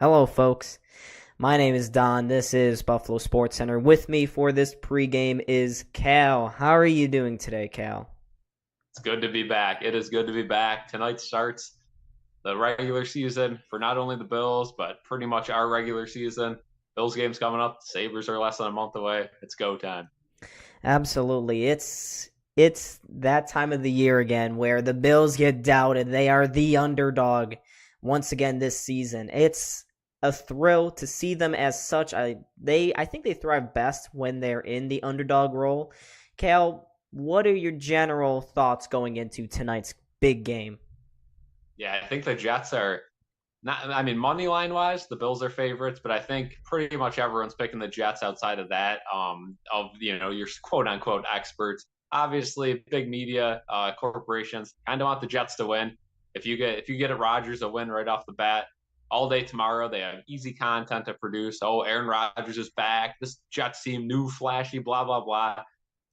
Hello, folks. My name is Don. This is Buffalo SportsCenter. With me for this pregame is Cal. How are you doing today, Cal? It's good to be back. It is good to be back. Tonight starts the regular season for not only the Bills, but pretty much our regular season. Bills game's coming up. Sabres are less than a month away. It's go time. Absolutely. It's that time of the year again where the Bills get doubted. They are the underdog once again this season. It's a thrill to see them as such. I think they thrive best when they're in the underdog role. Cal, what are your general thoughts going into tonight's big game? Yeah, I think the Jets are not, I mean, money line wise, the Bills are favorites, but I think pretty much everyone's picking the Jets outside of that, your quote unquote experts. Obviously, big media corporations kind of want the Jets to win. If you get a Rodgers a win right off the bat, all day tomorrow they have easy content to produce. Oh, Aaron Rodgers is back. This Jets team new, flashy, blah blah blah.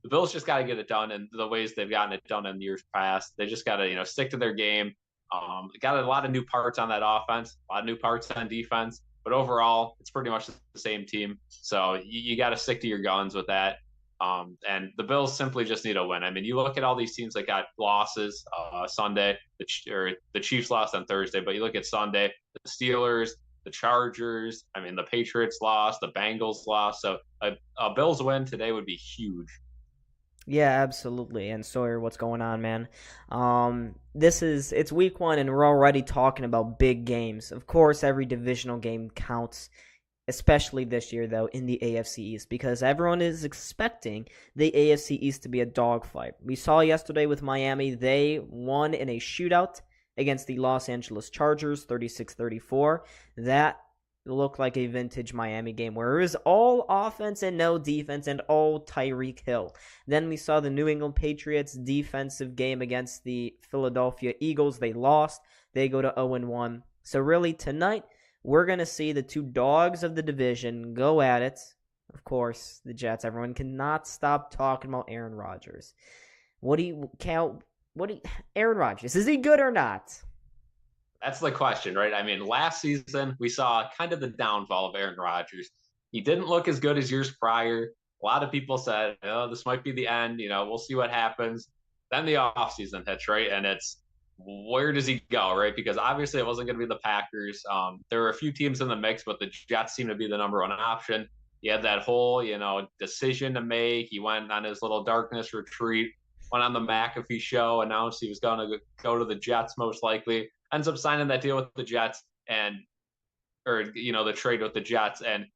The Bills just got to get it done in the ways they've gotten it done in years past. They just got to stick to their game. Got a lot of new parts on that offense, a lot of new parts on defense, but overall, it's pretty much the same team. So you got to stick to your guns with that. And the Bills simply just need a win. I mean, you look at all these teams that got losses Sunday, the Chiefs lost on Thursday, but you look at Sunday, the Steelers, the Chargers, I mean, the Patriots lost, the Bengals lost. So a Bills win today would be huge. Yeah, absolutely. And Sawyer, what's going on, man? It's week one and we're already talking about big games. Of course, every divisional game counts, especially this year though in the AFC East because everyone is expecting the AFC East to be a dogfight. We saw yesterday with Miami, they won in a shootout against the Los Angeles Chargers 36-34. That looked like a vintage Miami game where it was all offense and no defense and all Tyreek Hill. Then we saw the New England Patriots defensive game against the Philadelphia Eagles. They lost. They go to 0-1. So really tonight, we're going to see the two dogs of the division go at it. Of course, the Jets. Everyone cannot stop talking about Aaron Rodgers. Aaron Rodgers, is he good or not? That's the question, right? I mean, last season we saw kind of the downfall of Aaron Rodgers. He didn't look as good as years prior. A lot of people said, "Oh, this might be the end. We'll see what happens." Then the offseason hits, right? And it's where does he go, right? Because obviously it wasn't going to be the Packers. There were a few teams in the mix, but the Jets seemed to be the number one option. He had that whole, decision to make. He went on his little darkness retreat, went on the McAfee show, announced he was going to go to the Jets most likely, ends up signing that deal with the Jets and the trade with the Jets. And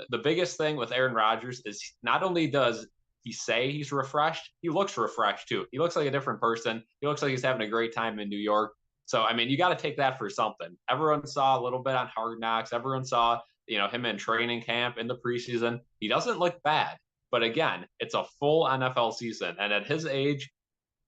the biggest thing with Aaron Rodgers is not only does he say he's refreshed, he looks refreshed too. He looks like a different person. He looks like he's having a great time in New York. So I mean, you got to take that for something. Everyone saw a little bit on Hard Knocks. Everyone saw him in training camp in the preseason. He doesn't look bad. But again, it's a full NFL season, and at his age,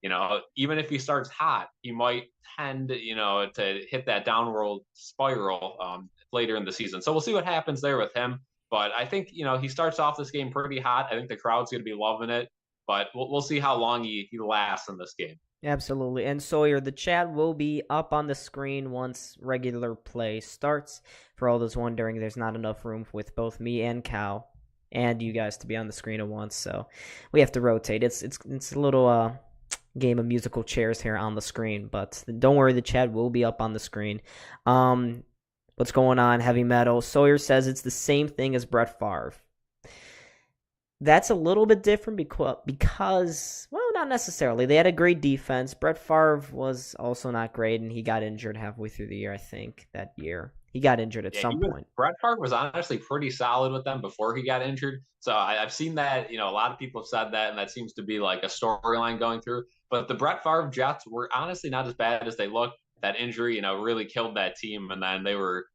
even if he starts hot, he might tend, to hit that downward spiral later in the season. So we'll see what happens there with him. But I think, he starts off this game pretty hot. I think the crowd's going to be loving it. But we'll see how long he lasts in this game. Absolutely. And Sawyer, the chat will be up on the screen once regular play starts. For all those wondering, there's not enough room with both me and Cal and you guys to be on the screen at once, so we have to rotate. It's a little game of musical chairs here on the screen, but don't worry, the chat will be up on the screen. What's going on, Heavy Metal? Sawyer says it's the same thing as Brett Favre. That's a little bit different because, well, not necessarily. They had a great defense. Brett Favre was also not great, and he got injured halfway through the year, I think, that year. He got injured at some point. Brett Favre was honestly pretty solid with them before he got injured. So I've seen that, a lot of people have said that, and that seems to be like a storyline going through. But the Brett Favre Jets were honestly not as bad as they looked. That injury, really killed that team, and then they were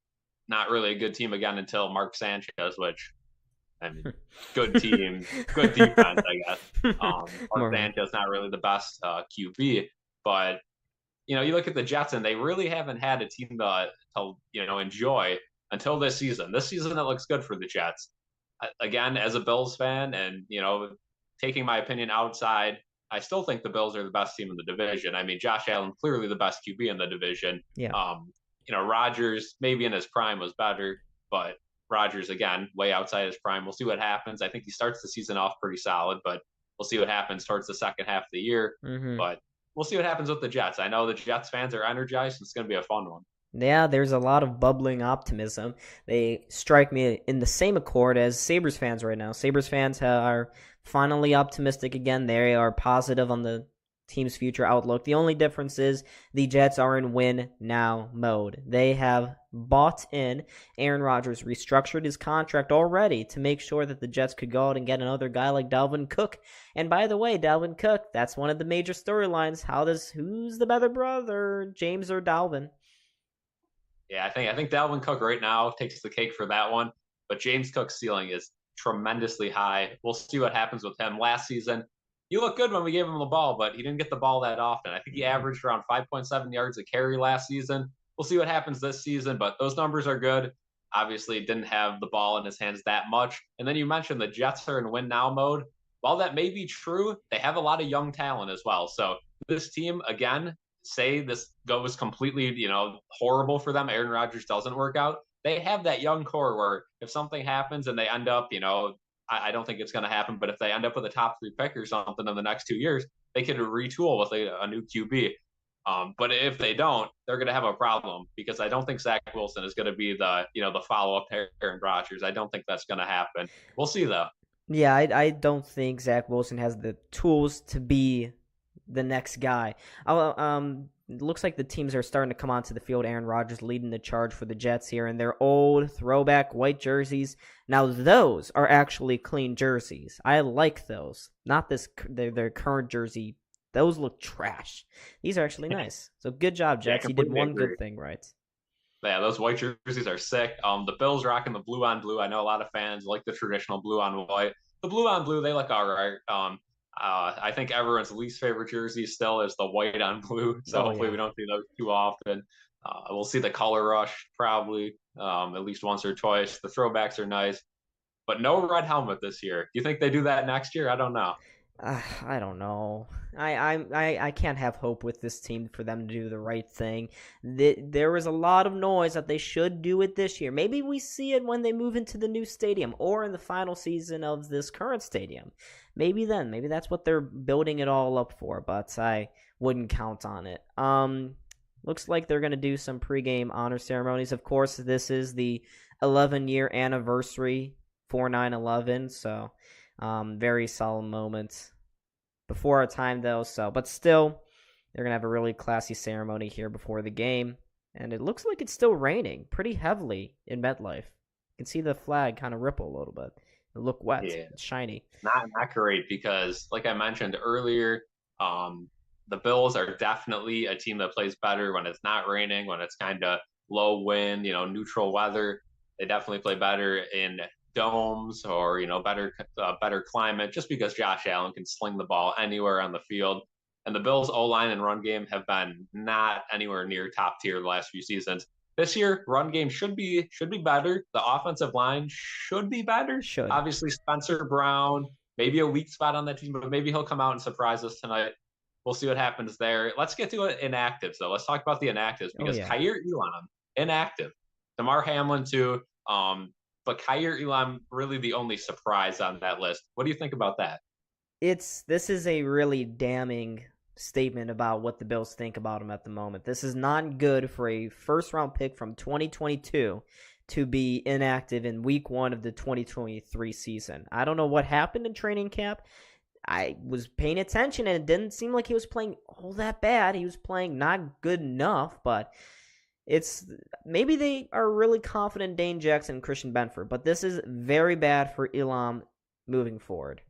not really a good team again until Mark Sanchez, which, I mean, good team, good defense, I guess. Mark Sanchez not really the best QB, but you look at the Jets and they really haven't had a team to enjoy until this season. This season it looks good for the Jets. Again, as a Bills fan, and taking my opinion outside, I still think the Bills are the best team in the division. I mean, Josh Allen clearly the best QB in the division. Yeah. Rodgers maybe in his prime was better, but Rodgers, again, way outside his prime. We'll see what happens. I think he starts the season off pretty solid, but we'll see what happens towards the second half of the year. Mm-hmm. But we'll see what happens with the Jets. I know the Jets fans are energized. It's going to be a fun one. Yeah, there's a lot of bubbling optimism. They strike me in the same accord as Sabres fans right now. Sabres fans are finally optimistic again. They are positive on the team's future outlook. The only difference is the Jets are in win now mode. They have bought in. Aaron Rodgers restructured his contract already to make sure that the Jets could go out and get another guy like Dalvin Cook. And by the way, Dalvin Cook, that's one of the major storylines. Who's the better brother, James or Dalvin? Yeah, I think Dalvin Cook right now takes the cake for that one. But James Cook's ceiling is tremendously high. We'll see what happens with him. Last season, he looked good when we gave him the ball, but he didn't get the ball that often. I think he averaged around 5.7 yards a carry last season. We'll see what happens this season, but those numbers are good. Obviously, didn't have the ball in his hands that much. And then you mentioned the Jets are in win now mode. While that may be true, they have a lot of young talent as well. So this team, again, say this goes completely, horrible for them, Aaron Rodgers doesn't work out, they have that young core where if something happens and they end up, I don't think it's going to happen, but if they end up with a top 3 pick or something in the next 2 years, they could retool with a new QB. But if they don't, they're going to have a problem because I don't think Zach Wilson is going to be the follow up Aaron Rodgers. I don't think that's going to happen. We'll see though. Yeah, I don't think Zach Wilson has the tools to be the next guy. It looks like the teams are starting to come onto the field. Aaron Rodgers leading the charge for the Jets here in their old throwback white jerseys. Now those are actually clean jerseys. I like those. Not their current jersey. Those look trash. These are actually nice. So good job, Jets. Yeah, you did one agree. good thing right. Yeah, those white jerseys are sick. The Bills rocking the blue on blue. I know a lot of fans like the traditional blue on white. The blue on blue, they look all right. I think everyone's least favorite jersey still is the white on blue. So hopefully we don't see those too often. We'll see the color rush probably at least once or twice. The throwbacks are nice, but no red helmet this year. Do you think they do that next year? I don't know. I don't know. I can't have hope with this team for them to do the right thing. There was a lot of noise that they should do it this year. Maybe we see it when they move into the new stadium or in the final season of this current stadium. Maybe then. Maybe that's what they're building it all up for, but I wouldn't count on it. Looks like they're going to do some pregame honor ceremonies. Of course, this is the 11-year anniversary for 9/11, so very solemn moment before our time though, but still they're gonna have a really classy ceremony here before the game, and it looks like it's still raining pretty heavily in MetLife. You can see the flag kind of ripple a little bit. It look wet. Yeah. It's shiny. Not great because like I mentioned earlier, the Bills are definitely a team that plays better when it's not raining, when it's kind of low wind, neutral weather. They definitely play better in domes or better climate, just because Josh Allen can sling the ball anywhere on the field. And the Bills O-line and run game have been not anywhere near top tier the last few seasons. This year, run game should be better. The offensive line should be better. Obviously, Spencer Brown, maybe a weak spot on that team, but maybe he'll come out and surprise us tonight. We'll see what happens there. Let's get to inactives, though. Let's talk about the inactives because Kaiir Elam, inactive. Damar Hamlin, too. But Kaiir Elam, really the only surprise on that list. What do you think about that? This is a really damning statement about what the Bills think about him at the moment. This is not good for a first-round pick from 2022 to be inactive in week 1 of the 2023 season. I don't know what happened in training camp. I was paying attention, and it didn't seem like he was playing all that bad. He was playing not good enough, but maybe they are really confident in Dane Jackson and Christian Benford, but this is very bad for Elam moving forward.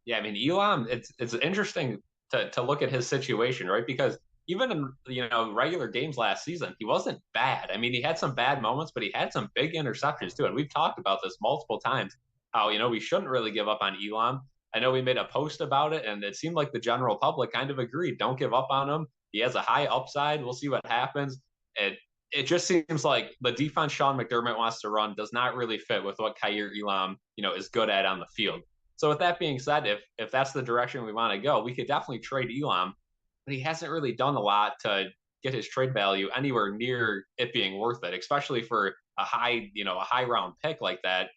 Yeah, I mean, Elam, it's interesting to look at his situation, right? Because even in regular games last season, he wasn't bad. I mean, he had some bad moments, but he had some big interceptions too. And we've talked about this multiple times, how we shouldn't really give up on Elam. I know we made a post about it, and it seemed like the general public kind of agreed. Don't give up on him. He has a high upside. We'll see what happens. It just seems like the defense Sean McDermott wants to run does not really fit with what Kaiir Elam, is good at on the field. So with that being said, if that's the direction we want to go, we could definitely trade Elam, but he hasn't really done a lot to get his trade value anywhere near it being worth it, especially for a high round pick like that.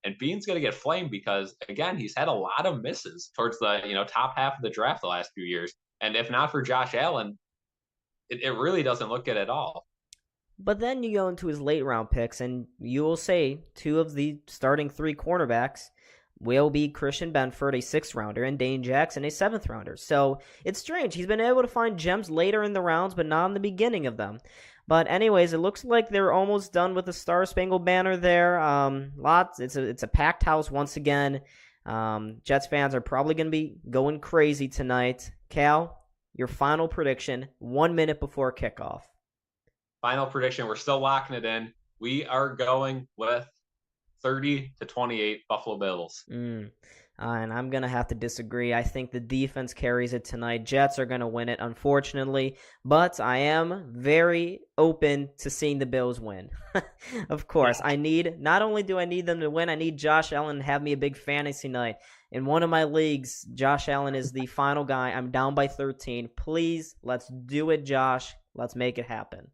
And Bean's going to get flamed because, again, he's had a lot of misses towards the top half of the draft the last few years. And if not for Josh Allen, it really doesn't look good at all. But then you go into his late round picks, and you will say two of the starting three cornerbacks will be Christian Benford, a 6th rounder, and Dane Jackson, a 7th rounder. So it's strange. He's been able to find gems later in the rounds, but not in the beginning of them. But anyways, it looks like they're almost done with the Star Spangled Banner there. It's a packed house once again. Jets fans are probably going to be going crazy tonight. Cal, your final prediction 1 minute before kickoff. Final prediction. We're still locking it in. We are going with 30-28 Buffalo Bills. And I'm going to have to disagree. I think the defense carries it tonight. Jets are going to win it, unfortunately. But I am very open to seeing the Bills win. Of course, not only do I need them to win, I need Josh Allen to have me a big fantasy night. In one of my leagues, Josh Allen is the final guy. I'm down by 13. Please, let's do it, Josh. Let's make it happen.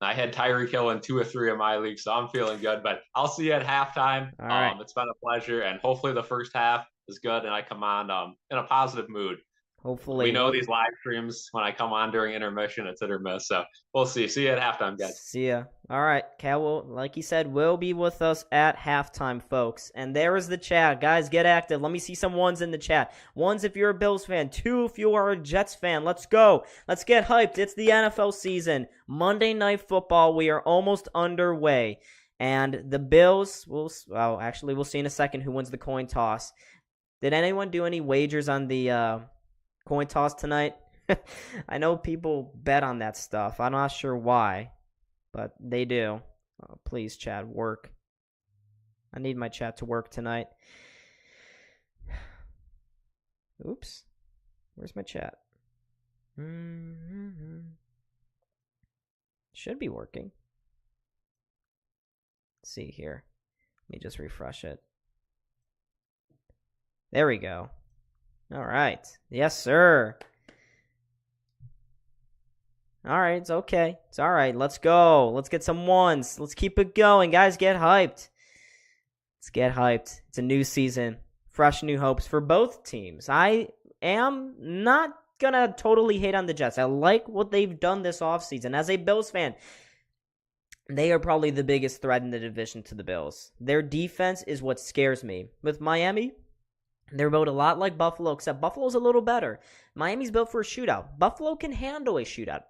I had Tyreek Hill in 2 or 3 of my leagues, so I'm feeling good. But I'll see you at halftime. All right. It's been a pleasure, and hopefully the first half is good, and I come on in a positive mood. Hopefully. We know these live streams, when I come on during intermission, it's hit or miss. So we'll see. See you at halftime, guys. See ya. All right. Cal will, like he said, will be with us at halftime, folks. And there is the chat. Guys, get active. Let me see some ones in the chat. 1s if you're a Bills fan. 2 if you are a Jets fan. Let's go. Let's get hyped. It's the NFL season. Monday Night Football. We are almost underway. And the Bills, we'll see in a second who wins the coin toss. Did anyone do any wagers on the coin toss tonight? I know people bet on that stuff. I'm not sure why, but they do. Oh, please, chat, work. I need my chat to work tonight. Oops. Where's my chat? Should be working. Let's see here. Let me just refresh it. There we go. All right. Yes, sir. All right, it's okay. It's all right. Let's go. Let's get some 1s. Let's keep it going. Guys, get hyped. Let's get hyped. It's a new season. Fresh new hopes for both teams. I am not going to totally hate on the Jets. I like what they've done this offseason. As a Bills fan, they are probably the biggest threat in the division to the Bills. Their defense is what scares me. With Miami, they're built a lot like Buffalo, except Buffalo's a little better. Miami's built for a shootout. Buffalo can handle a shootout.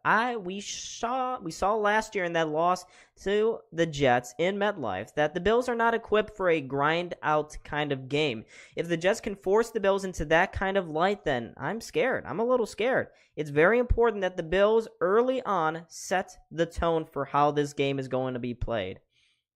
We saw last year in that loss to the Jets in MetLife that the Bills are not equipped for a grind-out kind of game. If the Jets can force the Bills into that kind of light, then I'm scared. I'm a little scared. It's very important that the Bills early on set the tone for how this game is going to be played.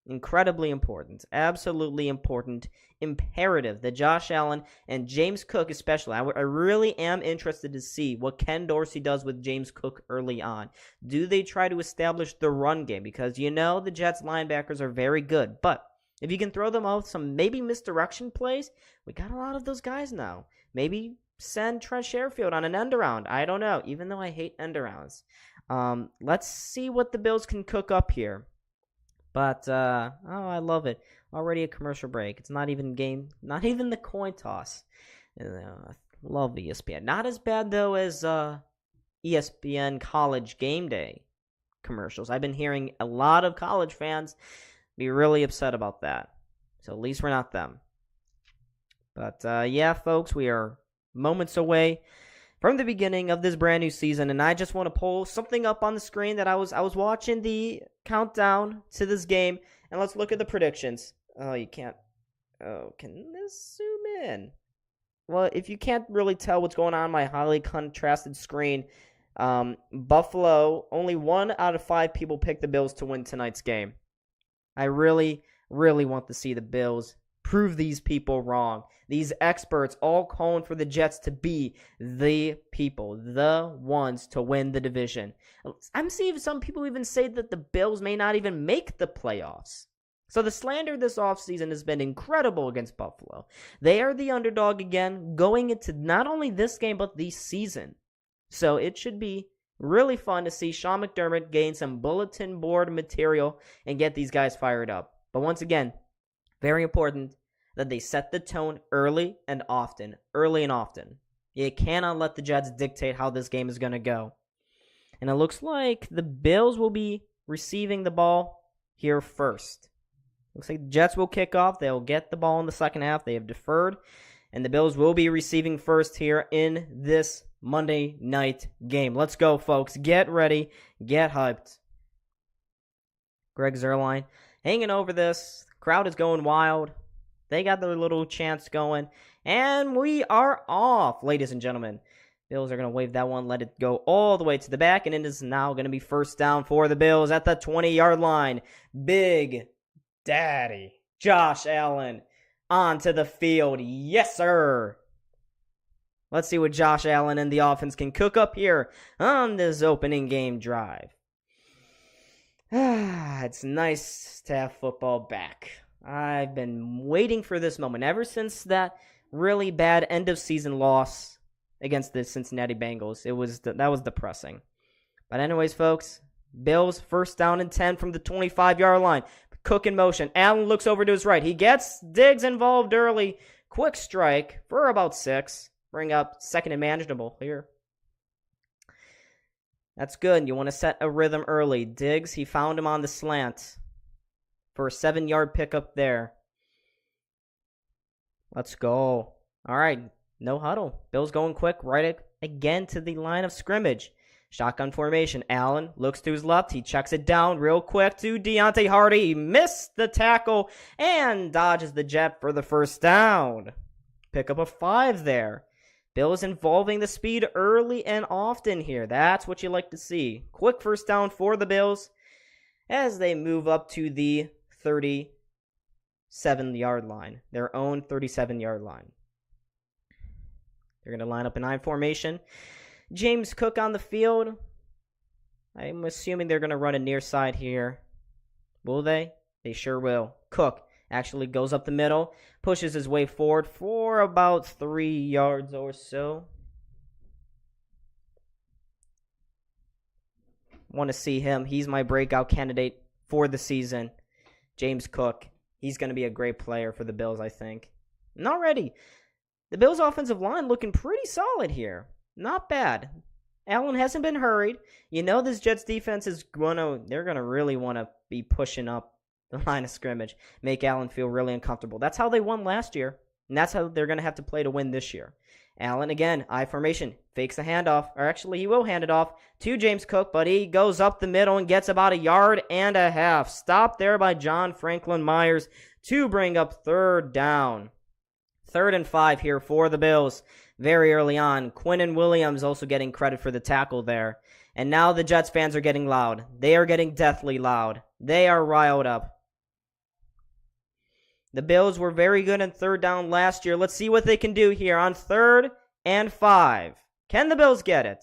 Incredibly important. Absolutely important. Imperative that Josh Allen and James Cook especially. I really am interested to see what Ken Dorsey does with James Cook early on. Do they try to establish the run game? Because the Jets linebackers are very good. But if you can throw them out some maybe misdirection plays, we got a lot of those guys now. Maybe send Trent Sherfield on an end around. I don't know, even though I hate end arounds. Let's see what the Bills can cook up here. But, I love it. Already a commercial break. It's not even the coin toss. Love ESPN. Not as bad, though, as ESPN College Game Day commercials. I've been hearing a lot of college fans be really upset about that. So at least we're not them. But, yeah, folks, we are moments away from the beginning of this brand new season, and I just want to pull something up on the screen that I was watching the countdown to this game, and let's look at the predictions. Oh, you can't. Oh, can this zoom in? Well, if you can't really tell what's going on my highly contrasted screen, Buffalo, only 1 out of 5 people picked the Bills to win tonight's game. I really, really want to see the Bills prove these people wrong. These experts all calling for the Jets to be the people, the ones to win the division. I'm seeing some people even say that the Bills may not even make the playoffs. So the slander this offseason has been incredible against Buffalo. They are the underdog again, going into not only this game, but the season. So it should be Really fun to see Sean McDermott gain some bulletin board material and get these guys fired up. But once again, very important that they set the tone early and often. Early and often. You cannot let the Jets dictate how this game is going to go. And it looks like the Bills will be receiving the ball here first. Looks like the Jets will kick off. They'll get the ball in the second half. They have deferred. And the Bills will be receiving first here in this Monday night game. Let's go, folks. Get ready. Get hyped. Greg Zuerlein hanging over this. The crowd is going wild. They got their little chants going. And we are off, ladies and gentlemen. Bills are going to wave that one, let it go all the way to the back, and it is now going to be first down for the Bills at the 20-yard line. Big Daddy Josh Allen onto the field. Yes, sir. Let's see what Josh Allen and the offense can cook up here on this opening game drive. It's nice to have football back. I've been waiting for this moment ever since that really bad end-of-season loss against the Cincinnati Bengals. That was depressing. But anyways, folks, Bills first down and 10 from the 25-yard line. Cook in motion. Allen looks over to his right. He gets Diggs involved early. Quick strike for about 6. Bring up second and manageable here. That's good. You want to set a rhythm early. Diggs, he found him on the slant for a 7-yard pickup there. Let's go. All right. No huddle. Bills going quick right again to the line of scrimmage. Shotgun formation. Allen looks to his left. He checks it down real quick to Deontay Hardy. He missed the tackle and dodges the jet for the first down. Pick up a 5 there. Bills involving the speed early and often here. That's what you like to see. Quick first down for the Bills as they move up to the 37-yard line. Their own 37-yard line. They're going to line up in I formation. James Cook on the field. I'm assuming they're going to run a near side here. Will they? They sure will. Cook actually goes up the middle, pushes his way forward for about 3 yards or so. Want to see him. He's my breakout candidate for the season. James Cook. He's going to be a great player for the Bills, I think. And already, the Bills' offensive line looking pretty solid here. Not bad. Allen hasn't been hurried. You know this Jets defense is they're going to really want to be pushing up the line of scrimmage, make Allen feel really uncomfortable. That's how they won last year, and that's how they're going to have to play to win this year. Allen, again, I formation, fakes the handoff, or actually he will hand it off to James Cook, but he goes up the middle and gets about 1.5 yards. Stopped there by John Franklin Myers to bring up third down. 3rd and 5 here for the Bills. Very early on. Quinnen Williams also getting credit for the tackle there. And now the Jets fans are getting loud. They are getting deathly loud. They are riled up. The Bills were very good in 3rd down last year. Let's see what they can do here on 3rd and 5. Can the Bills get it?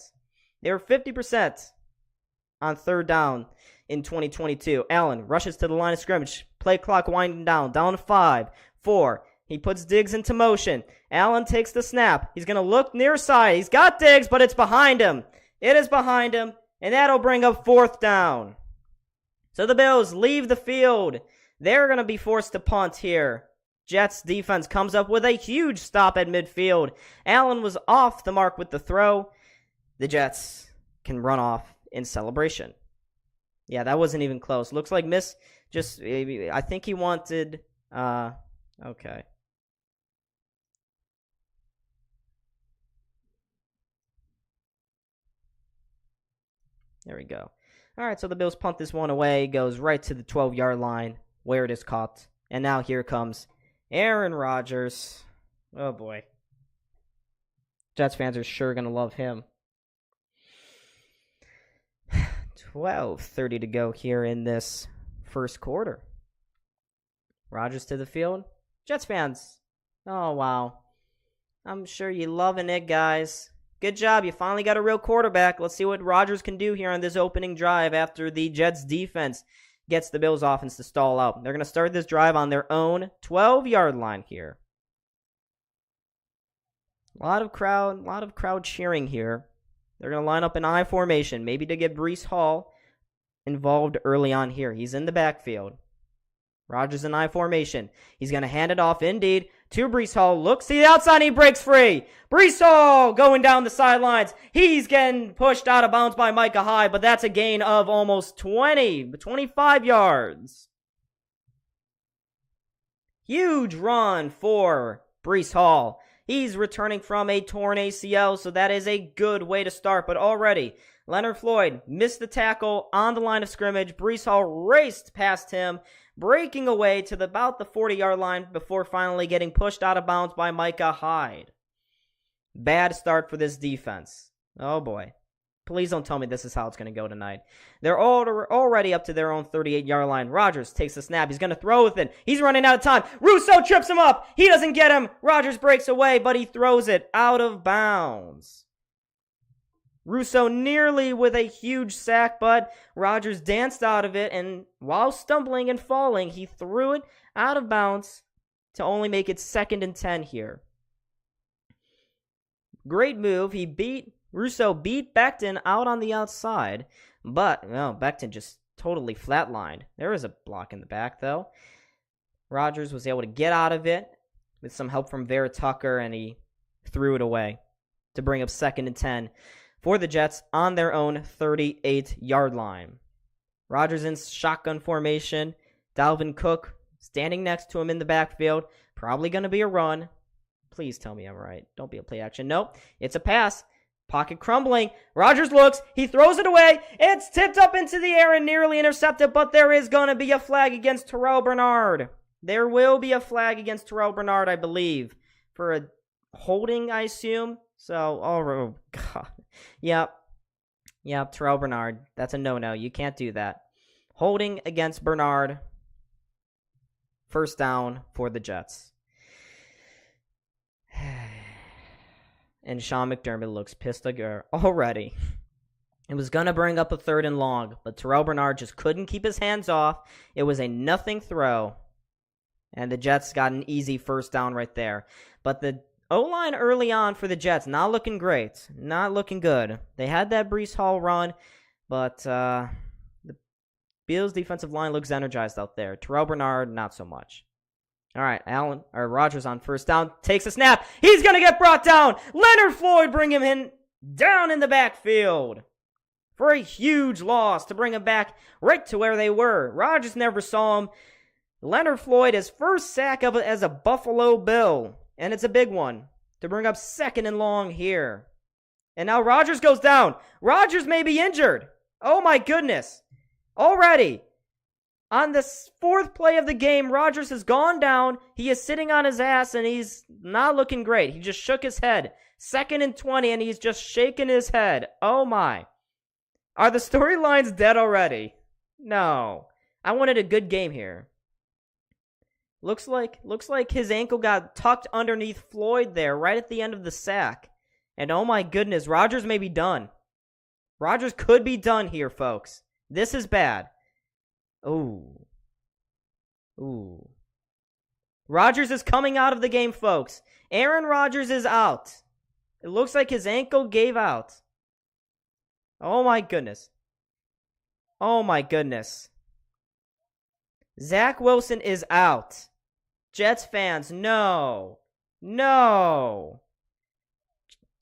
They were 50% on 3rd down in 2022. Allen rushes to the line of scrimmage. Play clock winding down. Down to 5, 4. He puts Diggs into motion. Allen takes the snap. He's going to look near side. He's got Diggs, but it's behind him. It is behind him, and that'll bring up 4th down. So the Bills leave the field. They're going to be forced to punt here. Jets defense comes up with a huge stop at midfield. Allen was off the mark with the throw. The Jets can run off in celebration. Yeah, that wasn't even close. Looks like I think he wanted, okay. There we go. All right, so the Bills punt this one away. Goes right to the 12-yard line where it is caught. And now here comes Aaron Rodgers. Oh, boy. Jets fans are sure going to love him. 12:30 to go here in this first quarter. Rodgers to the field. Jets fans. Oh, wow. I'm sure you're loving it, guys. Good job. You finally got a real quarterback. Let's see what Rodgers can do here on this opening drive after the Jets defense gets the Bills offense to stall out. They're going to start this drive on their own 12-yard line here. A lot of crowd cheering here. They're going to line up in I formation, maybe to get Breece Hall involved early on here. He's in the backfield. Rodgers in I formation. He's going to hand it off, indeed, to Breece Hall. Looks to the outside, he breaks free. Breece Hall going down the sidelines. He's getting pushed out of bounds by Micah Hyde, but that's a gain of almost 25 yards. Huge run for Breece Hall. He's returning from a torn ACL, so that is a good way to start. But already, Leonard Floyd missed the tackle on the line of scrimmage. Breece Hall raced past him, breaking away to about the 40-yard line before finally getting pushed out of bounds by Micah Hyde. Bad start for this defense. Oh boy. Please don't tell me this is how it's going to go tonight. They're already up to their own 38-yard line. Rodgers takes the snap. He's going to throw with it. He's running out of time. Rousseau trips him up. He doesn't get him. Rodgers breaks away, but he throws it out of bounds. Rousseau nearly with a huge sack, but Rodgers danced out of it, and while stumbling and falling, he threw it out of bounds to only make it 2nd and 10 here. Great move. Rousseau beat Becton out on the outside, but Becton just totally flatlined. There was a block in the back, though. Rodgers was able to get out of it with some help from Vera Tucker, and he threw it away to bring up 2nd and 10 for the Jets on their own 38-yard line. Rodgers in shotgun formation. Dalvin Cook standing next to him in the backfield. Probably going to be a run. Please tell me I'm right. Don't be a play action. Nope, it's a pass. Pocket crumbling. Rodgers looks. He throws it away. It's tipped up into the air and nearly intercepted, but there is going to be a flag against Terrell Bernard. There will be a flag against Terrell Bernard, I believe, for a holding, I assume. So, oh, God. Yep, Terrell Bernard. That's a no-no. You can't do that. Holding against Bernard. First down for the Jets. And Sean McDermott looks pissed already. It was going to bring up a 3rd and long, but Terrell Bernard just couldn't keep his hands off. It was a nothing throw, and the Jets got an easy first down right there. But the O-line early on for the Jets, not looking great. Not looking good. They had that Breece Hall run, but the Bills' defensive line looks energized out there. Terrell Bernard, not so much. All right, Rodgers on first down, takes a snap. He's going to get brought down. Leonard Floyd bring him down in the backfield for a huge loss to bring him back right to where they were. Rodgers never saw him. Leonard Floyd, his first sack as a Buffalo Bill, and it's a big one to bring up 2nd and long here. And now Rodgers goes down. Rodgers may be injured. Oh, my goodness. Already. On the 4th play of the game, Rodgers has gone down. He is sitting on his ass, and he's not looking great. He just shook his head. 2nd and 20, and he's just shaking his head. Oh, my. Are the storylines dead already? No. I wanted a good game here. Looks like his ankle got tucked underneath Floyd there right at the end of the sack. And oh, my goodness, Rodgers may be done. Rodgers could be done here, folks. This is bad. Ooh. Rodgers is coming out of the game, folks. Aaron Rodgers is out. It looks like his ankle gave out. Oh, my goodness. Zach Wilson is out. Jets fans, no.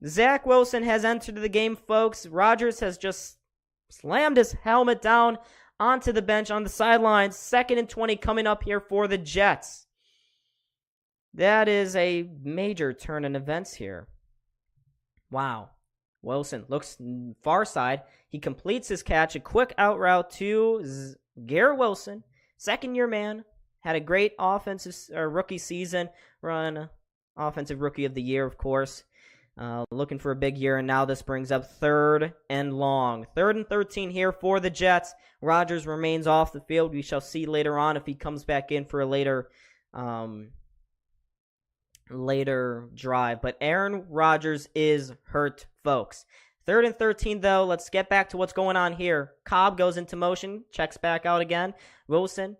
Zach Wilson has entered the game, folks. Rodgers has just slammed his helmet down onto the bench on the sidelines. 2nd and 20 coming up here for the Jets. That is a major turn in events here. Wow. Wilson looks far side. He completes his catch. A quick out route to Garrett Wilson. 2nd-year man. Had a great rookie season run. Offensive rookie of the year, of course. Looking for a big year, and now this brings up 3rd and long. 3rd and 13 here for the Jets. Rodgers remains off the field. We shall see later on if he comes back in for a later drive. But Aaron Rodgers is hurt, folks. 3rd and 13, though. Let's get back to what's going on here. Cobb goes into motion, checks back out again. Wilson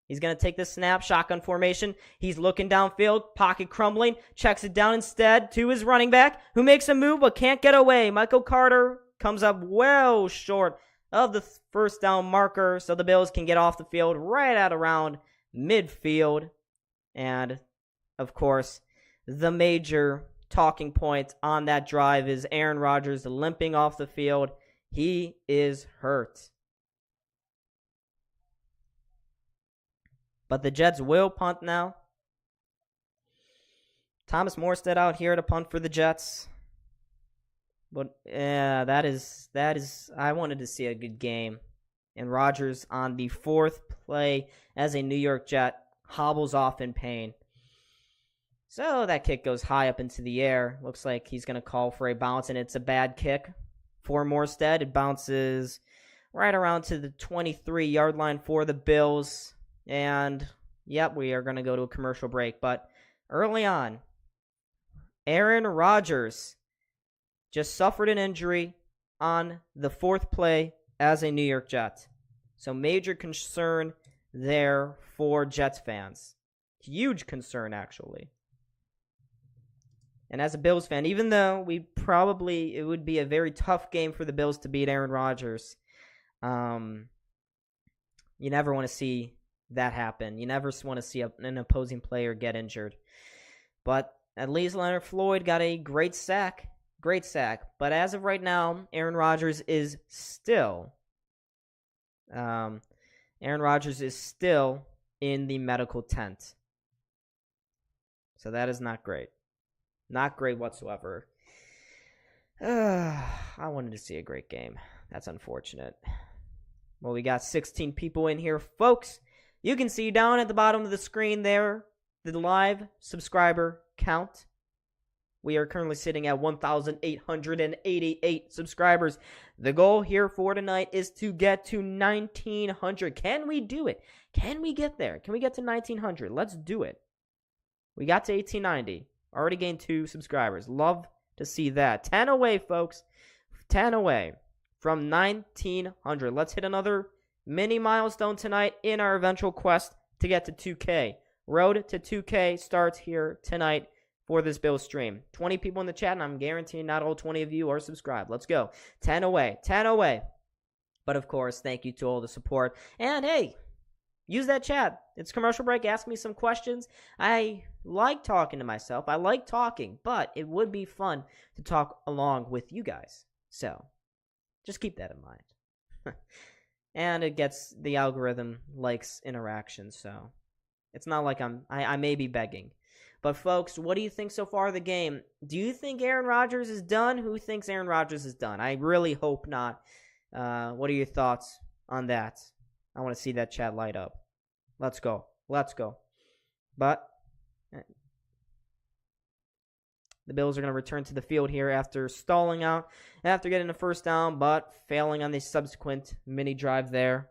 He's going to take the snap, shotgun formation. He's looking downfield, pocket crumbling, checks it down instead to his running back, who makes a move but can't get away. Michael Carter comes up well short of the first down marker, so the Bills can get off the field right at around midfield. And, of course, the major talking point on that drive is Aaron Rodgers limping off the field. He is hurt. But the Jets will punt now. Thomas Morstead out here to punt for the Jets. But yeah, that is. I wanted to see a good game. And Rodgers on the fourth play as a New York Jet hobbles off in pain. So that kick goes high up into the air. Looks like he's going to call for a bounce, and it's a bad kick for Morstead. It bounces right around to the 23-yard line for the Bills. And, yep, we are going to go to a commercial break. But early on, Aaron Rodgers just suffered an injury on the fourth play as a New York Jet. So major concern there for Jets fans. Huge concern, actually. And as a Bills fan, even though it would be a very tough game for the Bills to beat Aaron Rodgers, you never want to see that happen. You never want to see an opposing player get injured. But at least Leonard Floyd got a great sack. Great sack. But as of right now, Aaron Rodgers is still in the medical tent. So that is not great. Not great whatsoever. I wanted to see a great game. That's unfortunate. Well, we got 16 people in here, folks. You can see down at the bottom of the screen there the live subscriber count. We are currently sitting at 1,888 subscribers. The goal here for tonight is to get to 1,900. Can we do it? Can we get there? Can we get to 1,900? Let's do it. We got to 1,890. Already gained 2 subscribers. Love to see that. 10 away, folks. 10 away from 1,900. Let's hit another mini milestone tonight in our eventual quest to get to 2K. Road to 2K starts here tonight for this Bills stream. 20 people in the chat, and I'm guaranteeing not all 20 of you are subscribed. Let's go. 10 away. 10 away. But, of course, thank you to all the support. And, hey, use that chat. It's commercial break. Ask me some questions. I like talking to myself. I like talking, but it would be fun to talk along with you guys. So, just keep that in mind. And it gets the algorithm likes interaction, so it's not like I may be begging. But folks, what do you think so far of the game? Do you think Aaron Rodgers is done? Who thinks Aaron Rodgers is done? I really hope not. What are your thoughts on that? I want to see that chat light up. Let's go. Let's go. But the Bills are going to return to the field here after stalling out, after getting a first down, but failing on the subsequent mini drive there.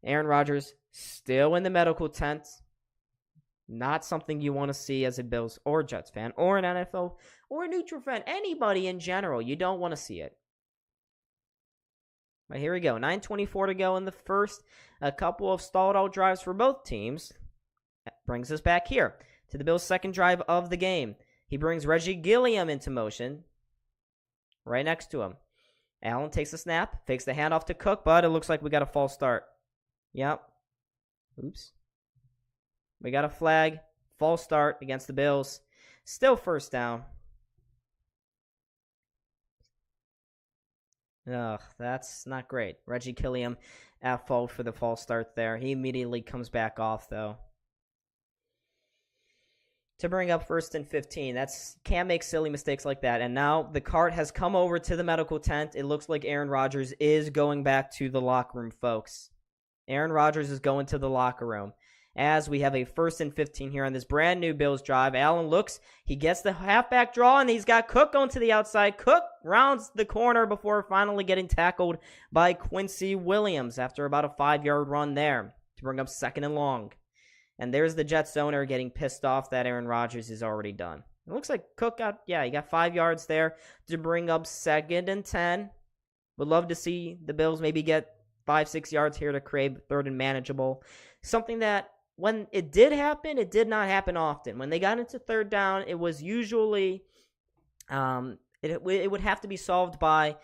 Aaron Rodgers still in the medical tent. Not something you want to see as a Bills or Jets fan or an NFL or a neutral fan. Anybody in general, you don't want to see it. But here we go. 9:24 to go in the first. A couple of stalled out drives for both teams. That brings us back here to the Bills' second drive of the game. He brings Reggie Gilliam into motion right next to him. Allen takes the snap, fakes the handoff to Cook, but it looks like we got a false start. Yep. Oops. We got a flag. False start against the Bills. Still first down. Ugh, that's not great. Reggie Gilliam at fault for the false start there. He immediately comes back off, though. To bring up 1st and 15. Can't make silly mistakes like that. And now the cart has come over to the medical tent. It looks like Aaron Rodgers is going back to the locker room, folks. Aaron Rodgers is going to the locker room. As we have a 1st and 15 here on this brand new Bills drive. Allen looks. He gets the halfback draw, and he's got Cook going to the outside. Cook rounds the corner before finally getting tackled by Quincy Williams after about a 5-yard run there to bring up 2nd and long. And there's the Jets owner getting pissed off that Aaron Rodgers is already done. It looks like Cook he got 5 yards there to bring up 2nd and 10. Would love to see the Bills maybe get 5-6 yards here to create 3rd and manageable. Something that when it did happen, it did not happen often. When they got into third down, it was usually it would have to be solved by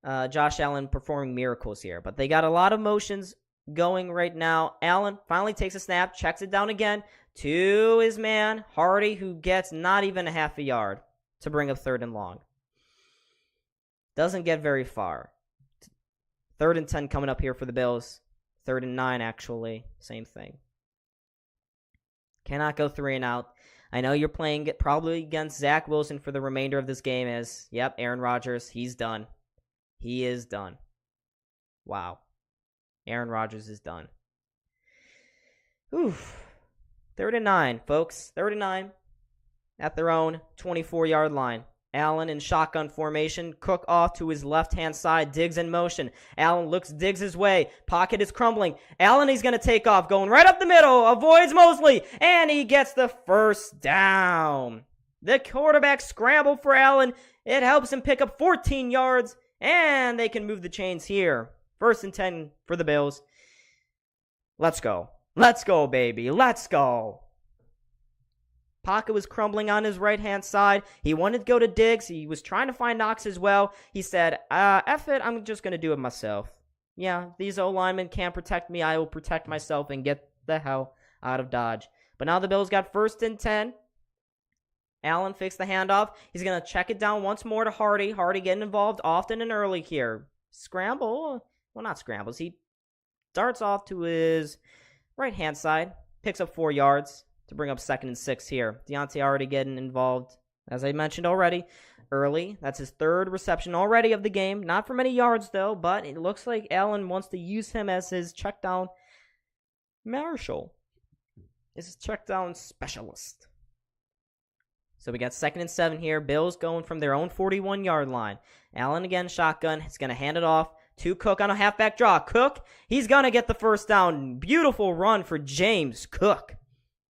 Josh Allen performing miracles here. But they got a lot of motions going right now. Allen finally takes a snap, checks it down again to his man, Hardy, who gets not even a half a yard to bring up 3rd and long. Doesn't get very far. 3rd and 10 coming up here for the Bills. 3rd and 9, actually. Same thing. Cannot go 3 and out. I know you're playing it probably against Zach Wilson for the remainder of this game as, yep, Aaron Rodgers, he's done. He is done. Wow. Aaron Rodgers is done. Oof. 3rd and 9, folks. 3rd and 9 at their own 24-yard line. Allen in shotgun formation. Cook off to his left-hand side. Diggs in motion. Allen looks Diggs' way. Pocket is crumbling. Allen, he's going to take off. Going right up the middle. Avoids Mosley. And he gets the first down. The quarterback scramble for Allen. It helps him pick up 14 yards. And they can move the chains here. 1st and 10 for the Bills. Let's go. Let's go, baby. Let's go. Pocket was crumbling on his right-hand side. He wanted to go to Diggs. He was trying to find Knox as well. He said, F it, I'm just going to do it myself. Yeah, these O-linemen can't protect me. I will protect myself and get the hell out of Dodge. But now the Bills got 1st and 10. Allen fakes the handoff. He's going to check it down once more to Hardy. Hardy getting involved often and early here. Scramble. Well, not scrambles. He darts off to his right-hand side. Picks up 4 yards to bring up 2nd and 6 here. Deontay already getting involved, as I mentioned already, early. That's his 3rd reception already of the game. Not for many yards, though, but it looks like Allen wants to use him as his check down marshal. His check down specialist. So we got 2nd and 7 here. Bills going from their own 41-yard line. Allen again, shotgun. He's going to hand it off to Cook on a halfback draw. Cook, he's going to get the first down. Beautiful run for James Cook.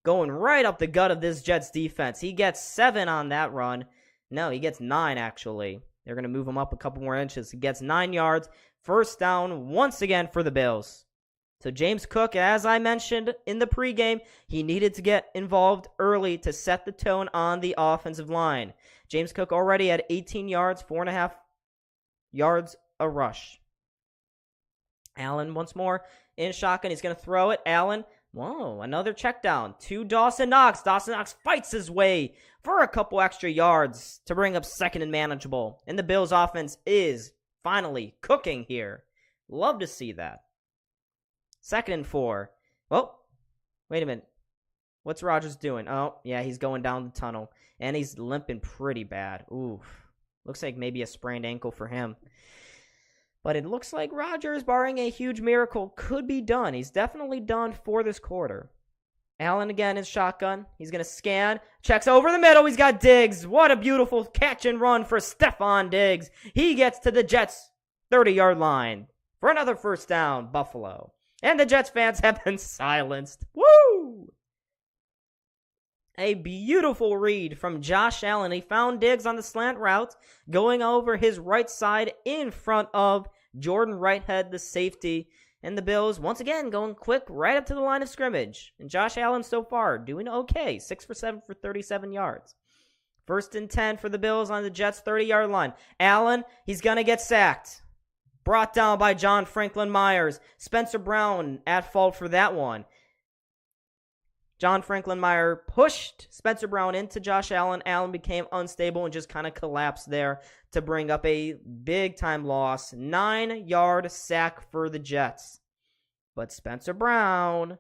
Going right up the gut of this Jets defense. He gets 7 on that run. No, he gets 9, actually. They're going to move him up a couple more inches. He gets 9 yards. First down once again for the Bills. So James Cook, as I mentioned in the pregame, he needed to get involved early to set the tone on the offensive line. James Cook already had 18 yards, 4.5 yards a rush. Allen once more in shotgun. He's going to throw it. Allen. Whoa, another check down to Dawson Knox. Dawson Knox fights his way for a couple extra yards to bring up 2nd and manageable. And the Bills offense is finally cooking here. Love to see that. 2nd and 4. Well, wait a minute. What's Rodgers doing? Oh, yeah, he's going down the tunnel. And he's limping pretty bad. Oof. Looks like maybe a sprained ankle for him. But it looks like Rodgers, barring a huge miracle, could be done. He's definitely done for this quarter. Allen again in shotgun. He's going to scan. Checks over the middle. He's got Diggs. What a beautiful catch and run for Stephon Diggs. He gets to the Jets' 30-yard line for another first down, Buffalo. And the Jets fans have been silenced. Woo! A beautiful read from Josh Allen. He found Diggs on the slant route, going over his right side in front of Jordan Whitehead, the safety. And the Bills, once again, going quick right up to the line of scrimmage. And Josh Allen so far doing okay. 6 for 7 for 37 yards. 1st and 10 for the Bills on the Jets' 30-yard line. Allen, he's going to get sacked. Brought down by John Franklin Myers. Spencer Brown at fault for that one. John Franklin Myers pushed Spencer Brown into Josh Allen. Allen became unstable and just kind of collapsed there to bring up a big-time loss. 9-yard sack for the Jets. But Spencer Brown,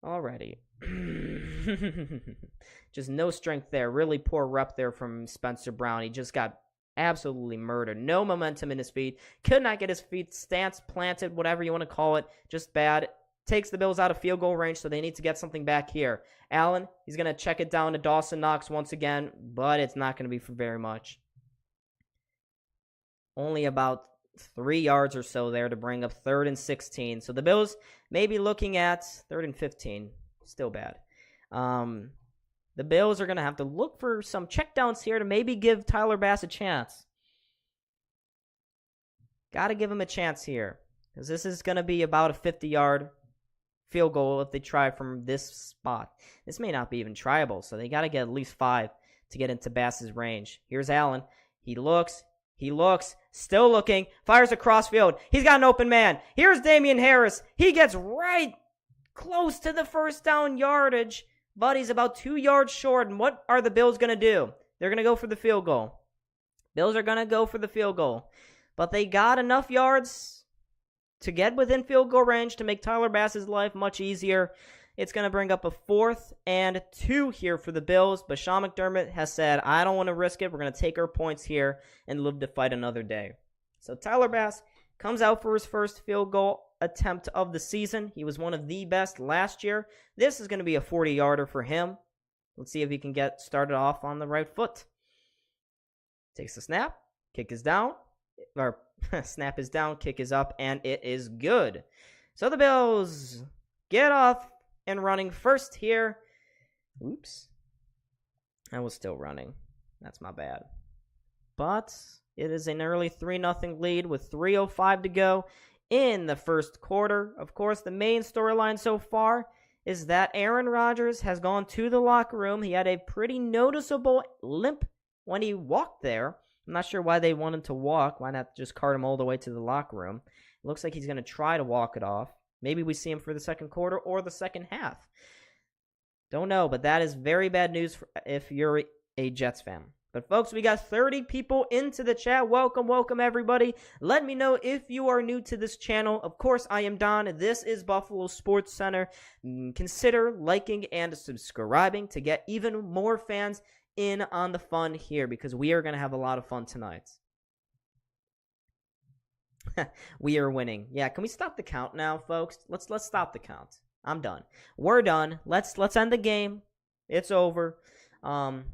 already. Just no strength there. Really poor rep there from Spencer Brown. He just got absolutely murdered. No momentum in his feet. Could not get his feet stance planted, whatever you want to call it. Just bad. Takes the Bills out of field goal range, so they need to get something back here. Allen, he's going to check it down to Dawson Knox once again, but it's not going to be for very much. Only about 3 yards or so there to bring up 3rd and 16. So the Bills may be looking at 3rd and 15. Still bad. The Bills are going to have to look for some checkdowns here to maybe give Tyler Bass a chance. Got to give him a chance here, because this is going to be about a 50-yard field goal if they try from this spot. This may not be even tryable, so they got to get at least 5 to get into Bass's range. Here's Allen. He looks, still looking, fires across field. He's got an open man. Here's Damian Harris. He gets right close to the first down yardage, but he's about 2 yards short. And what are the Bills going to do? They're going to go for the field goal. Bills are going to go for the field goal. But they got enough yards to get within field goal range to make Tyler Bass's life much easier. It's going to bring up a 4th and 2 here for the Bills. But Sean McDermott has said, I don't want to risk it. We're going to take our points here and live to fight another day. So Tyler Bass comes out for his first field goal attempt of the season. He was one of the best last year. This is going to be a 40-yarder for him. Let's see if he can get started off on the right foot. Takes the snap. Kick is down. Or snap is down. Kick is up. And it is good. So the Bills get off and running first here. Oops. I was still running. That's my bad. But it is an early 3-0 lead with 3:05 to go in the first quarter. Of course, the main storyline so far is that Aaron Rodgers has gone to the locker room. He had a pretty noticeable limp when he walked there. I'm not sure why they want him to walk. Why not just cart him all the way to the locker room? It looks like he's going to try to walk it off. Maybe we see him for the second quarter or the second half. Don't know, but that is very bad news if you're a Jets fan. But folks, we got 30 people into the chat. Welcome everybody. Let me know if you are new to this channel. Of course, I am Don. This is Buffalo Sports Center. Consider liking and subscribing to get even more fans in on the fun here, because we are going to have a lot of fun tonight. We are winning. Yeah, can we stop the count now, folks? Let's stop the count. I'm done. We're done. Let's end the game. It's over. I'm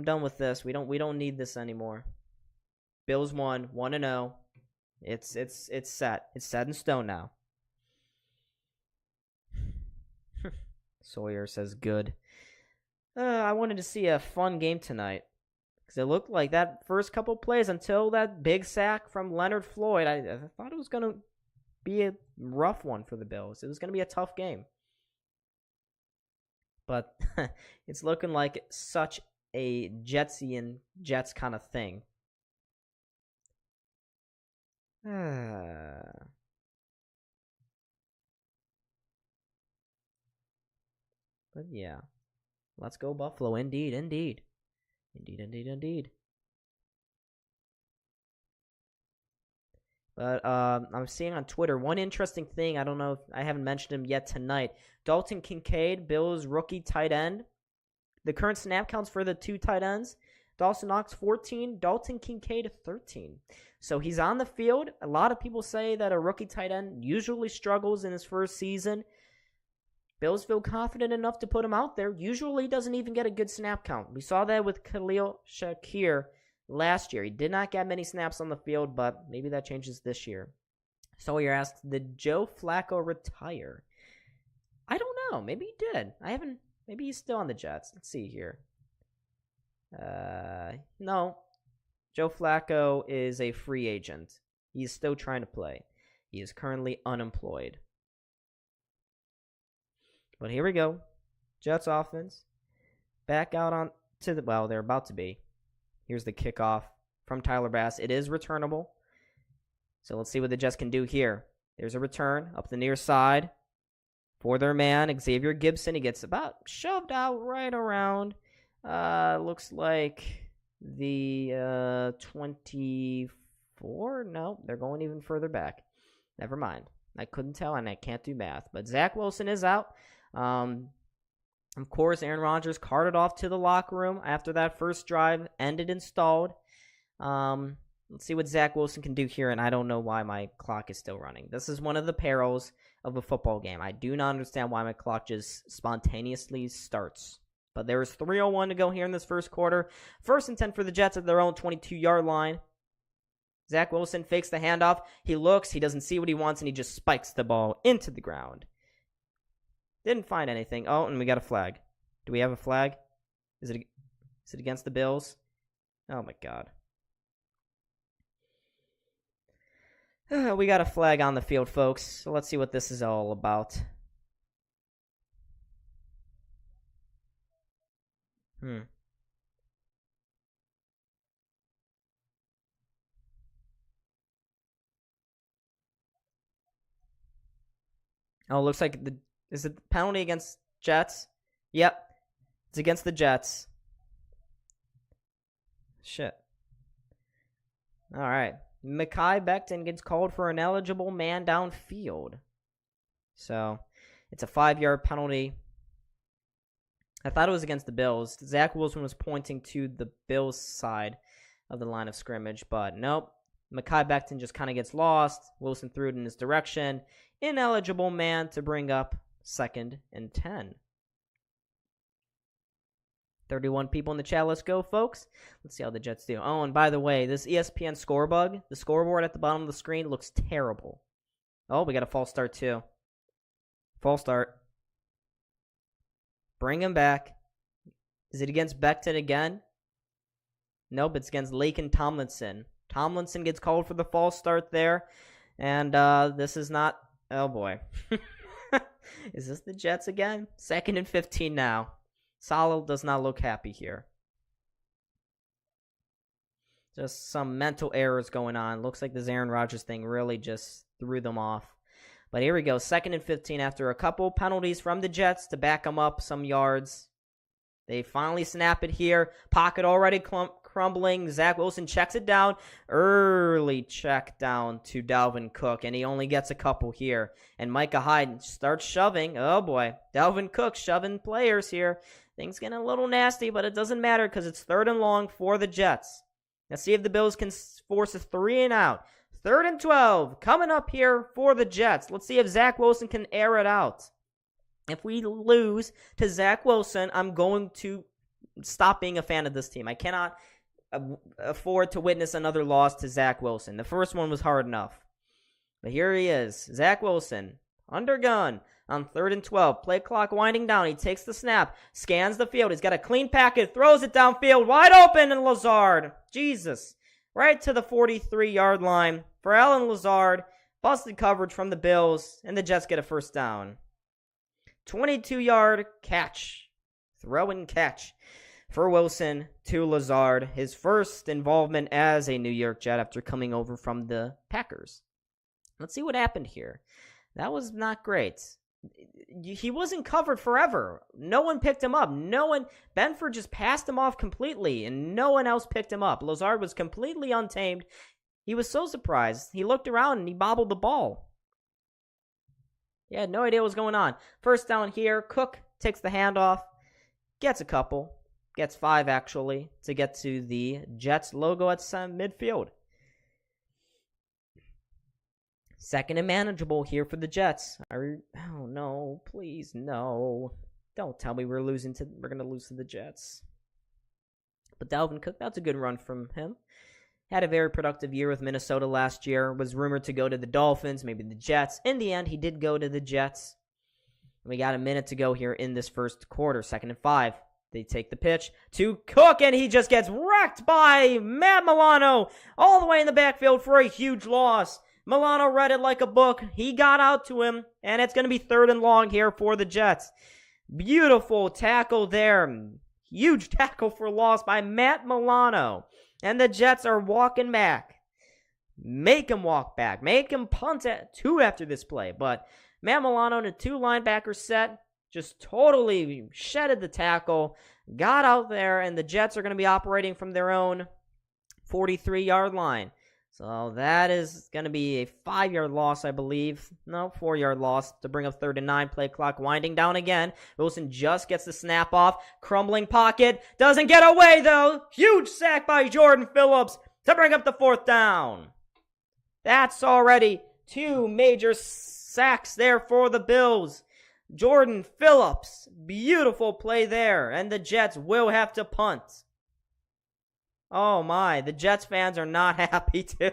done with this. We don't need this anymore. Bills won, 1-0. It's set. It's set in stone now. Sawyer says good. I wanted to see a fun game tonight, because it looked like that first couple plays until that big sack from Leonard Floyd. I thought it was going to be a rough one for the Bills. It was going to be a tough game. But it's looking like such a Jetsian Jets kind of thing. But yeah. Let's go Buffalo. Indeed. But I'm seeing on Twitter one interesting thing. I don't know if I haven't mentioned him yet tonight. Dalton Kincaid, Bills rookie tight end. The current snap counts for the 2 tight ends. Dawson Knox 14, Dalton Kincaid 13. So he's on the field. A lot of people say that a rookie tight end usually struggles in his first season. Bills feel confident enough to put him out there. Usually he doesn't even get a good snap count. We saw that with Khalil Shakir last year. He did not get many snaps on the field, but maybe that changes this year. So you're asked, did Joe Flacco retire? I don't know. Maybe he did. Maybe he's still on the Jets. Let's see here. No. Joe Flacco is a free agent. He's still trying to play. He is currently unemployed. But here we go. Jets offense. Back out on to the, well, they're about to be. Here's the kickoff from Tyler Bass. It is returnable. So let's see what the Jets can do here. There's a return up the near side for their man, Xavier Gibson. He gets about shoved out right around. Looks like the 24. No, they're going even further back. Never mind. I couldn't tell, and I can't do math. But Zach Wilson is out. Of course, Aaron Rodgers carted off to the locker room after that first drive ended and stalled. Let's see what Zach Wilson can do here, and I don't know why my clock is still running. This is one of the perils of a football game. I do not understand why my clock just spontaneously starts. But there is 3:01 to go here in this first quarter. 1st and 10 for the Jets at their own 22-yard line. Zach Wilson fakes the handoff. He looks, he doesn't see what he wants, and he just spikes the ball into the ground. Didn't find anything. Oh, and we got a flag. Do we have a flag? Is it against the Bills? Oh, my God. We got a flag on the field, folks. So let's see what this is all about. Oh, looks like is it penalty against Jets? Yep. It's against the Jets. Shit. All right. Mekhi Becton gets called for an eligible man downfield. So, it's a 5-yard penalty. I thought it was against the Bills. Zach Wilson was pointing to the Bills' side of the line of scrimmage, but nope. Mekhi Becton just kind of gets lost. Wilson threw it in his direction. Ineligible man to bring up 2nd and 10. 31 people in the chat. Let's go, folks. Let's see how the Jets do. Oh, and by the way, this ESPN score bug, the scoreboard at the bottom of the screen looks terrible. Oh, we got a false start, too. False start. Bring him back. Is it against Becton again? Nope, it's against Laken Tomlinson. Tomlinson gets called for the false start there. And this is not... Oh, boy. Is this the Jets again? 2nd and 15 now. Saleh does not look happy here. Just some mental errors going on. Looks like this Aaron Rodgers thing really just threw them off. But here we go. 2nd and 15 after a couple penalties from the Jets to back them up some yards. They finally snap it here. Pocket already crumbling. Zach Wilson checks it down. Early check down to Dalvin Cook, and he only gets a couple here. And Micah Hyde starts shoving. Oh, boy. Dalvin Cook shoving players here. Things getting a little nasty, but it doesn't matter because it's 3rd and long for the Jets. Let's see if the Bills can force a 3 and out. 3rd and 12 coming up here for the Jets. Let's see if Zach Wilson can air it out. If we lose to Zach Wilson, I'm going to stop being a fan of this team. I cannot afford to witness another loss to Zach Wilson. The first one was hard enough. But here he is. Zach Wilson, under gun on 3rd and 12. Play clock winding down. He takes the snap, scans the field. He's got a clean packet, throws it downfield, wide open, and Lazard. Jesus. Right to the 43-yard line for Allen Lazard. Busted coverage from the Bills, and the Jets get a first down. 22-yard catch. Throw and catch for Wilson to Lazard. His first involvement as a New York Jet after coming over from the Packers. Let's see what happened here. That was not great. He wasn't covered forever. No one picked him up. Benford just passed him off completely, and no one else picked him up. Lazard was completely untamed. He was so surprised. He looked around and he bobbled the ball. He had no idea what was going on. First down here. Cook takes the handoff. Gets a couple. Gets 5, actually, to get to the Jets logo at midfield. 2nd and manageable here for the Jets. Oh, no. Please, no. Don't tell me we're going to lose to the Jets. But Dalvin Cook, that's a good run from him. Had a very productive year with Minnesota last year. Was rumored to go to the Dolphins, maybe the Jets. In the end, he did go to the Jets. We got a minute to go here in this first quarter. 2nd and 5. They take the pitch to Cook, and he just gets wrecked by Matt Milano all the way in the backfield for a huge loss. Milano read it like a book. He got out to him, and it's going to be 3rd and long here for the Jets. Beautiful tackle there. Huge tackle for loss by Matt Milano. And the Jets are walking back. Make him walk back. Make him punt at 2 after this play. But Matt Milano in a 2 linebacker set just totally shedded the tackle. Got out there, and the Jets are going to be operating from their own 43-yard line. So that is going to be a 5-yard loss, I believe. No, 4-yard loss to bring up 3rd and 9. Play clock winding down again. Wilson just gets the snap off. Crumbling pocket. Doesn't get away, though. Huge sack by Jordan Phillips to bring up the 4th down. That's already 2 major sacks there for the Bills. Jordan Phillips. Beautiful play there. And the Jets will have to punt. Oh my, the Jets fans are not happy too.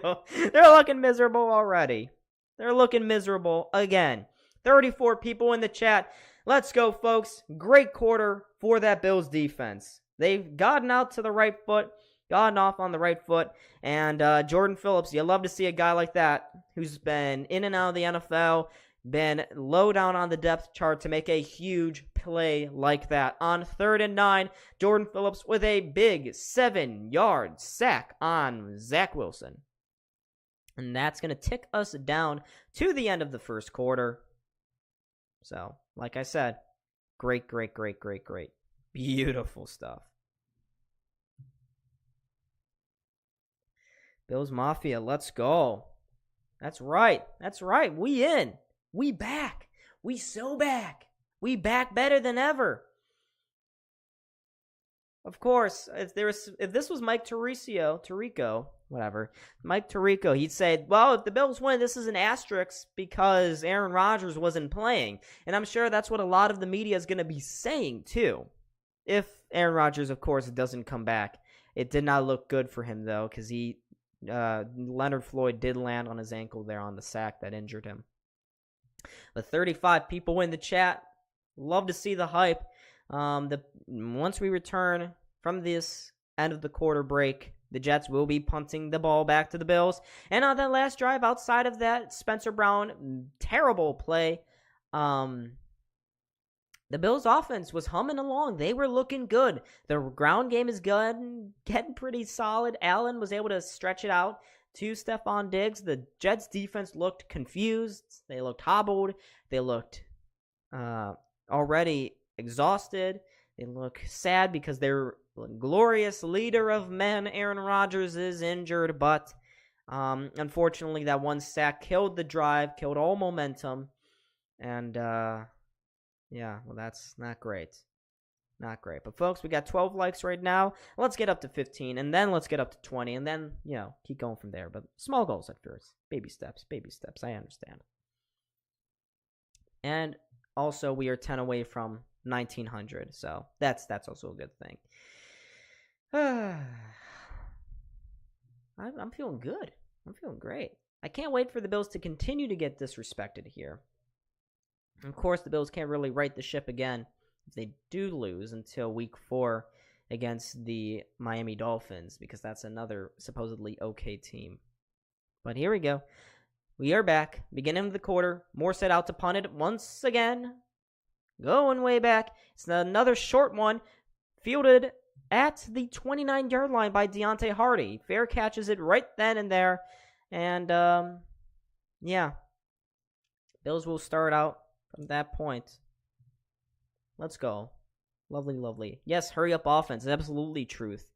They're looking miserable already. They're looking miserable again. 34 people in the chat. Let's go, folks. Great quarter for that Bills defense. They've gotten out to the right foot, gotten off on the right foot, and Jordan Phillips, you love to see a guy like that who's been in and out of the NFL, been low down on the depth chart to make a huge play like that. On 3rd and 9, Jordan Phillips with a big 7-yard sack on Zach Wilson. And that's going to tick us down to the end of the first quarter. So, like I said, great. Beautiful stuff. Bills Mafia, let's go. That's right. We in. We back. We so back. We back better than ever. Of course, if this was Mike Tirico, whatever, Mike Tirico, he'd say, well, if the Bills win, this is an asterisk because Aaron Rodgers wasn't playing. And I'm sure that's what a lot of the media is going to be saying, too. If Aaron Rodgers, of course, doesn't come back. It did not look good for him, though, because Leonard Floyd did land on his ankle there on the sack that injured him. But 35 people in the chat. Love to see the hype. Once we return from this end of the quarter break, the Jets will be punting the ball back to the Bills. And on that last drive, outside of that Spencer Brown terrible play, the Bills' offense was humming along. They were looking good. The ground game is good, getting pretty solid. Allen was able to stretch it out to Stephon Diggs. The Jets' defense looked confused. They looked hobbled. They looked already exhausted. They look sad because their glorious leader of men, Aaron Rodgers, is injured. But unfortunately, that one sack killed the drive, killed all momentum. And yeah, well, that's not great. Not great. But, folks, we got 12 likes right now. Let's get up to 15, and then let's get up to 20, and then, keep going from there. But small goals at first. Baby steps. I understand. And also, we are 10 away from 1,900, so that's also a good thing. I'm feeling good. I'm feeling great. I can't wait for the Bills to continue to get disrespected here. And of course, the Bills can't really right the ship again if they do lose until week 4 against the Miami Dolphins, because that's another supposedly okay team. But here we go. We are back. Beginning of the quarter. Morstead out to punt it once again. Going way back. It's another short one. Fielded at the 29-yard line by Deontay Hardy. Fair catches it right then and there. And, yeah. Bills will start out from that point. Let's go. Lovely. Yes, hurry-up offense is absolutely truth.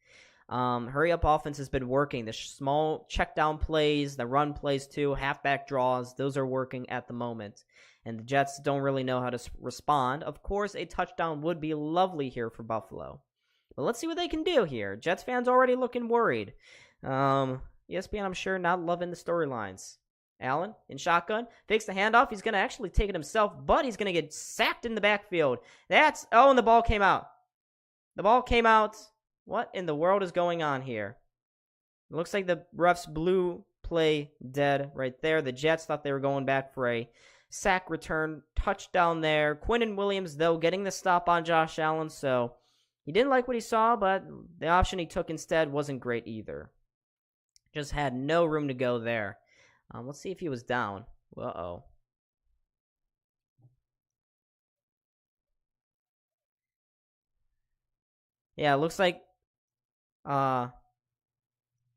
Hurry-up offense has been working. The small check-down plays, the run plays too, halfback draws, those are working at the moment. And the Jets don't really know how to respond. Of course, a touchdown would be lovely here for Buffalo. But let's see what they can do here. Jets fans already looking worried. ESPN, I'm sure, not loving the storylines. Allen in shotgun, fakes the handoff. He's going to actually take it himself, but he's going to get sacked in the backfield. And the ball came out. What in the world is going on here? It looks like the refs blew play dead right there. The Jets thought they were going back for a sack return touchdown there. Quinnen Williams, though, getting the stop on Josh Allen, so he didn't like what he saw, but the option he took instead wasn't great either. Just had no room to go there. Let's see if he was down. Uh-oh. Yeah, it looks like the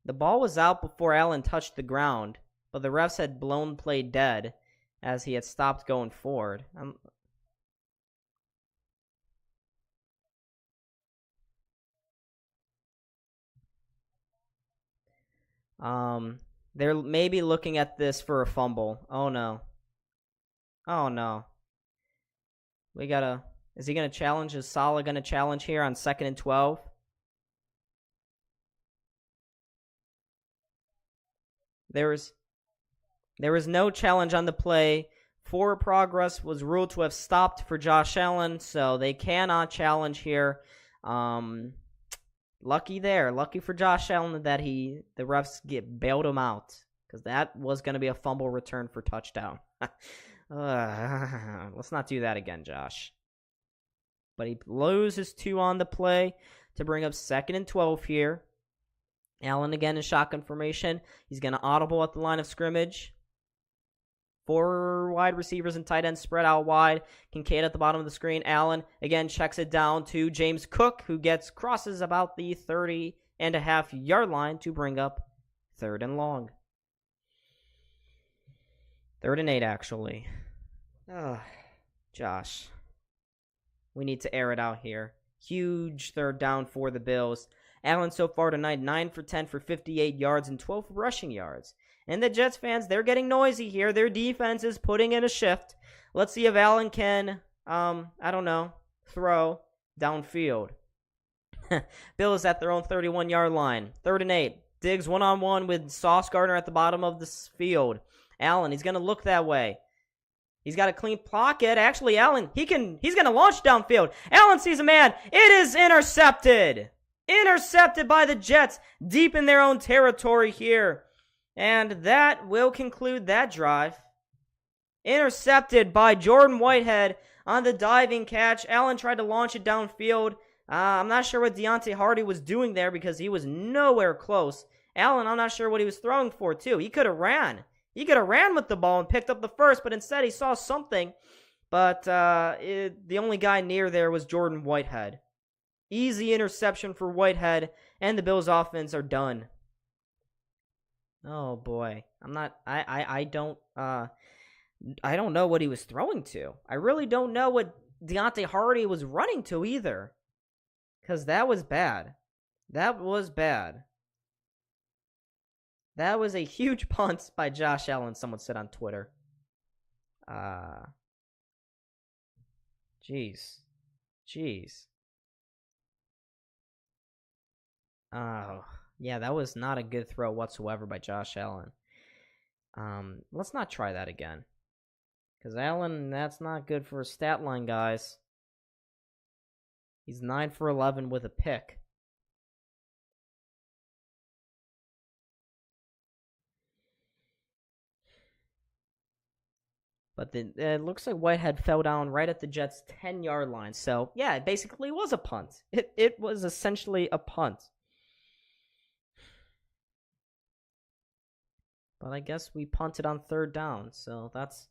ball was out before Allen touched the ground, but the refs had blown play dead as he had stopped going forward. They're maybe looking at this for a fumble. Oh no. Is he gonna challenge? Is Saleh gonna challenge here on 2nd and 12? There was no challenge on the play. Forward progress was ruled to have stopped for Josh Allen, so they cannot challenge here. Lucky for Josh Allen that the refs bailed him out, because that was going to be a fumble return for touchdown. Let's not do that again, Josh. But he loses 2 on the play to bring up 2nd and 12 here. Allen again in shotgun formation. He's going to audible at the line of scrimmage. 4 wide receivers and tight ends spread out wide. Kincaid at the bottom of the screen. Allen, again, checks it down to James Cook, who crosses about the 30.5-yard line to bring up 3rd and long. 3rd and 8, actually. Josh. We need to air it out here. Huge 3rd down for the Bills. Allen so far tonight, 9 for 10 for 58 yards and 12 rushing yards. And the Jets fans, they're getting noisy here. Their defense is putting in a shift. Let's see if Allen can, throw downfield. Bills at their own 31-yard line. 3rd and 8. Diggs one-on-one with Sauce Gardner at the bottom of the field. Allen, he's going to look that way. He's got a clean pocket. Actually, Allen, he's going to launch downfield. Allen sees a man. It is intercepted. Intercepted by the Jets deep in their own territory here. And that will conclude that drive. Intercepted by Jordan Whitehead on the diving catch. Allen tried to launch it downfield. I'm not sure what Deontay Hardy was doing there because he was nowhere close. Allen, I'm not sure what he was throwing for, too. He could have ran. He could have ran with the ball and picked up the first, but instead he saw something. But the only guy near there was Jordan Whitehead. Easy interception for Whitehead, and the Bills' offense are done. Oh boy, I don't know what he was throwing to. I really don't know what Deontay Hardy was running to either, because that was bad. That was bad. That was a huge punt by Josh Allen, someone said on Twitter. Jeez. Oh, yeah, that was not a good throw whatsoever by Josh Allen. Let's not try that again. Because Allen, that's not good for his stat line, guys. He's 9 for 11 with a pick. But it looks like Whitehead fell down right at the Jets' 10-yard line. So, yeah, it basically was a punt. It was essentially a punt. But I guess we punted on 3rd down, so that's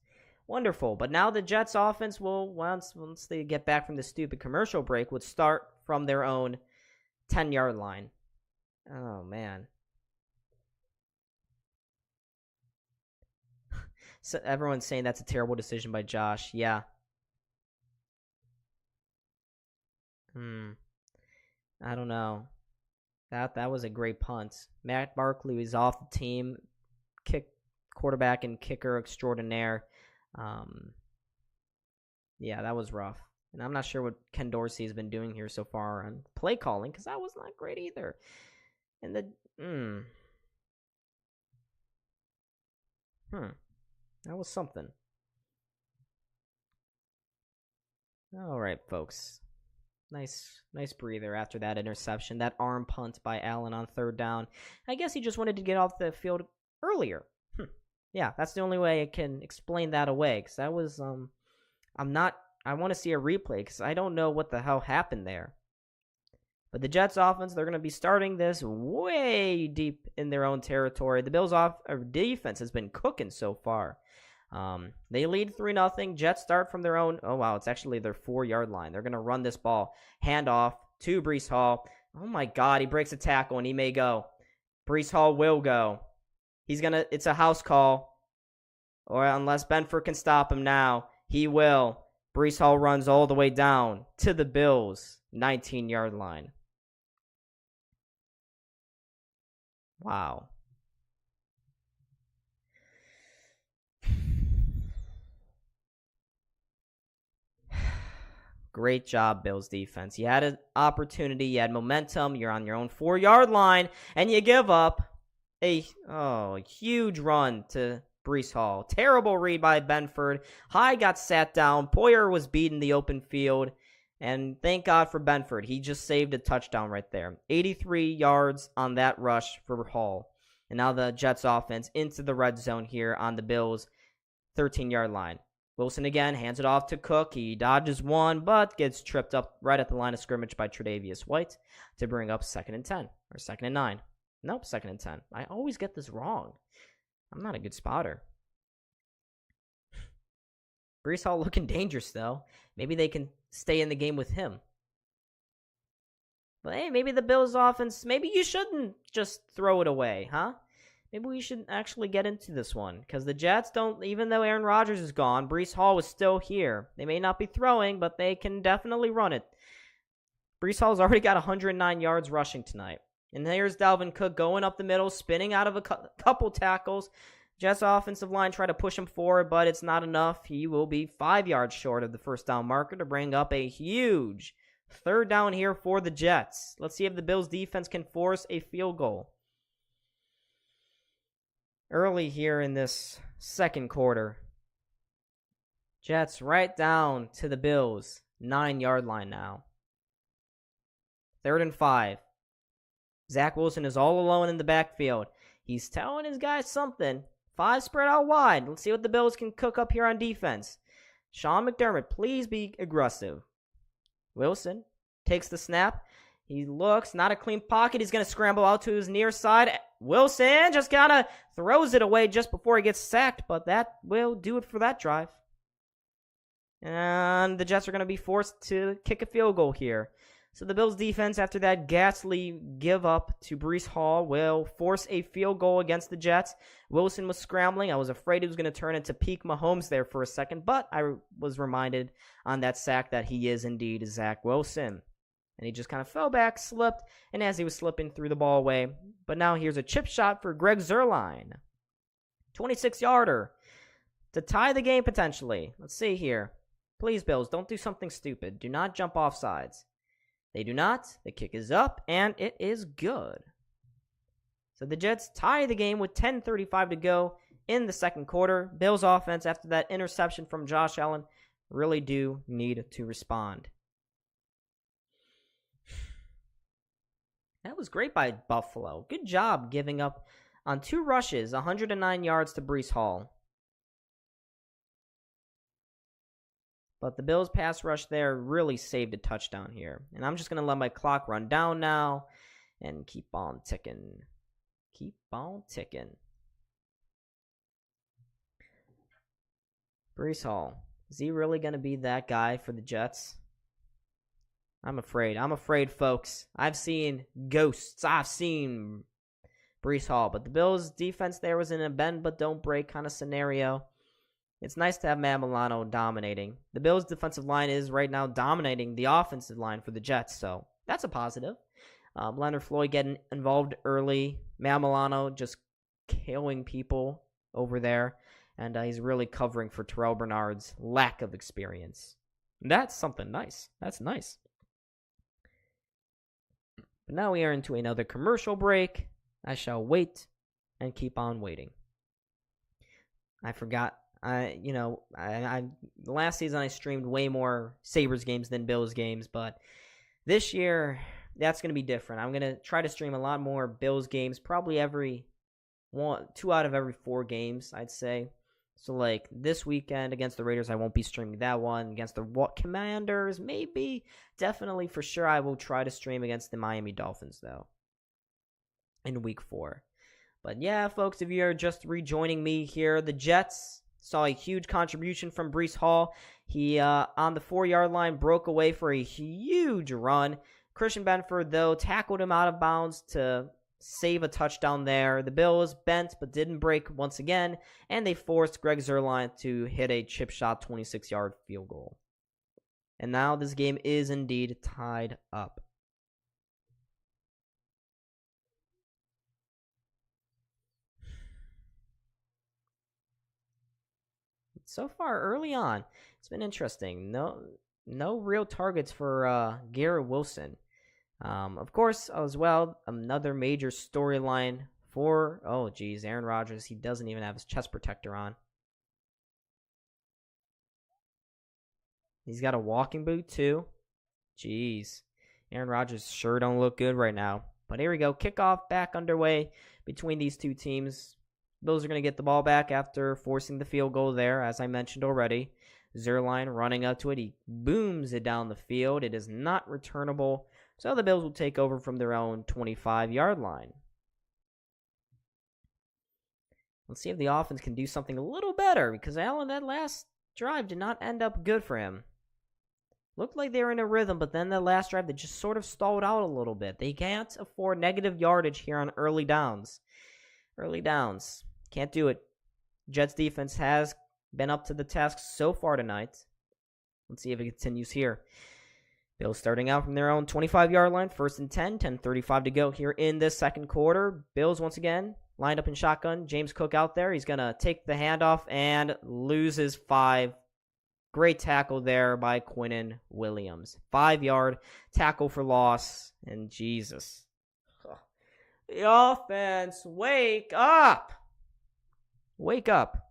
wonderful. But now the Jets' offense will, once they get back from the stupid commercial break, would start from their own 10-yard line. Oh, man. So everyone's saying that's a terrible decision by Josh. Yeah. I don't know. That was a great punt. Matt Barkley was off the team. Quarterback and kicker extraordinaire. Yeah, that was rough. And I'm not sure what Ken Dorsey has been doing here so far on play calling, because that was not great either. And that was something. All right, folks. Nice breather after that interception. That arm punt by Allen on 3rd down. I guess he just wanted to get off the field earlier. Yeah, that's the only way I can explain that away. Because that was, I want to see a replay because I don't know what the hell happened there. But the Jets offense, they're going to be starting this way deep in their own territory. The Bills defense has been cooking so far. They lead 3-0. Jets start from their own. Oh, wow. It's actually their 4-yard line. They're going to run this ball. Handoff to Breece Hall. Oh, my God. He breaks a tackle, and he may go. Breece Hall will go. It's a house call. Or unless Benford can stop him now, he will. Breece Hall runs all the way down to the Bills' 19-yard line. Wow. Great job, Bills defense. You had an opportunity, you had momentum, you're on your own 4-yard line, and you give up a huge run to Breece Hall. Terrible read by Benford. High got sat down. Poyer was beaten the open field. And thank God for Benford. He just saved a touchdown right there. 83 yards on that rush for Hall. And now the Jets offense into the red zone here on the Bills' 13-yard line. Wilson again hands it off to Cook. He dodges one, but gets tripped up right at the line of scrimmage by Tre'Davious White to bring up 2nd and 10 or 2nd and 9. Nope, 2nd and 10. I always get this wrong. I'm not a good spotter. Brees Hall looking dangerous, though. Maybe they can stay in the game with him. But hey, maybe the Bills offense, maybe you shouldn't just throw it away, huh? Maybe we should actually get into this one. Because the Jets don't, even though Aaron Rodgers is gone, Brees Hall was still here. They may not be throwing, but they can definitely run it. Brees Hall's already got 109 yards rushing tonight. And here's Dalvin Cook going up the middle, spinning out of a couple tackles. Jets offensive line try to push him forward, but it's not enough. He will be 5 yards short of the first down marker to bring up a huge third down here for the Jets. Let's see if the Bills defense can force a field goal. Early here in this second quarter. Jets right down to the Bills 9-yard line now. 3rd and 5. Zach Wilson is all alone in the backfield. He's telling his guys something. 5 spread out wide. Let's see what the Bills can cook up here on defense. Sean McDermott, please be aggressive. Wilson takes the snap. He looks, not a clean pocket. He's going to scramble out to his near side. Wilson just kind of throws it away just before he gets sacked, but that will do it for that drive. And the Jets are going to be forced to kick a field goal here. So the Bills defense, after that ghastly give up to Brees Hall, will force a field goal against the Jets. Wilson was scrambling. I was afraid it was going to turn into peak Mahomes there for a second, but I was reminded on that sack that he is indeed Zach Wilson. And he just kind of fell back, slipped, and as he was slipping, threw the ball away. But now here's a chip shot for Greg Zuerlein. 26-yarder to tie the game potentially. Let's see here. Please, Bills, don't do something stupid. Do not jump off sides. They do not. The kick is up, and it is good. So the Jets tie the game with 10:35 to go in the second quarter. Bills offense, after that interception from Josh Allen, really do need to respond. That was great by Buffalo. Good job giving up on 2 rushes, 109 yards to Brees Hall. But the Bills' pass rush there really saved a touchdown here. And I'm just going to let my clock run down now and keep on ticking. Keep on ticking. Brees Hall. Is he really going to be that guy for the Jets? I'm afraid. I'm afraid, folks. I've seen ghosts. I've seen Brees Hall. But the Bills' defense there was in a bend but don't break kind of scenario. It's nice to have Matt Milano dominating. The Bills' defensive line is right now dominating the offensive line for the Jets, so that's a positive. Leonard Floyd getting involved early. Matt Milano just killing people over there, and he's really covering for Terrell Bernard's lack of experience. That's something nice. That's nice. But now we are into another commercial break. I shall wait and keep on waiting. I forgot. Last season I streamed way more Sabres games than Bills games, but this year that's going to be different. I'm going to try to stream a lot more Bills games, probably 2 out of every 4 games, I'd say. So like this weekend against the Raiders, I won't be streaming that one. Against the Commanders, maybe, definitely for sure I will try to stream against the Miami Dolphins though in week 4. But yeah, folks, if you're just rejoining me here, the Jets saw a huge contribution from Brees Hall. He, on the 4-yard line, broke away for a huge run. Christian Benford, though, tackled him out of bounds to save a touchdown there. The Bills bent but didn't break once again, and they forced Greg Zuerlein to hit a chip shot 26-yard field goal. And now this game is indeed tied up. So far, early on, it's been interesting. No real targets for Garrett Wilson. Of course, as well, another major storyline for, Aaron Rodgers. He doesn't even have his chest protector on. He's got a walking boot, too. Jeez. Aaron Rodgers sure don't look good right now. But here we go. Kickoff back underway between these two teams. Bills are going to get the ball back after forcing the field goal there, as I mentioned already. Zuerlein running up to it. He booms it down the field. It is not returnable. So the Bills will take over from their own 25-yard line. Let's see if the offense can do something a little better, because Allen, that last drive did not end up good for him. Looked like they were in a rhythm, but then the last drive, they just sort of stalled out a little bit. They can't afford negative yardage here on early downs. Early downs. Can't do it. Jets defense has been up to the task so far tonight. Let's see if it continues here. Bills starting out from their own 25-yard line. 1st and 10. 10:35 to go here in this second quarter. Bills once again lined up in shotgun. James Cook out there. He's going to take the handoff and loses 5. Great tackle there by Quinnen Williams. 5-yard tackle for loss. And Jesus. The offense, wake up. Wake up.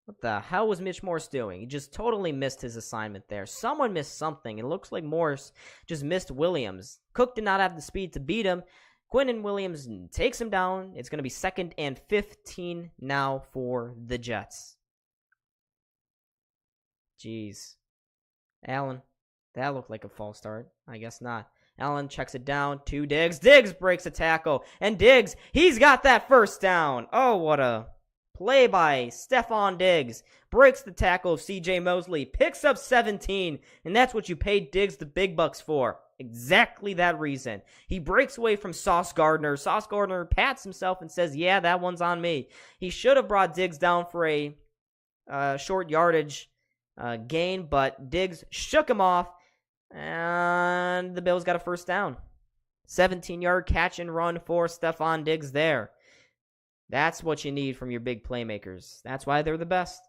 What the hell was Mitch Morse doing? He just totally missed his assignment there. Someone missed something. It looks like Morse just missed Williams. Cook did not have the speed to beat him. Quinnen Williams takes him down. It's going to be 2nd and 15 now for the Jets. Jeez. Allen, that looked like a false start. I guess not. Allen checks it down to Diggs. Diggs breaks a tackle. And Diggs, he's got that first down. Oh, what a play by Stephon Diggs. Breaks the tackle of C.J. Mosley. Picks up 17. And that's what you paid Diggs the big bucks for. Exactly that reason. He breaks away from Sauce Gardner. Sauce Gardner pats himself and says, yeah, that one's on me. He should have brought Diggs down for a short yardage gain, but Diggs shook him off. And the Bills got a first down. 17-yard catch and run for Stephon Diggs there. That's what you need from your big playmakers. That's why they're the best.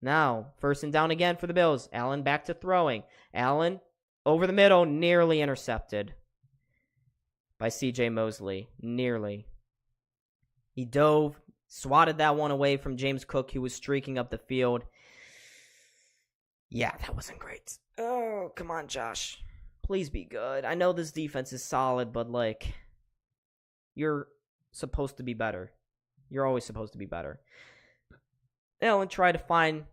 Now, 1st and down again for the Bills. Allen back to throwing. Allen over the middle, nearly intercepted by C.J. Mosley. Nearly. He dove, swatted that one away from James Cook, who was streaking up the field. Yeah, that wasn't great. Oh, come on, Josh. Please be good. I know this defense is solid, but, you're supposed to be better. You're always supposed to be better. Allen tried to find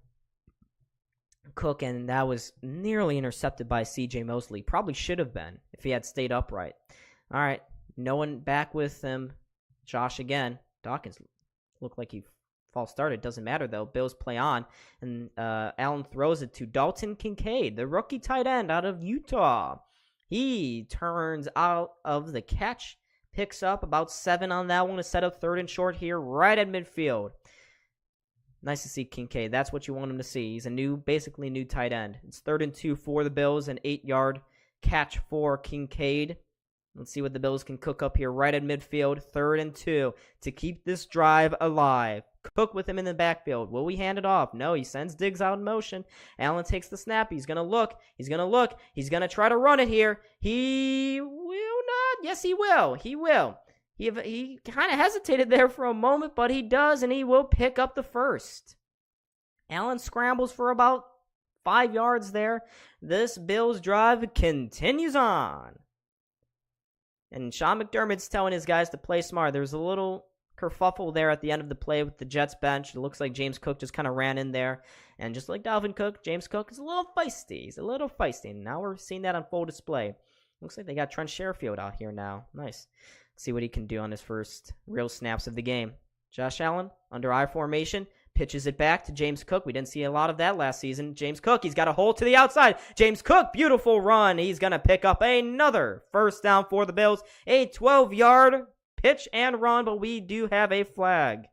Cook, and that was nearly intercepted by C.J. Mosley. Probably should have been if he had stayed upright. All right, no one back with him. Josh again. Dawkins looked like he false started. Doesn't matter, though. Bills play on, and Allen throws it to Dalton Kincaid, the rookie tight end out of Utah. He turns out of the catch, picks up about 7 on that one to set up 3rd and short here right at midfield. Nice to see Kincaid. That's what you want him to see. He's a basically new tight end. It's 3rd and 2 for the Bills, an 8-yard catch for Kincaid. Let's see what the Bills can cook up here right at midfield. 3rd and 2 to keep this drive alive. Cook with him in the backfield. Will we hand it off? No, he sends Diggs out in motion. Allen takes the snap. He's going to look. He's going to look. He's going to try to run it here. He will not. Yes, he will. He will. He kind of hesitated there for a moment, but he does, and he will pick up the first. Allen scrambles for about 5 yards there. This Bills drive continues on. And Sean McDermott's telling his guys to play smart. There was a little kerfuffle there at the end of the play with the Jets bench. It looks like James Cook just kind of ran in there. And just like Dalvin Cook, James Cook is a little feisty. He's a little feisty. And now we're seeing that on full display. Looks like they got Trent Sherfield out here now. Nice. Let's see what he can do on his first real snaps of the game. Josh Allen, under I formation, pitches it back to James Cook. We didn't see a lot of that last season. James Cook, he's got a hole to the outside. James Cook, beautiful run. He's going to pick up another first down for the Bills. A 12-yard pitch and run, but we do have a flag.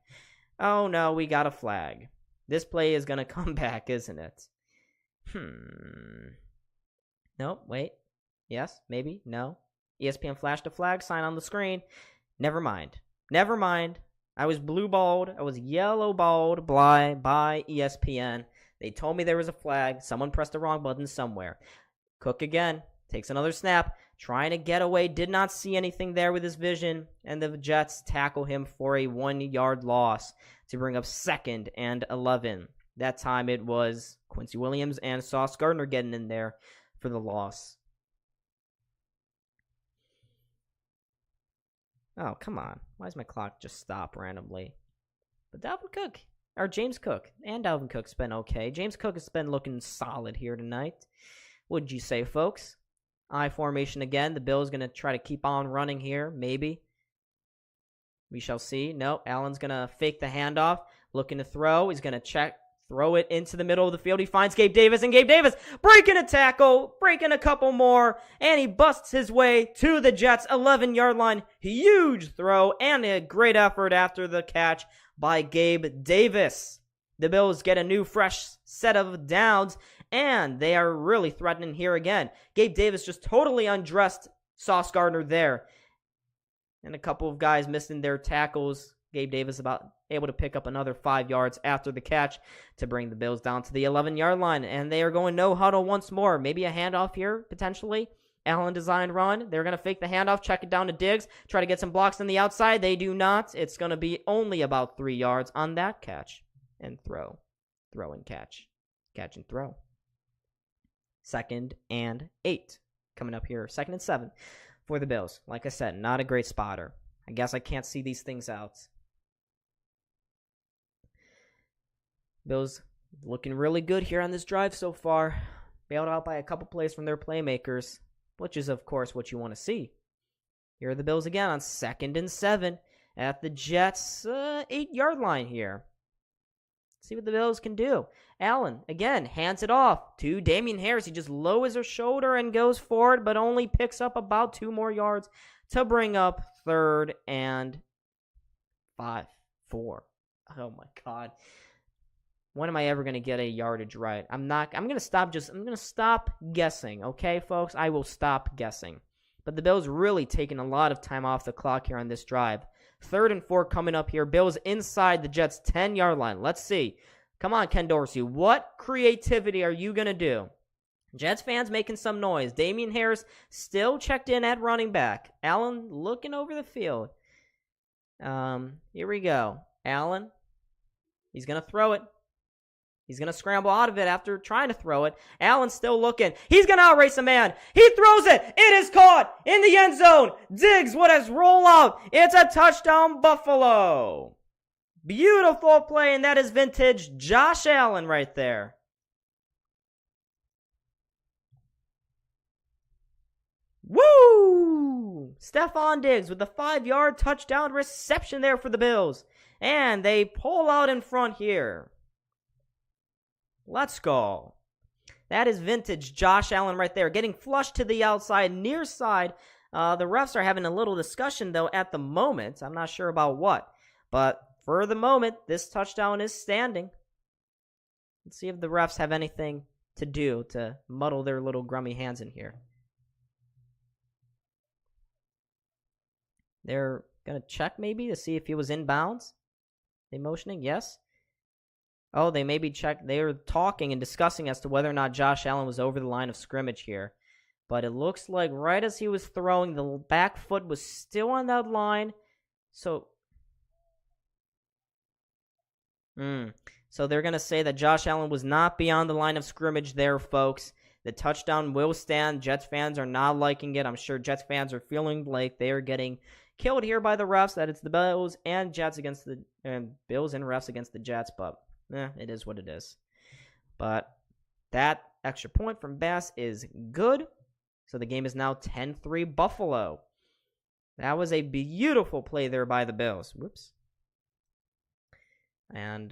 Oh, no, we got a flag. This play is going to come back, isn't it? No, wait. Yes, maybe, no. ESPN flashed a flag sign on the screen. Never mind. I was blue-balled. I was yellow-balled by ESPN. They told me there was a flag. Someone pressed the wrong button somewhere. Cook again. Takes another snap. Trying to get away. Did not see anything there with his vision. And the Jets tackle him for a 1-yard loss to bring up 2nd and 11. That time it was Quincy Williams and Sauce Gardner getting in there for the loss. Oh, come on. Why does my clock just stop randomly? But James Cook and Dalvin Cook's been okay. James Cook has been looking solid here tonight. What'd you say, folks? I formation again. The Bills going to try to keep on running here. Maybe. We shall see. No, Allen's going to fake the handoff. Looking to throw. He's going to check throw it into the middle of the field. He finds Gabe Davis, and Gabe Davis breaking a tackle, breaking a couple more, and he busts his way to the Jets' 11-yard line. Huge throw and a great effort after the catch by Gabe Davis. The Bills get a new, fresh set of downs, and they are really threatening here again. Gabe Davis just totally undressed Sauce Gardner there. And a couple of guys missing their tackles. Gabe Davis about able to pick up another 5 yards after the catch to bring the Bills down to the 11-yard line. And they are going no huddle once more. Maybe a handoff here, potentially. Allen designed run. They're going to fake the handoff, check it down to Diggs, try to get some blocks on the outside. They do not. It's going to be only about 3 yards on that catch and throw. Throw and catch. Catch and throw. 2nd and 8. Coming up here. 2nd and 7 for the Bills. Like I said, not a great spotter. I guess I can't see these things out. Bills looking really good here on this drive so far. Bailed out by a couple plays from their playmakers, which is, of course, what you want to see. Here are the Bills again on 2nd and 7 at the Jets' 8-yard line here. Let's see what the Bills can do. Allen, again, hands it off to Damian Harris. He just lowers his shoulder and goes forward, but only picks up about 2 more yards to bring up 3rd and 4. Oh, my God. When am I ever going to get a yardage right? I'm going to stop guessing, okay, folks? I will stop guessing. But the Bills really taking a lot of time off the clock here on this drive. 3rd and 4 coming up here. Bills inside the Jets' 10-yard line. Let's see. Come on, Ken Dorsey. What creativity are you going to do? Jets fans making some noise. Damian Harris still checked in at running back. Allen looking over the field. Here we go. Allen. He's going to throw it. He's going to scramble out of it after trying to throw it. Allen's still looking. He's going to outrace a man. He throws it. It is caught in the end zone. Diggs, what a rollout. It's a touchdown, Buffalo. Beautiful play, and that is vintage Josh Allen right there. Woo! Stephon Diggs with the 5-yard touchdown reception there for the Bills. And they pull out in front here. Let's go. That is vintage Josh Allen right there. Getting flushed to the outside, near side. The refs are having a little discussion, though, at the moment. I'm not sure about what. But for the moment, this touchdown is standing. Let's see if the refs have anything to do to muddle their little grummy hands in here. They're going to check maybe to see if he was in bounds. They motioning? Yes. Oh, they maybe checked. They were talking and discussing as to whether or not Josh Allen was over the line of scrimmage here. But it looks like right as he was throwing, the back foot was still on that line. So they're going to say that Josh Allen was not beyond the line of scrimmage there, folks. The touchdown will stand. Jets fans are not liking it. I'm sure Jets fans are feeling like they are getting killed here by the refs, that it's the Bills and Jets against the Bills and refs against the Jets, but it is what it is. But that extra point from Bass is good. So the game is now 10-3 Buffalo. That was a beautiful play there by the Bills. Whoops. And,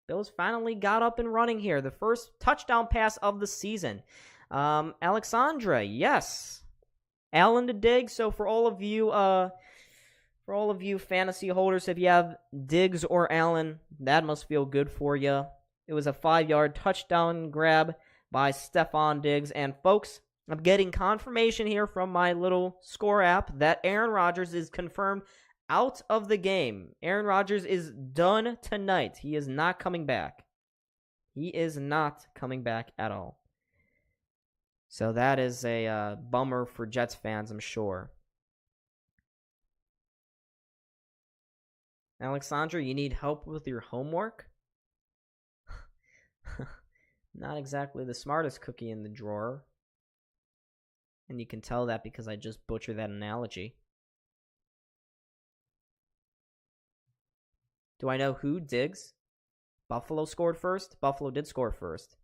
Bills finally got up and running here. The first touchdown pass of the season. Alexandre, yes. Allen to Diggs. So for all of you fantasy holders, if you have Diggs or Allen, that must feel good for you. It was a 5-yard touchdown grab by Stephon Diggs. And folks, I'm getting confirmation here from my little score app that Aaron Rodgers is confirmed out of the game. Aaron Rodgers is done tonight. He is not coming back. He is not coming back at all. So that is a bummer for Jets fans, I'm sure. Alexandra, you need help with your homework? Not exactly the smartest cookie in the drawer. And you can tell that because I just butchered that analogy. Do I know who? Diggs? Buffalo scored first? Buffalo did score first.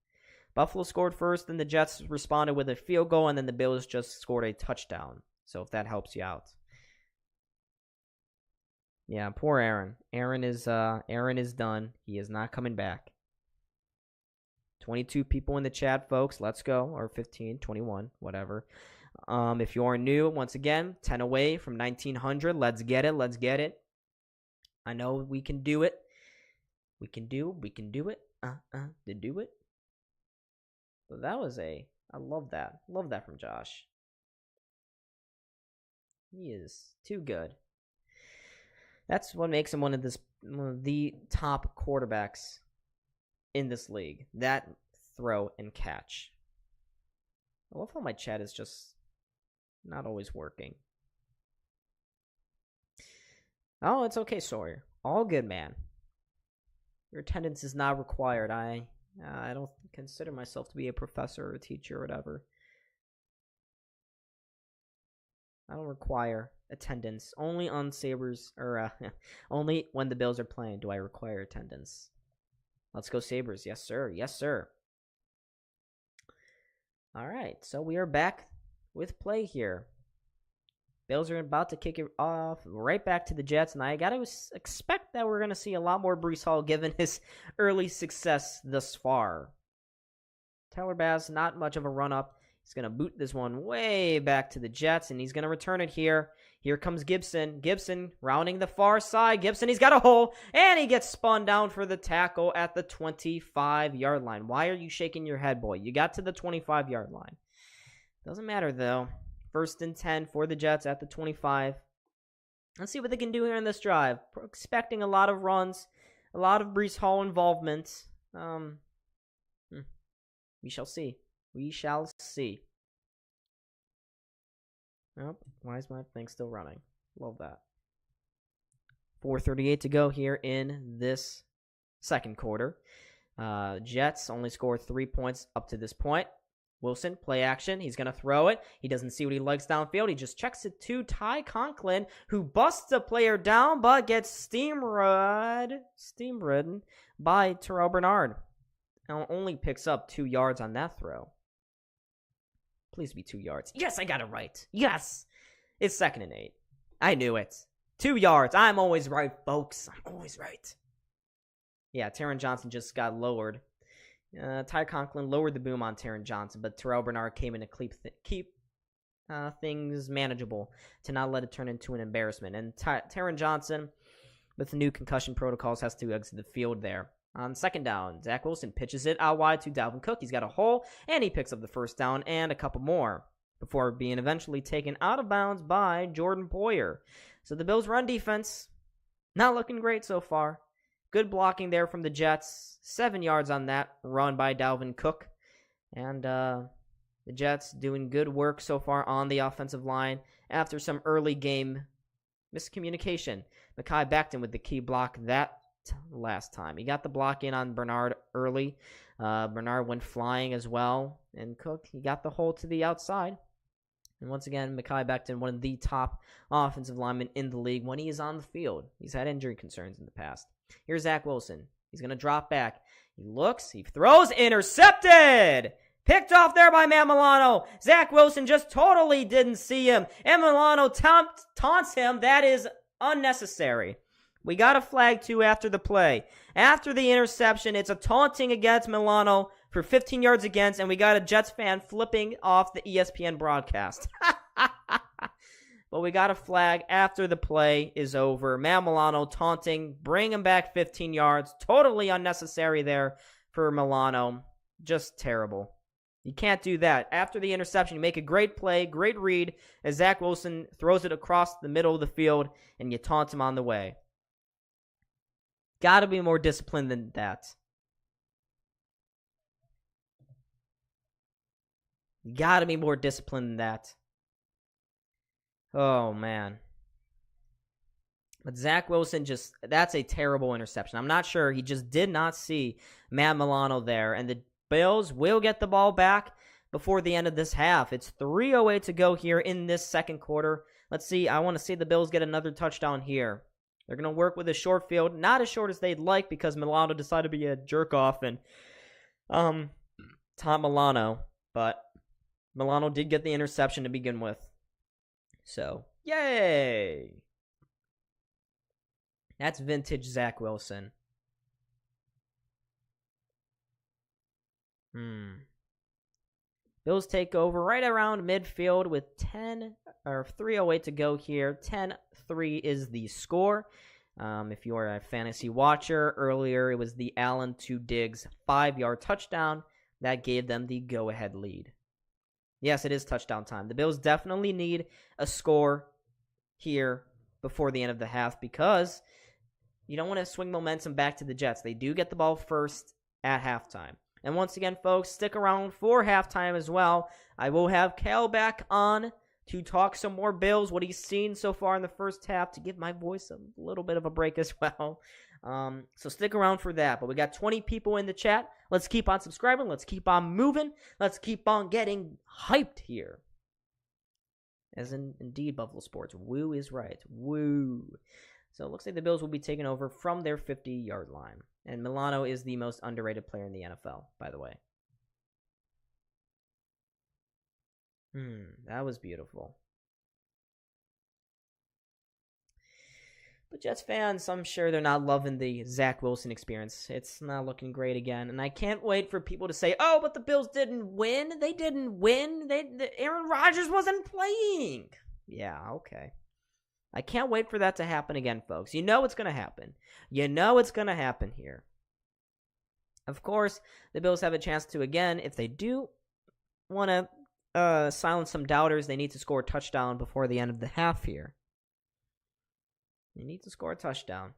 Buffalo scored first, then the Jets responded with a field goal, and then the Bills just scored a touchdown. So if that helps you out. Yeah, poor Aaron. Aaron is done. He is not coming back. 22 people in the chat, folks. Let's go. Or 15, 21, whatever. If you are new, once again, 10 away from 1900. Let's get it. Let's get it. I know we can do it. We can do it. To do it. But that was I love that. Love that from Josh. He is too good. That's what makes him one of the top quarterbacks in this league. That throw and catch. I love how my chat is just not always working. Oh, it's okay, Sawyer. All good, man. Your attendance is not required. I don't consider myself to be a professor or a teacher or whatever. I don't require attendance. Only on Sabres, or only when the Bills are playing do I require attendance. Let's go Sabres. Yes, sir. Yes, sir. All right, so we are back with play here. Bills are about to kick it off right back to the Jets, and I got to expect that we're going to see a lot more Breece Hall given his early success thus far. Tyler Bass, not much of a run-up. He's going to boot this one way back to the Jets, and he's going to return it here. Here comes Gibson. Gibson rounding the far side. Gibson, he's got a hole, and he gets spun down for the tackle at the 25-yard line. Why are you shaking your head, boy? You got to the 25-yard line. Doesn't matter, though. 1st and 10 for the Jets at the 25. Let's see what they can do here in this drive. We're expecting a lot of runs, a lot of Breece Hall involvement. We shall see. We shall see. Oh, why is my thing still running? Love that. 4:38 to go here in this second quarter. Jets only scored 3 points up to this point. Wilson, play action. He's going to throw it. He doesn't see what he likes downfield. He just checks it to Ty Conklin, who busts a player down, but gets steam-ridden by Terrell Bernard. And only picks up 2 yards on that throw. Please be 2 yards. Yes, I got it right. Yes. It's 2nd and 8. I knew it. 2 yards. I'm always right, folks. I'm always right. Yeah, Taron Johnson just got lowered. Ty Conklin lowered the boom on Taron Johnson, but Terrell Bernard came in to keep things manageable to not let it turn into an embarrassment. And Taron Johnson, with the new concussion protocols, has to exit the field there. On 2nd down, Zach Wilson pitches it out wide to Dalvin Cook. He's got a hole, and he picks up the 1st down and a couple more before being eventually taken out of bounds by Jordan Poyer. So the Bills' run defense, not looking great so far. Good blocking there from the Jets. 7 yards on that run by Dalvin Cook. And the Jets doing good work so far on the offensive line after some early game miscommunication. Mekhi Becton with the key block that last time. He got the block in on Bernard early. Bernard went flying as well. And Cook, he got the hole to the outside. And once again, Mekhi Becton, one of the top offensive linemen in the league when he is on the field. He's had injury concerns in the past. Here's Zach Wilson. He's going to drop back. He looks, he throws, intercepted! Picked off there by Matt Milano. Zach Wilson just totally didn't see him. And Milano taunts him. That is unnecessary. We got a flag, too, after the play. After the interception, it's a taunting against Milano for 15 yards against, and we got a Jets fan flipping off the ESPN broadcast. But we got a flag after the play is over. Matt Milano taunting, bring him back 15 yards. Totally unnecessary there for Milano. Just terrible. You can't do that. After the interception, you make a great play, great read, as Zach Wilson throws it across the middle of the field, and you taunt him on the way. Got to be more disciplined than that. Got to be more disciplined than that. Oh, man. But Zach Wilson that's a terrible interception. I'm not sure. He just did not see Matt Milano there. And the Bills will get the ball back before the end of this half. It's 3:08 to go here in this second quarter. Let's see. I want to see the Bills get another touchdown here. They're going to work with a short field. Not as short as they'd like because Milano decided to be a jerk-off and Tom Milano. But Milano did get the interception to begin with. So, yay! That's vintage Zach Wilson. Bills take over right around midfield with 3:08 to go here. 10-3 is the score. If you are a fantasy watcher, earlier it was the Allen to Diggs 5-yard touchdown that gave them the go-ahead lead. Yes, it is touchdown time. The Bills definitely need a score here before the end of the half because you don't want to swing momentum back to the Jets. They do get the ball first at halftime. And once again, folks, stick around for halftime as well. I will have Cal back on to talk some more Bills, what he's seen so far in the first half, to give my voice a little bit of a break as well. So stick around for that. But we got 20 people in the chat. Let's keep on subscribing. Let's keep on moving. Let's keep on getting hyped here. As indeed, Buffalo Sports. Woo is right. Woo. So it looks like the Bills will be taking over from their 50-yard line. And Milano is the most underrated player in the NFL, by the way. That was beautiful. But Jets fans, I'm sure they're not loving the Zach Wilson experience. It's not looking great again. And I can't wait for people to say, oh, but the Bills didn't win. They didn't win. Aaron Rodgers wasn't playing. Yeah, okay. I can't wait for that to happen again, folks. You know it's going to happen. You know it's going to happen here. Of course, the Bills have a chance to, again, if they do want to silence some doubters, they need to score a touchdown before the end of the half here. They need to score a touchdown.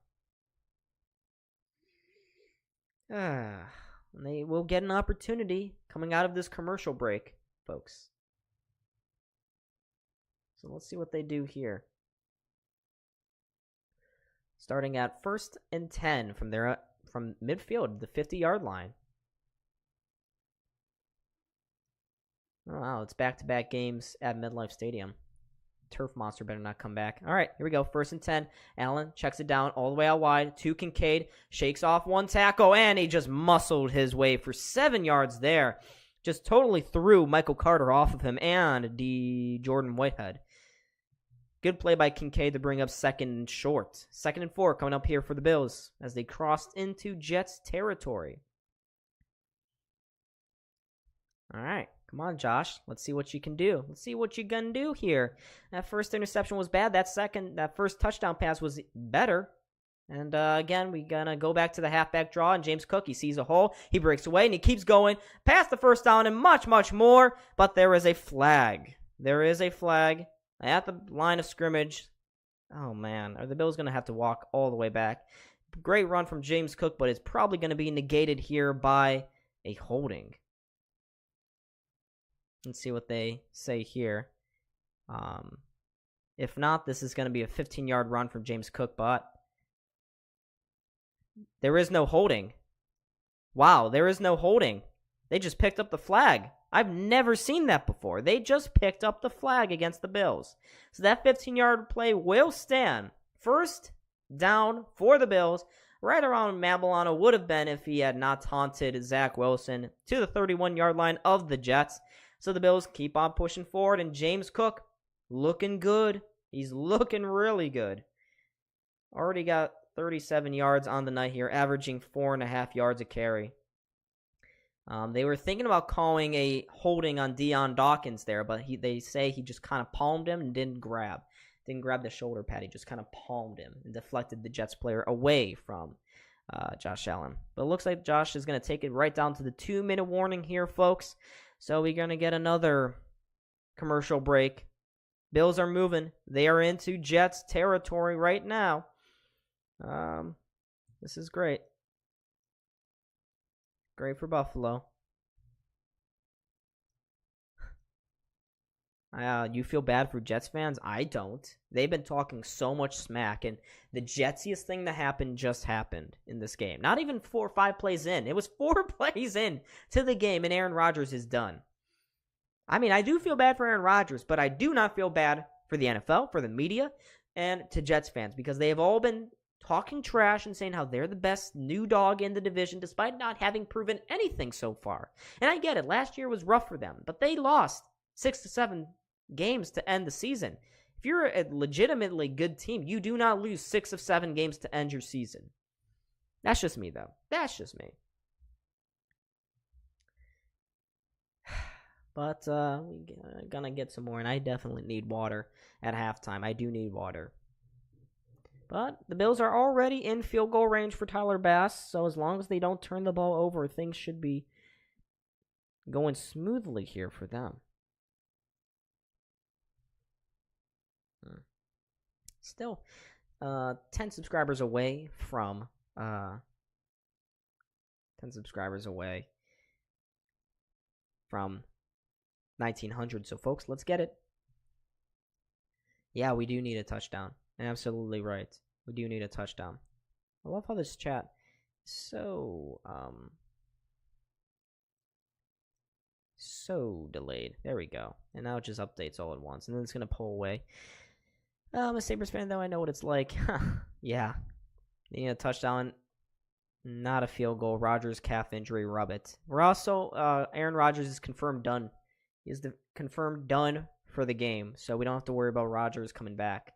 They will get an opportunity coming out of this commercial break, folks. So let's see what they do here. Starting at 1st and 10 from midfield, the 50-yard line. Oh, wow, it's back-to-back games at MetLife Stadium. Turf monster better not come back. All right, here we go. 1st and 10. Allen checks it down all the way out wide to Kincaid. Shakes off one tackle, and he just muscled his way for 7 yards there. Just totally threw Michael Carter off of him and Jordan Whitehead. Good play by Kincaid to bring up 2nd and short. 2nd and 4 coming up here for the Bills as they crossed into Jets territory. All right. Come on, Josh. Let's see what you can do. Let's see what you're going to do here. That first interception was bad. That first touchdown pass was better. And again, we're going to go back to the halfback draw. And James Cook, he sees a hole. He breaks away and he keeps going past the first down and much, much more. But there is a flag. There is a flag at the line of scrimmage. Oh, man. Are the Bills going to have to walk all the way back? Great run from James Cook, but it's probably going to be negated here by a holding. Let's see what they say here. If not, this is going to be a 15-yard run from James Cook, but there is no holding. Wow, there is no holding. They just picked up the flag. I've never seen that before. They just picked up the flag against the Bills. So that 15-yard play will stand. First down for the Bills, right around Milano would have been if he had not taunted Zach Wilson to the 31-yard line of the Jets. So the Bills keep on pushing forward, and James Cook looking good. He's looking really good. Already got 37 yards on the night here, averaging 4.5 yards a carry. They were thinking about calling a holding on Deion Dawkins there, but they say he just kind of palmed him and didn't grab the shoulder pad. He just kind of palmed him and deflected the Jets player away from Josh Allen. But it looks like Josh is going to take it right down to the 2-minute warning here, folks. So we're going to get another commercial break. Bills are moving. They are into Jets territory right now. This is great. Great for Buffalo. You feel bad for Jets fans? I don't. They've been talking so much smack, and the Jetsiest thing that happened just happened in this game. Not even 4 or 5 plays in. It was 4 plays in to the game, and Aaron Rodgers is done. I mean, I do feel bad for Aaron Rodgers, but I do not feel bad for the NFL, for the media, and to Jets fans, because they have all been talking trash and saying how they're the best new dog in the division, despite not having proven anything so far. And I get it. Last year was rough for them, but they lost 6 to 7 games to end the season. If you're a legitimately good team, you do not lose 6 of 7 games to end your season. That's just me, though. That's just me. But we're gonna get some more, and I definitely need water at halftime. I do need water. But the Bills are already in field goal range for Tyler Bass, so as long as they don't turn the ball over, things should be going smoothly here for them. Still, 10 subscribers away from 10 subscribers away from 1900. So, folks, let's get it. Yeah, we do need a touchdown. Absolutely right. We do need a touchdown. I love how this chat is so delayed. There we go. And now it just updates all at once. And then it's going to pull away. I'm a Sabres fan, though. I know what it's like. Yeah. They need a touchdown. Not a field goal. Rodgers' calf injury, rub it. We're also, Aaron Rodgers is confirmed done. He is confirmed done for the game. So we don't have to worry about Rodgers coming back.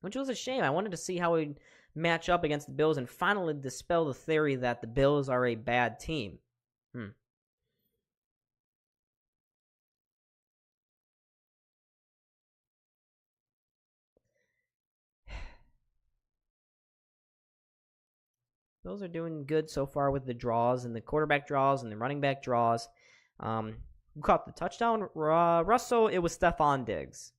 Which was a shame. I wanted to see how he'd match up against the Bills and finally dispel the theory that the Bills are a bad team. Bills are doing good so far with the draws and the quarterback draws and the running back draws. Who caught the touchdown? Russell, it was Stephon Diggs.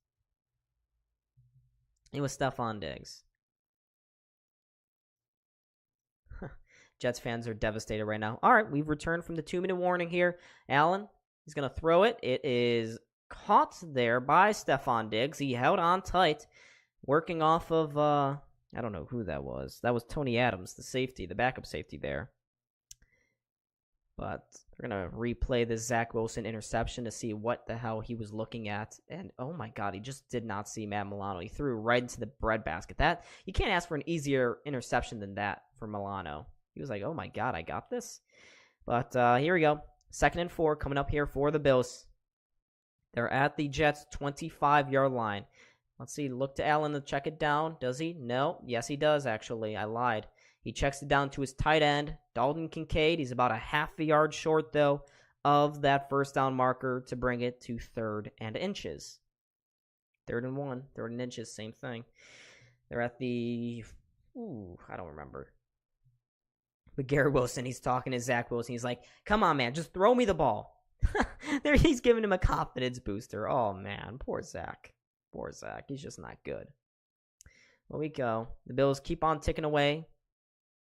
Jets fans are devastated right now. All right, we've returned from the 2-minute warning here. Allen, he's going to throw it. It is caught there by Stephon Diggs. He held on tight, working off of, I don't know who that was. That was Tony Adams, the safety, the backup safety there. But we're going to replay this Zach Wilson interception to see what the hell he was looking at. And, oh, my God, he just did not see Matt Milano. He threw right into the breadbasket. You can't ask for an easier interception than that for Milano. He was like, oh, my God, I got this. But here we go. 2nd and 4 coming up here for the Bills. They're at the Jets' 25-yard line. Let's see. Look to Allen to check it down. Does he? No. Yes, he does, actually. I lied. He checks it down to his tight end, Dalton Kincaid. He's about a half a yard short, though, of that first down marker to bring it to 3rd and inches. 3rd and 1. 3rd and inches, same thing. They're at the... I don't remember. But Garrett Wilson, he's talking to Zach Wilson. He's like, come on, man, just throw me the ball. There, he's giving him a confidence booster. Oh, man, poor Zach. He's just not good. Well, we go. The Bills keep on ticking away.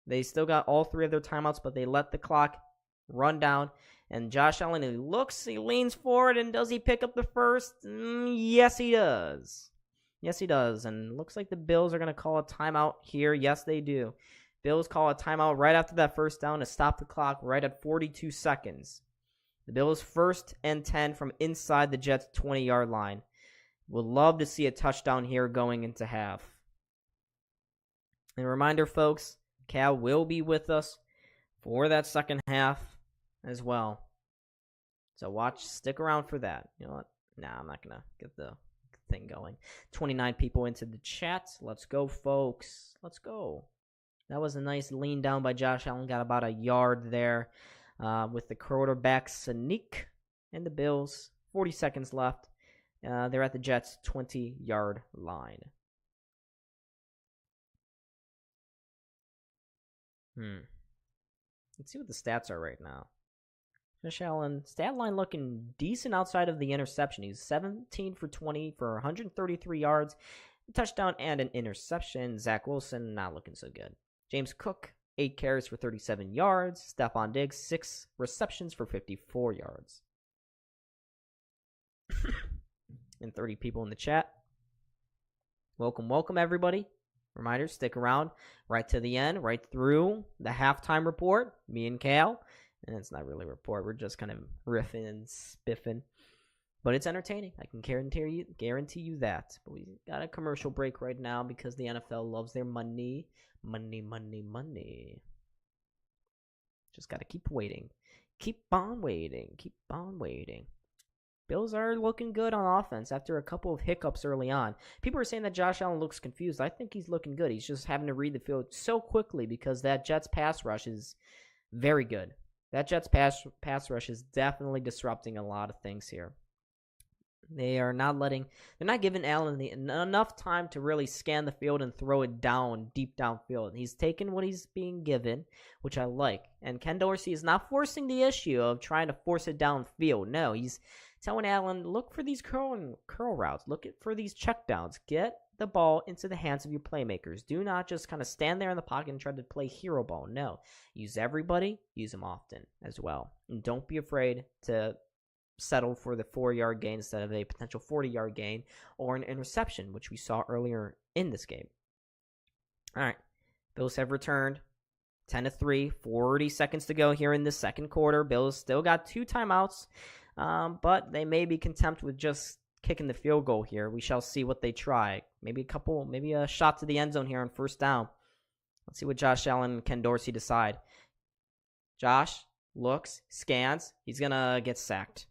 They still got all 3 of their timeouts, but they let the clock run down. And Josh Allen, he leans forward, and does he pick up the first? Yes, he does. And looks like the Bills are going to call a timeout here. Yes, they do. Bills call a timeout right after that first down to stop the clock right at 42 seconds. The Bills 1st and 10 from inside the Jets' 20-yard line. Would love to see a touchdown here going into half. And a reminder, folks, Cal will be with us for that second half as well. So stick around for that. You know what? Nah, I'm not going to get the thing going. 29 people into the chat. Let's go, folks. Let's go. That was a nice lean down by Josh Allen. Got about a yard there with the quarterback sneak. And the Bills, 40 seconds left. They're at the Jets' 20-yard line. Let's see what the stats are right now. Josh Allen, stat line looking decent outside of the interception. He's 17 for 20 for 133 yards, a touchdown and an interception. Zach Wilson, not looking so good. James Cook, 8 carries for 37 yards. Stephon Diggs, 6 receptions for 54 yards. And 30 people in the chat. Welcome, everybody. Reminder, stick around right to the end, right through the halftime report. Me and Cal. And it's not really a report. We're just kind of riffing and spiffing. But it's entertaining. I can guarantee you that. But we got a commercial break right now because the NFL loves their money. Money. Just got to keep waiting. Keep on waiting. Bills are looking good on offense after a couple of hiccups early on. People are saying that Josh Allen looks confused. I think he's looking good. He's just having to read the field so quickly because that Jets pass rush is very good. That Jets pass rush is definitely disrupting a lot of things here. They're not giving Allen enough time to really scan the field and throw it deep downfield. He's taking what he's being given, which I like. And Ken Dorsey is not forcing the issue of trying to force it downfield. No, he's telling Allen, look for these curl routes. Look for these checkdowns. Get the ball into the hands of your playmakers. Do not just kind of stand there in the pocket and try to play hero ball. No, use everybody. Use them often as well. And don't be afraid to settle for the 4-yard gain instead of a potential 40-yard gain or an interception, which we saw earlier in this game. All right, Bills have returned 10-3, 40 seconds to go here in the second quarter. Bills still got 2 timeouts, but they may be content with just kicking the field goal here. We shall see what they try. Maybe a shot to the end zone here on first down. Let's see what Josh Allen and Ken Dorsey decide. Josh looks, scans. He's going to get sacked.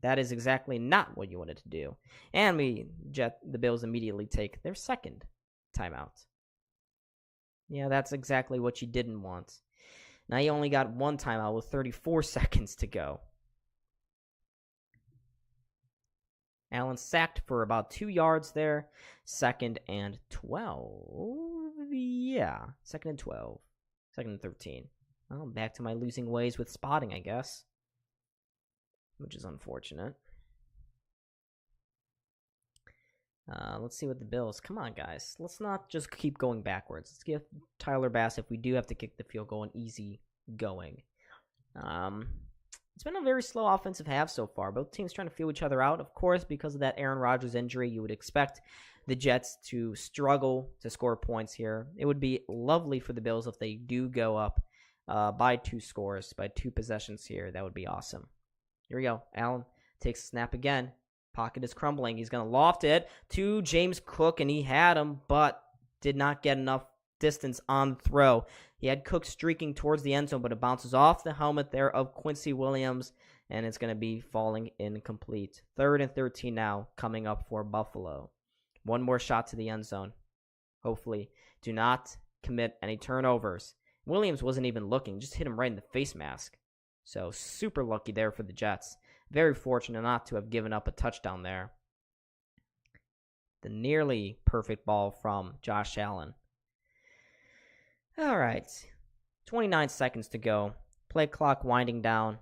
That is exactly not what you wanted to do. And the Bills immediately take their second timeout. Yeah, that's exactly what you didn't want. Now you only got 1 timeout with 34 seconds to go. Allen sacked for about 2 yards there. 2nd and 12. Yeah, 2nd and 12. 2nd and 13. Well, back to my losing ways with spotting, I guess. Which is unfortunate. Let's see what the Bills. Come on, guys. Let's not just keep going backwards. Let's give Tyler Bass, if we do have to kick the field goal, an easy going. It's been a very slow offensive half so far. Both teams trying to feel each other out. Of course, because of that Aaron Rodgers injury, you would expect the Jets to struggle to score points here. It would be lovely for the Bills if they do go up by 2 scores, by 2 possessions here. That would be awesome. Here we go. Allen takes a snap again. Pocket is crumbling. He's going to loft it to James Cook, and he had him, but did not get enough distance on the throw. He had Cook streaking towards the end zone, but it bounces off the helmet there of Quincy Williams, and it's going to be falling incomplete. 3rd and 13 now coming up for Buffalo. 1 more shot to the end zone. Hopefully, do not commit any turnovers. Williams wasn't even looking, just hit him right in the face mask. So super lucky there for the Jets. Very fortunate not to have given up a touchdown there. The nearly perfect ball from Josh Allen. All right. 29 seconds to go. Play clock winding down.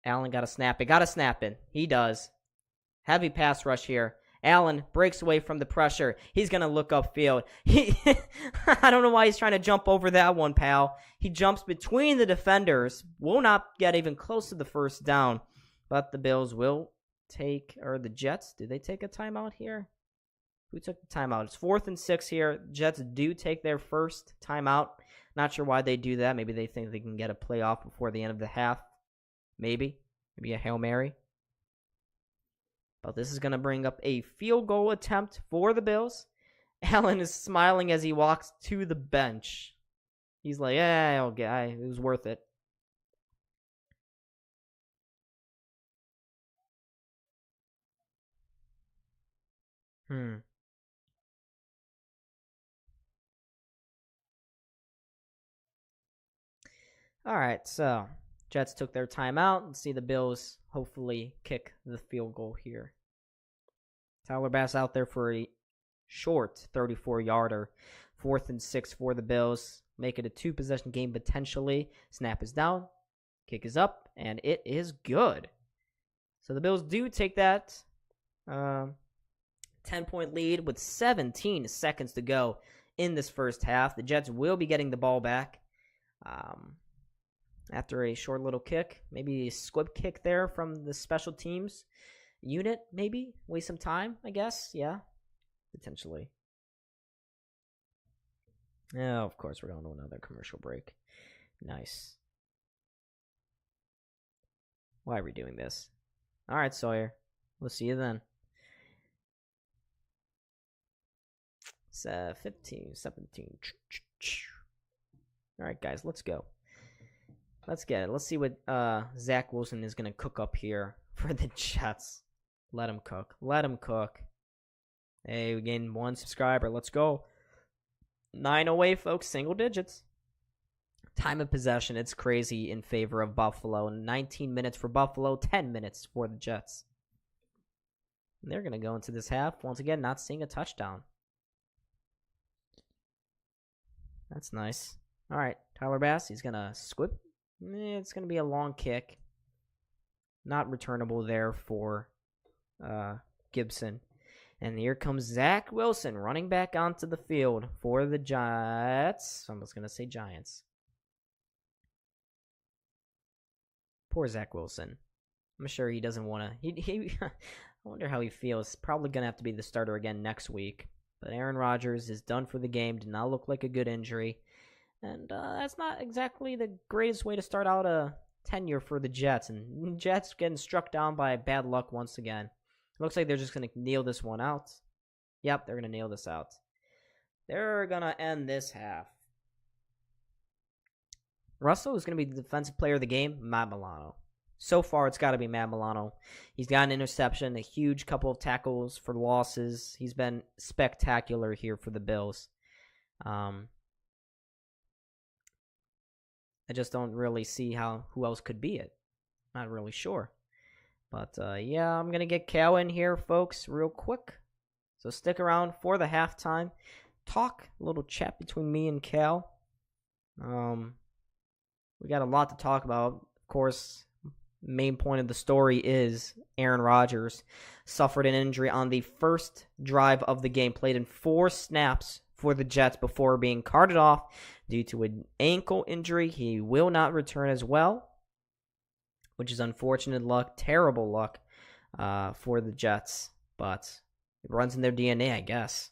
Allen got a snap. It got a snap in. He does. Heavy pass rush here. Allen breaks away from the pressure. He's going to look upfield. I don't know why he's trying to jump over that one, pal. He jumps between the defenders. Will not get even close to the first down. But the Bills will take, or the Jets, did they take a timeout here? Who took the timeout? It's 4th and 6 here. Jets do take their first timeout. Not sure why they do that. Maybe they think they can get a playoff before the end of the half. Maybe a Hail Mary. But this is going to bring up a field goal attempt for the Bills. Allen is smiling as he walks to the bench. He's like, yeah, okay, it was worth it. All right, so Jets took their timeout. Let's see the Bills hopefully kick the field goal here. Tyler Bass out there for a short 34-yarder. 4th and 6 for the Bills. Make it a 2-possession game potentially. Snap is down. Kick is up. And it is good. So the Bills do take that 10-point lead with 17 seconds to go in this first half. The Jets will be getting the ball back. After a short little kick, maybe a squib kick there from the special teams unit, maybe. Waste some time, I guess. Yeah, potentially. Yeah, of course, we're going to another commercial break. Nice. Why are we doing this? All right, Sawyer. We'll see you then. It's 15, 17. All right, guys, let's go. Let's get it. Let's see what Zach Wilson is going to cook up here for the Jets. Let him cook. Let him cook. Hey, we gained 1 subscriber. Let's go. 9 away, folks. Single digits. Time of possession, it's crazy in favor of Buffalo. 19 minutes for Buffalo, 10 minutes for the Jets. And they're going to go into this half, once again, not seeing a touchdown. That's nice. All right, Tyler Bass, he's going to squib. It's going to be a long kick. Not returnable there for Gibson. And here comes Zach Wilson running back onto the field for the Jets. I was going to say Giants. Poor Zach Wilson. I'm sure he doesn't want to. I wonder how he feels. Probably going to have to be the starter again next week. But Aaron Rodgers is done for the game. Did not look like a good injury. And that's not exactly the greatest way to start out a tenure for the Jets. And Jets getting struck down by bad luck once again. Looks like they're just going to kneel this one out. Yep, they're going to nail this out. They're going to end this half. Russell is going to be the defensive player of the game, Matt Milano. So far, it's got to be Matt Milano. He's got an interception, a huge couple of tackles for losses. He's been spectacular here for the Bills. I just don't really see who else could be it. Not really sure. But, yeah, I'm going to get Cal in here, folks, real quick. So stick around for the halftime talk, a little chat between me and Cal. We got a lot to talk about. Of course, main point of the story is Aaron Rodgers suffered an injury on the first drive of the game, played in 4 snaps for the Jets before being carted off due to an ankle injury. He will not return as well, which is unfortunate luck, terrible luck for the Jets, but it runs in their DNA, I guess.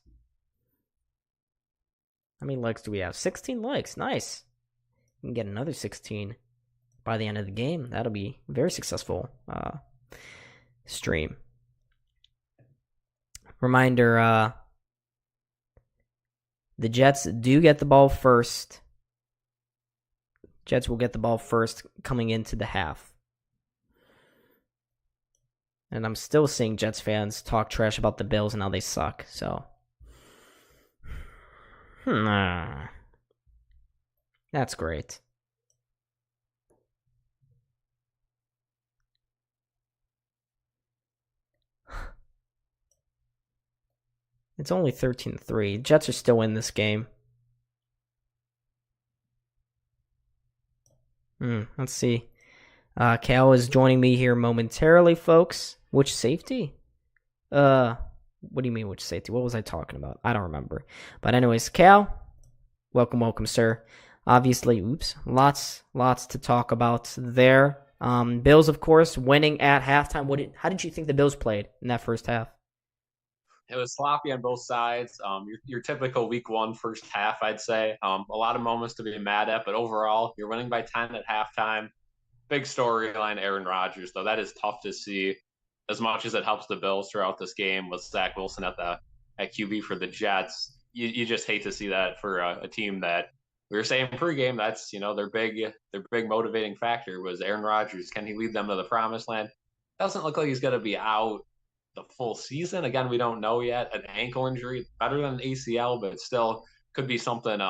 How many likes do we have? 16 likes. Nice. We can get another 16 by the end of the game. That'll be a very successful stream. Reminder, the Jets do get the ball first. Jets will get the ball first coming into the half. And I'm still seeing Jets fans talk trash about the Bills and how they suck. So, that's great. It's only 13-3. Jets are still in this game. Let's see. Cal is joining me here momentarily, folks. Which safety? What do you mean which safety? What was I talking about? I don't remember. But anyways, Cal, welcome, sir. Obviously, lots to talk about there. Bills, of course, winning at halftime. How did you think the Bills played in that first half? It was sloppy on both sides. Your typical week 1 first half, I'd say. A lot of moments to be mad at, but overall, you're winning by 10 at halftime. Big storyline, Aaron Rodgers, though. That is tough to see. As much as it helps the Bills throughout this game with Zach Wilson at QB for the Jets, you just hate to see that for a team that we were saying pregame. That's their big motivating factor was Aaron Rodgers. Can he lead them to the promised land? Doesn't look like he's going to be out the full season. Again, we don't know yet. An ankle injury, better than an ACL, but still could be something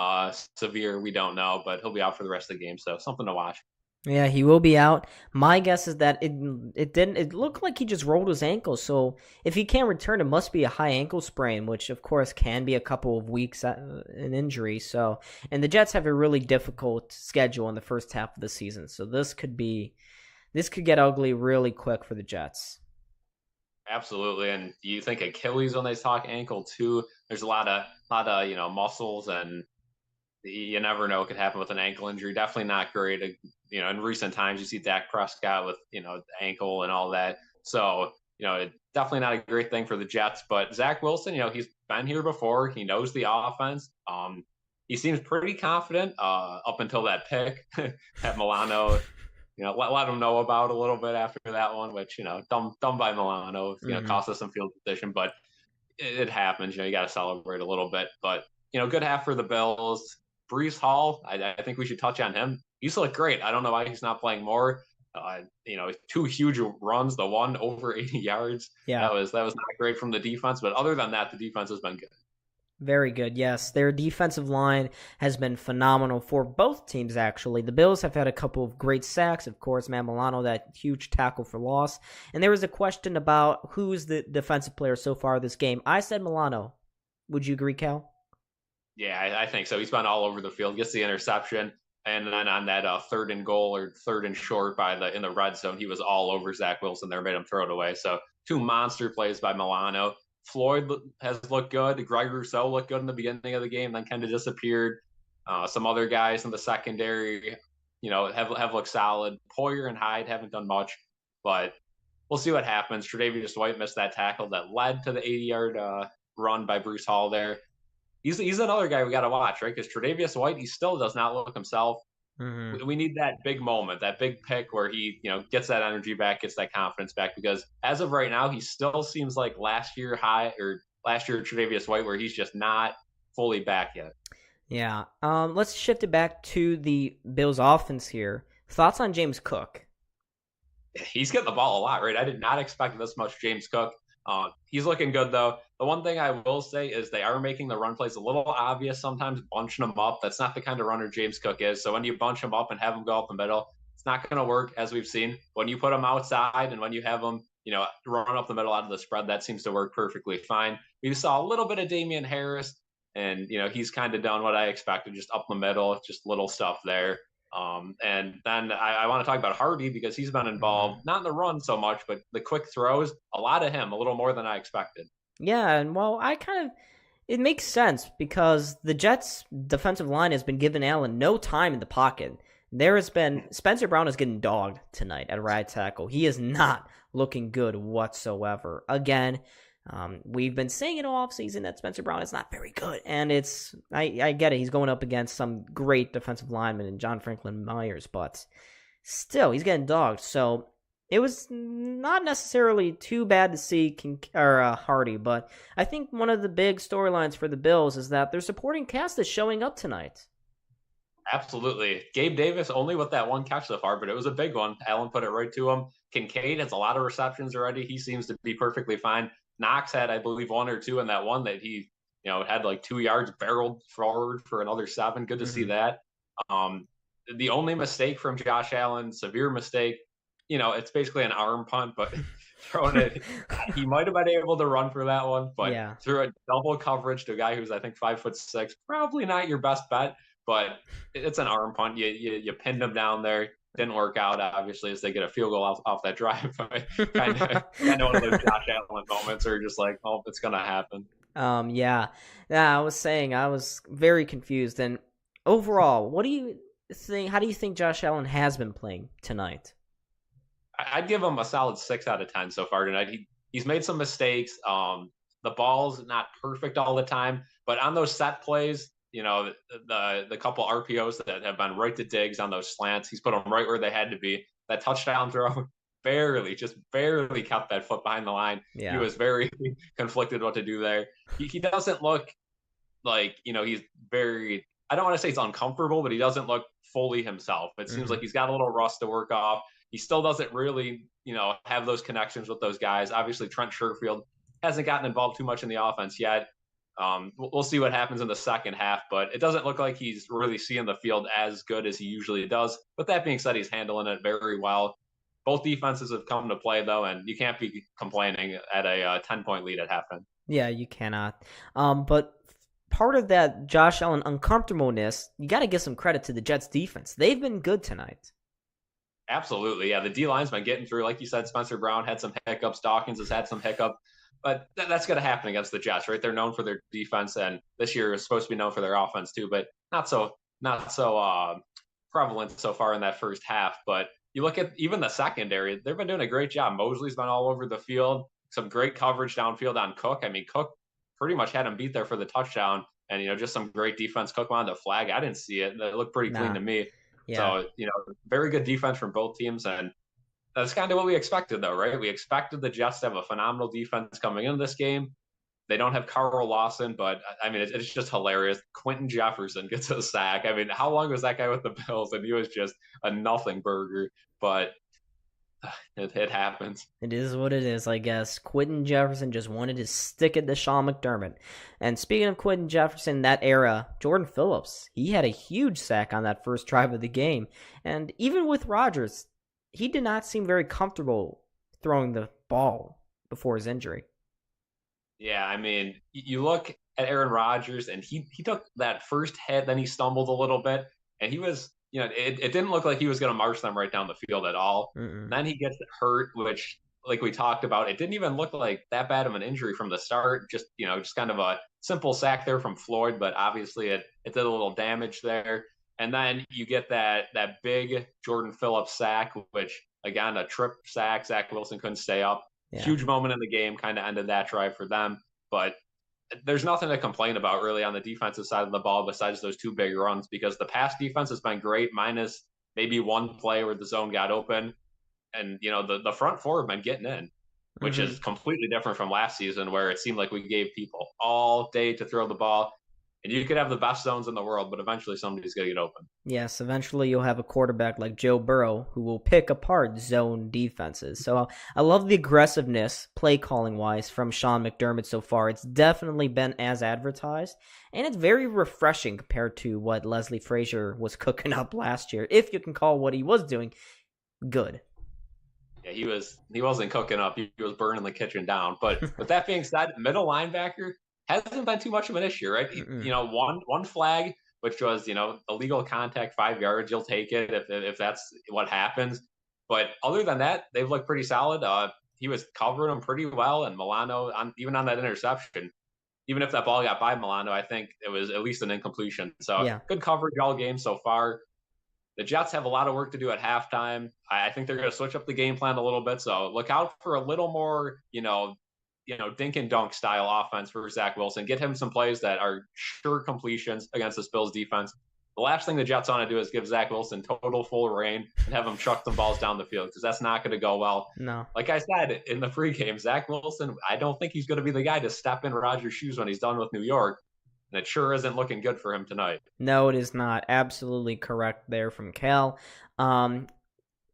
severe. We don't know, but he'll be out for the rest of the game. So something to watch. Yeah, he will be out. My guess is that it looked like he just rolled his ankle. So if he can't return, it must be a high ankle sprain, which of course can be a couple of weeks an injury. So, and the Jets have a really difficult schedule in the first half of the season. So this could get ugly really quick for the Jets. Absolutely, and you think Achilles when they talk ankle too. There's a lot of muscles, and you never know what could happen with an ankle injury. Definitely not great. In recent times, you see Dak Prescott with the ankle and all that. So definitely not a great thing for the Jets. But Zach Wilson, he's been here before. He knows the offense. He seems pretty confident up until that pick that Milano. Let him know about a little bit after that one, which, dumb by Milano, cost us some field position, but it happens. You got to celebrate a little bit. But, good half for the Bills. Breece Hall, I think we should touch on him. He's looked great. I don't know why he's not playing more. Two huge runs, the one over 80 yards. Yeah. That was not great from the defense, but other than that, the defense has been good. Very good. Yes, their defensive line has been phenomenal for both teams, actually. The Bills have had a couple of great sacks. Of course, Matt Milano, that huge tackle for loss. And there was a question about who's the defensive player so far this game. I said Milano. Would you agree, Cal? Yeah, I think so. He's been all over the field, gets the interception, and then on that third and goal or third and short in the red zone, he was all over Zach Wilson there, made him throw it away. So two monster plays by Milano. Floyd has looked good. Greg Rousseau looked good in the beginning of the game, then kind of disappeared. Some other guys in the secondary, have looked solid. Poyer and Hyde haven't done much, but we'll see what happens. Tre'Davious White missed that tackle that led to the 80-yard run by Bruce Hall there. He's another guy we got to watch, right? Because Tre'Davious White, he still does not look himself. Mm-hmm. We need that big moment, that big pick where he, gets that energy back, gets that confidence back. Because as of right now, he still seems like last year Tre'Davious White, where he's just not fully back yet. Yeah. Let's shift it back to the Bills' offense here. Thoughts on James Cook? He's getting the ball a lot, right? I did not expect this much James Cook. He's looking good, though. The one thing I will say is they are making the run plays a little obvious sometimes, bunching them up. That's not the kind of runner James Cook is. So when you bunch him up and have him go up the middle, it's not going to work, as we've seen. When you put him outside and when you have him, run up the middle out of the spread, that seems to work perfectly fine. We saw a little bit of Damian Harris, and, he's kind of done what I expected, just up the middle, just little stuff there. And then I want to talk about Hardy because he's been involved, not in the run so much, but the quick throws, a lot of him, a little more than I expected. Yeah, and well, it makes sense because the Jets' defensive line has been giving Allen no time in the pocket. There has been Spencer Brown is getting dogged tonight at right tackle. He is not looking good whatsoever. Again, we've been saying it all offseason that Spencer Brown is not very good, and I get it. He's going up against some great defensive linemen in John Franklin Myers, but still, he's getting dogged. So it was not necessarily too bad to see Hardy, but I think one of the big storylines for the Bills is that their supporting cast is showing up tonight. Absolutely. Gabe Davis only with that one catch so far, but it was a big one. Allen put it right to him. Kincaid has a lot of receptions already. He seems to be perfectly fine. Knox had, I believe, one or two in that one that he, had like 2 yards barreled forward for another 7. Good to see that. The only mistake from Josh Allen, severe mistake, it's basically an arm punt, but throwing it, he might have been able to run for that one, but through a double coverage to a guy who's, I think, 5'6", probably not your best bet. But it's an arm punt. You pinned him down there. Didn't work out, obviously, as they get a field goal off that drive. kind of one of those Josh Allen moments are just like, oh, it's going to happen. Yeah. I was saying I was very confused. And overall, what do you think? How do you think Josh Allen has been playing tonight? I'd give him a solid 6 out of 10 so far tonight. He's made some mistakes. The ball's not perfect all the time, but on those set plays, the couple RPOs that have been right to Diggs on those slants, he's put them right where they had to be. That touchdown throw, just barely kept that foot behind the line. Yeah. He was very conflicted what to do there. He doesn't look like, he's very, I don't want to say he's uncomfortable, but he doesn't look fully himself. It seems like he's got a little rust to work off. He still doesn't really, have those connections with those guys. Obviously, Trent Sherfield hasn't gotten involved too much in the offense yet. We'll see what happens in the second half, but it doesn't look like he's really seeing the field as good as he usually does. But that being said, he's handling it very well. Both defenses have come to play, though, and you can't be complaining at a 10-point lead at halftime. Yeah, you cannot. But part of that Josh Allen uncomfortableness, you got to give some credit to the Jets defense. They've been good tonight. Absolutely, yeah. The D-line's been getting through. Like you said, Spencer Brown had some hiccups. Dawkins has had some hiccups. But that's going to happen against the Jets, right? They're known for their defense, and this year is supposed to be known for their offense too, but not so prevalent so far in that first half. But you look at even the secondary; they've been doing a great job. Mosley's been all over the field, some great coverage downfield on Cook. I mean, Cook pretty much had him beat there for the touchdown, and just some great defense. Cook wanted to flag. I didn't see it; it looked pretty clean to me. Yeah. So very good defense from both teams, and that's kind of what we expected, though, right? We expected the Jets to have a phenomenal defense coming into this game. They don't have Carl Lawson, but, I mean, it's just hilarious. Quentin Jefferson gets a sack. I mean, how long was that guy with the Bills? And he was just a nothing burger. But It happens. It is what it is, I guess. Quentin Jefferson just wanted to stick it to Sean McDermott. And speaking of Quentin Jefferson, that era, Jordan Phillips, he had a huge sack on that first drive of the game. And even with Rodgers, he did not seem very comfortable throwing the ball before his injury. Yeah, I mean, you look at Aaron Rodgers, and he took that first hit, then he stumbled a little bit, and he was, it didn't look like he was going to march them right down the field at all. Then he gets hurt, which, like we talked about, it didn't even look like that bad of an injury from the start. Just kind of a simple sack there from Floyd, but obviously it did a little damage there. And then you get that big Jordan Phillips sack, which again, a trip sack. Zach Wilson couldn't stay up. Yeah. Huge moment in the game, kind of ended that drive for them. But there's nothing to complain about really on the defensive side of the ball besides those two big runs, because the pass defense has been great, minus maybe one play where the zone got open. And, the front four have been getting in, which is completely different from last season, where it seemed like we gave people all day to throw the ball. And you could have the best zones in the world, but eventually somebody's going to get open. Yes, eventually you'll have a quarterback like Joe Burrow who will pick apart zone defenses. So I love the aggressiveness, play calling wise, from Sean McDermott so far. It's definitely been as advertised, and it's very refreshing compared to what Leslie Frazier was cooking up last year, if you can call what he was doing good. Yeah, he wasn't cooking up. He was burning the kitchen down. But with that being said, middle linebacker hasn't been too much of an issue, right? One flag, which was, illegal contact, 5 yards, you'll take it if that's what happens. But other than that, they've looked pretty solid. He was covering them pretty well, and Milano, even on that interception, even if that ball got by Milano, I think it was at least an incompletion. So yeah, good coverage all game so far. The Jets have a lot of work to do at halftime. I think they're going to switch up the game plan a little bit. So look out for a little more, dink and dunk style offense for Zach Wilson. Get him some plays that are sure completions against this Bills defense. The last thing the Jets want to do is give Zach Wilson total full reign and have him chuck some balls down the field, because that's not going to go well. No. Like I said in the pregame, Zach Wilson, I don't think he's going to be the guy to step in Rodgers' shoes when he's done with New York. And it sure isn't looking good for him tonight. No, it is not. Absolutely correct there from Cal.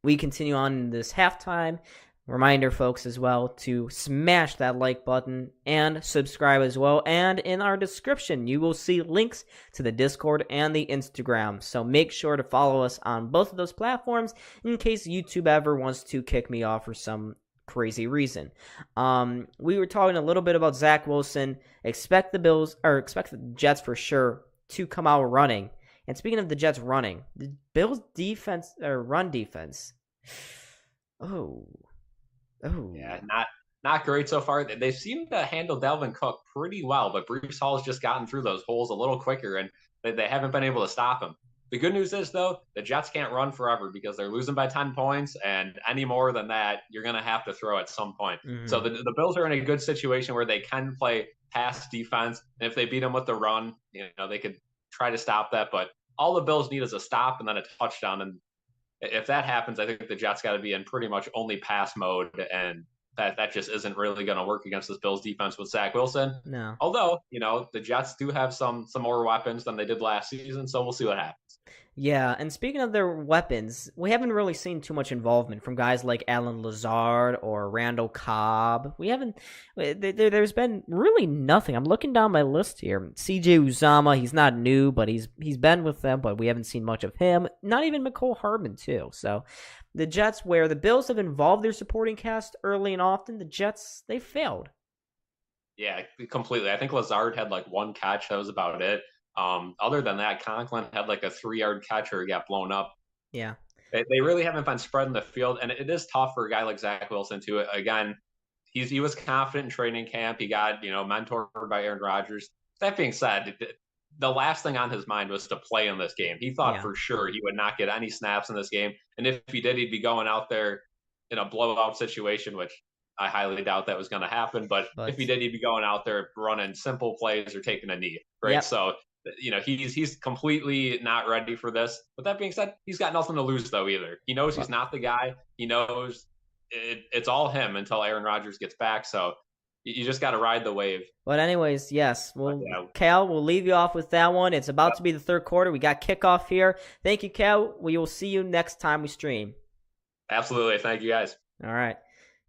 We continue on in this halftime. Reminder, folks, as well, to smash that like button and subscribe as well. And in our description, you will see links to the Discord and the Instagram. So make sure to follow us on both of those platforms in case YouTube ever wants to kick me off for some crazy reason. We were talking a little bit about Zach Wilson. Expect the Jets for sure to come out running. And speaking of the Jets running, the Bills defense or run defense. Yeah, not great so far. They seem to handle Dalvin Cook pretty well, but Breece Hall has just gotten through those holes a little quicker, and they haven't been able to stop him. The good news is, though, the Jets can't run forever because they're losing by 10 points, and any more than that, you're going to have to throw at some point. So the Bills are in a good situation where they can play pass defense, and if they beat them with the run, they could try to stop that. But all the Bills need is a stop and then a touchdown, and if that happens, I think the Jets got to be in pretty much only pass mode, and that just isn't really going to work against this Bills defense with Zach Wilson. No. Although, the Jets do have some more weapons than they did last season, so we'll see what happens. Yeah, and speaking of their weapons, we haven't really seen too much involvement from guys like Alan Lazard or Randall Cobb. There's been really nothing. I'm looking down my list here. CJ Uzama, he's not new, but he's been with them, but we haven't seen much of him. Not even McCole Hardman, too. So the Jets, where the Bills have involved their supporting cast early and often, the Jets, they failed. Yeah, completely. I think Lazard had like one catch. That was about it. Other than that, Conklin had like a 3-yard catch or he got blown up. Yeah. They really haven't been spreading the field, and it is tough for a guy like Zach Wilson to, again, he was confident in training camp. He got, mentored by Aaron Rodgers. That being said, the last thing on his mind was to play in this game. He thought for sure he would not get any snaps in this game. And if he did, he'd be going out there in a blowout situation, which I highly doubt that was going to happen. But if he did, he'd be going out there running simple plays or taking a knee, right? Yep. So, he's completely not ready for this. But that being said, he's got nothing to lose, though, either. He knows he's not the guy. He knows it's all him until Aaron Rodgers gets back. So you just got to ride the wave. But anyways, yes. Cal, we'll leave you off with that one. It's about to be the third quarter. We got kickoff here. Thank you, Cal. We will see you next time we stream. Absolutely. Thank you, guys. All right.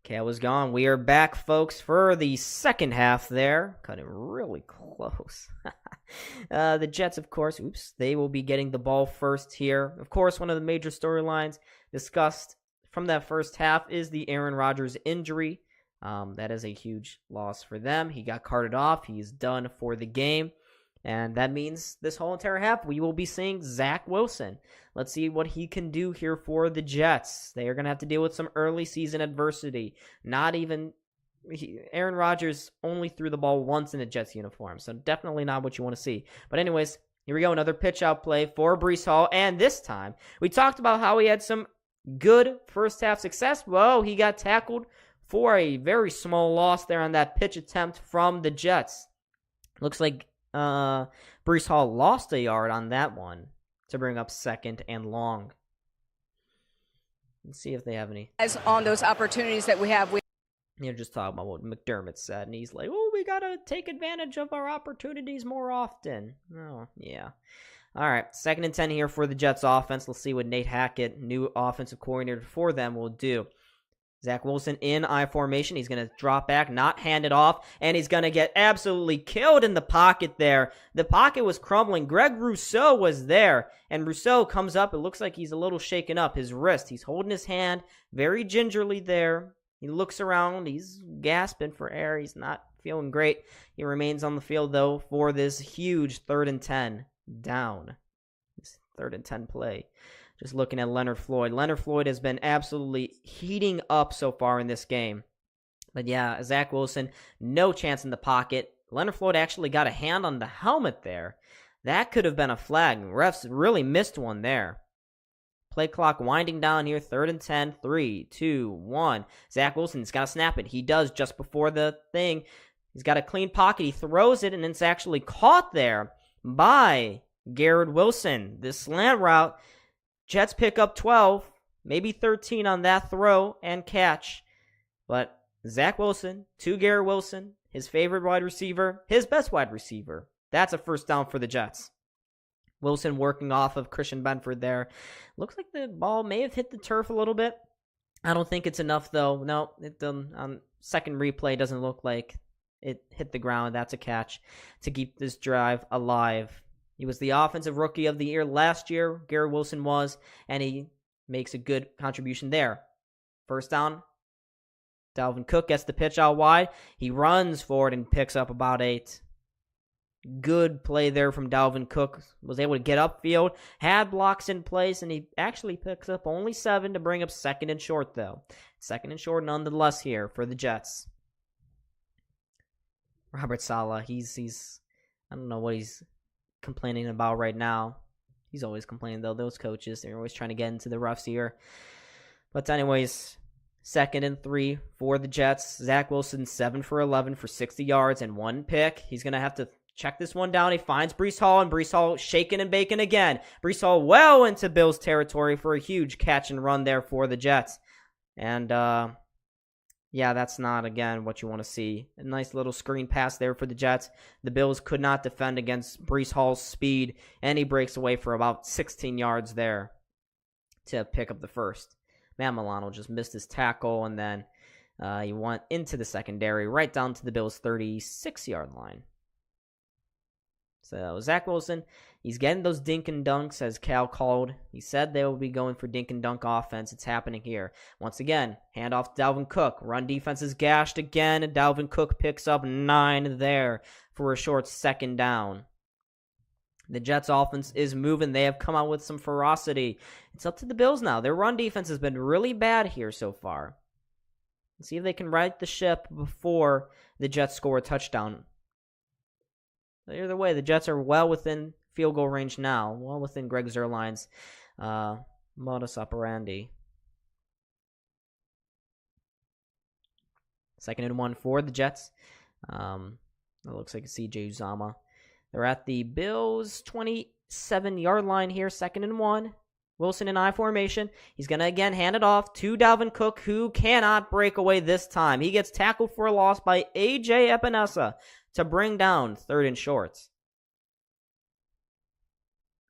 Kale was gone. We are back, folks, for the second half there. Cut it really close. The Jets, of course, they will be getting the ball first here. Of course, one of the major storylines discussed from that first half is the Aaron Rodgers injury. That is a huge loss for them. He got carted off. He's done for the game. And that means this whole entire half, we will be seeing Zach Wilson. Let's see what he can do here for the Jets. They are going to have to deal with some early season adversity. Aaron Rodgers only threw the ball once in a Jets uniform, so definitely not what you want to see. But anyways, here we go. Another pitch out play for Breece Hall. And this time, we talked about how he had some good first half success. Well, he got tackled for a very small loss there on that pitch attempt from the Jets. Looks like Breece Hall lost a yard on that one to bring up second and long. Let's see if they have any. As on those opportunities that we have. You're just talking about what McDermott said, and he's like, oh, we got to take advantage of our opportunities more often. Oh, yeah. All right, 2nd and 10 here for the Jets offense. Let's see what Nate Hackett, new offensive coordinator for them, will do. Zach Wilson in I formation. He's going to drop back, not hand it off, and he's going to get absolutely killed in the pocket there. The pocket was crumbling. Greg Rousseau was there, and Rousseau comes up. It looks like he's a little shaken up, his wrist. He's holding his hand very gingerly there. He looks around. He's gasping for air. He's not feeling great. He remains on the field, though, for this huge 3rd and 10 down. This 3rd and 10 play. Just looking at Leonard Floyd. Leonard Floyd has been absolutely heating up so far in this game. But yeah, Zach Wilson, no chance in the pocket. Leonard Floyd actually got a hand on the helmet there. That could have been a flag. Refs really missed one there. Play clock winding down here. 3rd and 10. 3, 2, 1. Zach Wilson's got to snap it. He does just before the thing. He's got a clean pocket. He throws it, and it's actually caught there by Garrett Wilson. This slant route. Jets pick up 12, maybe 13 on that throw and catch. But Zach Wilson to Garrett Wilson, his favorite wide receiver, his best wide receiver. That's a first down for the Jets. Wilson working off of Christian Benford there. Looks like the ball may have hit the turf a little bit. I don't think it's enough, though. No, second replay doesn't look like it hit the ground. That's a catch to keep this drive alive. He was the offensive rookie of the year last year, Garrett Wilson was, and he makes a good contribution there. First down, Dalvin Cook gets the pitch out wide. He runs forward and picks up about 8. Good play there from Dalvin Cook. Was able to get upfield, had blocks in place, and he actually picks up only 7 to bring up 2nd and short, though. 2nd and short nonetheless here for the Jets. Robert Saleh, he's I don't know what he's complaining about right now. He's always complaining, though. Those coaches, they're always trying to get into the roughs here. But anyways, 2nd and 3 for the Jets. Zach Wilson 7 for 11 for 60 yards and 1 pick. He's going to have to check this one down. He finds Breece Hall, and Breece Hall shaking and baking again. Breece Hall well into Bills territory for a huge catch and run there for the Jets. And yeah, that's not, again, what you want to see. A nice little screen pass there for the Jets. The Bills could not defend against Breece Hall's speed, and he breaks away for about 16 yards there to pick up the first. Matt Milano just missed his tackle, and then he went into the secondary right down to the Bills' 36-yard line. So Zach Wilson, he's getting those dink and dunks, as Cal called. He said they will be going for dink and dunk offense. It's happening here. Once again, handoff to Dalvin Cook. Run defense is gashed again, and Dalvin Cook picks up 9 there for a short 2nd down. The Jets offense is moving. They have come out with some ferocity. It's up to the Bills now. Their run defense has been really bad here so far. Let's see if they can right the ship before the Jets score a touchdown. Either way, the Jets are well within field goal range now, well within Greg Zuerlein's modus operandi. 2nd and 1 for the Jets. It looks like a CJ Uzama. They're at the Bills' 27-yard line here, 2nd and 1. Wilson in I formation. He's going to again hand it off to Dalvin Cook, who cannot break away this time. He gets tackled for a loss by A.J. Epinesa to bring down 3rd and short.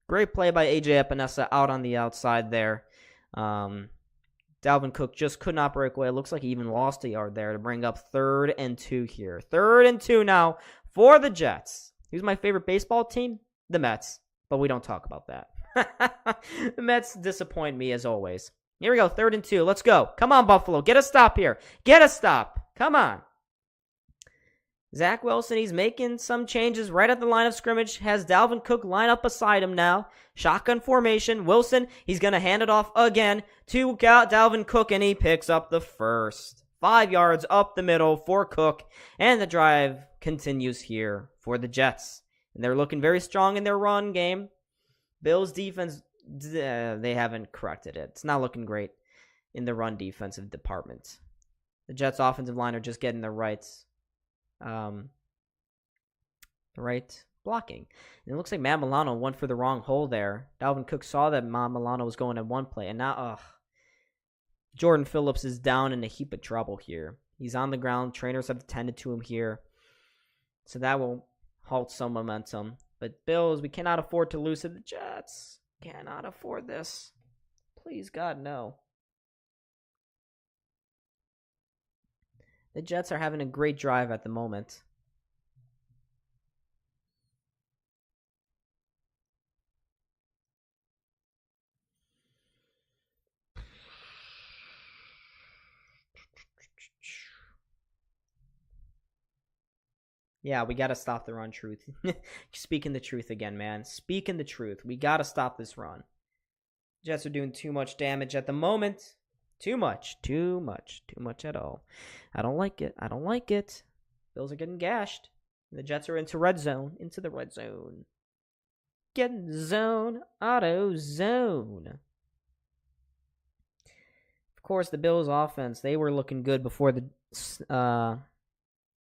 Great play by A.J. Epinesa out on the outside there. To Dalvin Cook just could not break away. It looks like he even lost a yard there to bring up 3rd and 2 here. 3rd and 2 now for the Jets. Who's my favorite baseball team? The Mets. But we don't talk about that. The Mets disappoint me as always. Here we go, 3rd and 2. Let's go. Come on, Buffalo. Get a stop here. Get a stop. Come on. Zach Wilson, he's making some changes right at the line of scrimmage. Has Dalvin Cook line up beside him now. Shotgun formation. Wilson, he's going to hand it off again to Dalvin Cook, and he picks up the first. 5 yards up the middle for Cook, and the drive continues here for the Jets. And they're looking very strong in their run game. Bills defense, they haven't corrected it. It's not looking great in the run defensive department. The Jets offensive line are just getting the right blocking. And it looks like Matt Milano went for the wrong hole there. Dalvin Cook saw that Matt Milano was going in one play, and now, Jordan Phillips is down in a heap of trouble here. He's on the ground. Trainers have attended to him here. So that will halt some momentum. But Bills, we cannot afford to lose to the Jets. Cannot afford this. Please, God, no. The Jets are having a great drive at the moment. Yeah, we got to stop the run, Truth. Speaking the truth again, man. Speaking the truth. We got to stop this run. Jets are doing too much damage at the moment. Too much at all. I don't like it. Bills are getting gashed. The Jets are into the red zone. Getting zone, auto zone. Of course, the Bills offense, they were looking good before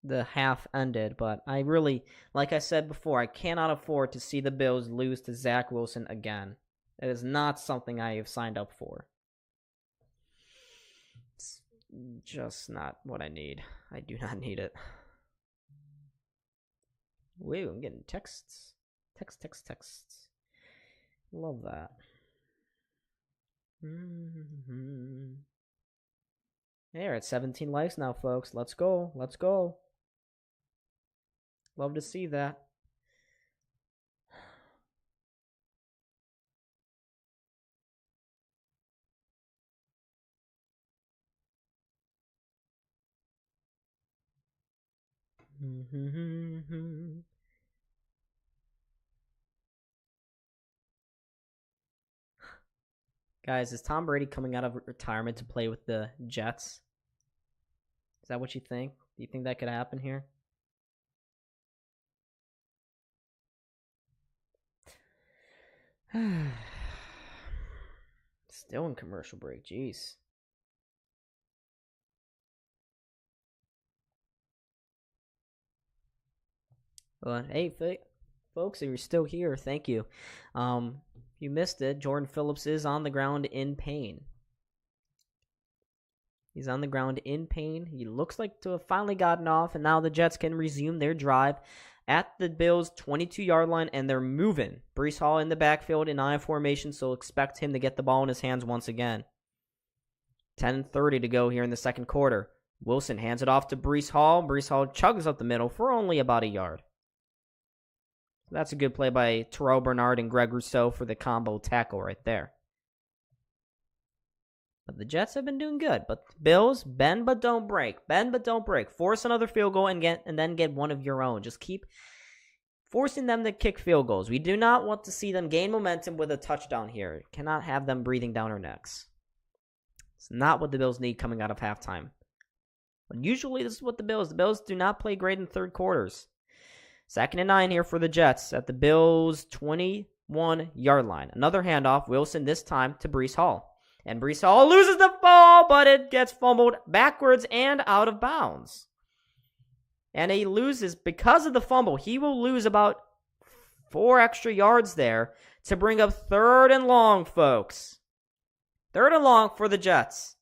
the half ended, but I really, like I said before, I cannot afford to see the Bills lose to Zach Wilson again. That is not something I have signed up for. It's just not what I need. I do not need it. Wait, I'm getting texts. Texts. Love that. Hey, we're at 17 likes now, folks. Let's go. Love to see that. Guys, is Tom Brady coming out of retirement to play with the Jets? Is that what you think? Do you think that could happen here? Still in commercial break, jeez. But hey, folks, if you're still here, thank you. If you missed it, Jordan Phillips is on the ground in pain. He's on the ground in pain. He looks like to have finally gotten off, and now the Jets can resume their drive at the Bills' 22-yard line, and they're moving. Breece Hall in the backfield in I formation, so expect him to get the ball in his hands once again. 10:30 to go here in the second quarter. Wilson hands it off to Breece Hall. Breece Hall chugs up the middle for only about a yard. That's a good play by Terrell Bernard and Greg Rousseau for the combo tackle right there. But the Jets have been doing good. But Bills, bend but don't break. Bend but don't break. Force another field goal and then get one of your own. Just keep forcing them to kick field goals. We do not want to see them gain momentum with a touchdown here. Cannot have them breathing down our necks. It's not what the Bills need coming out of halftime. But usually this is what the Bills do not play great in third quarters. 2nd and 9 here for the Jets at the Bills' 21-yard line. Another handoff. Wilson this time to Breece Hall. And Breece Hall loses the ball, but it gets fumbled backwards and out of bounds. And he loses, because of the fumble, he will lose about 4 extra yards there to bring up 3rd and long, folks. 3rd and long for the Jets.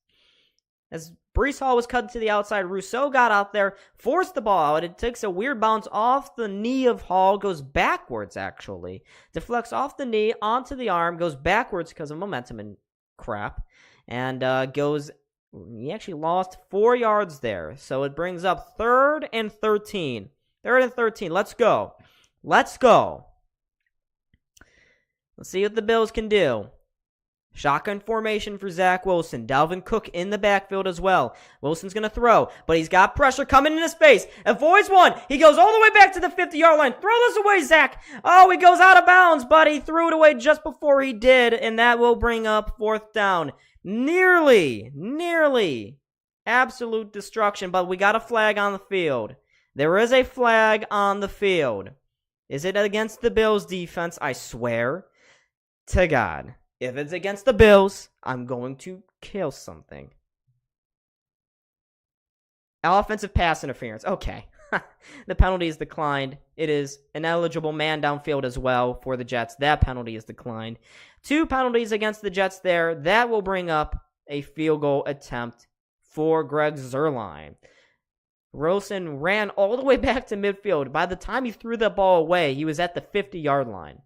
As Breece Hall was cut to the outside, Rousseau got out there, forced the ball out. It takes a weird bounce off the knee of Hall, goes backwards actually. Deflects off the knee, onto the arm, goes backwards because of momentum and crap. And he actually lost 4 yards there. So it brings up 3rd and 13. 3rd and 13. Let's go. Let's see what the Bills can do. Shotgun formation for Zach Wilson. Dalvin Cook in the backfield as well. Wilson's going to throw, but he's got pressure coming in his face. Avoids one. He goes all the way back to the 50-yard line. Throw this away, Zach. Oh, he goes out of bounds, but he threw it away just before he did, and that will bring up 4th down. Nearly absolute destruction, but we got a flag on the field. There is a flag on the field. Is it against the Bills defense? I swear to God. If it's against the Bills, I'm going to kill something. Offensive pass interference. Okay. The penalty is declined. It is an eligible man downfield as well for the Jets. That penalty is declined. 2 penalties against the Jets there. That will bring up a field goal attempt for Greg Zuerlein. Wilson ran all the way back to midfield. By the time he threw the ball away, he was at the 50-yard line.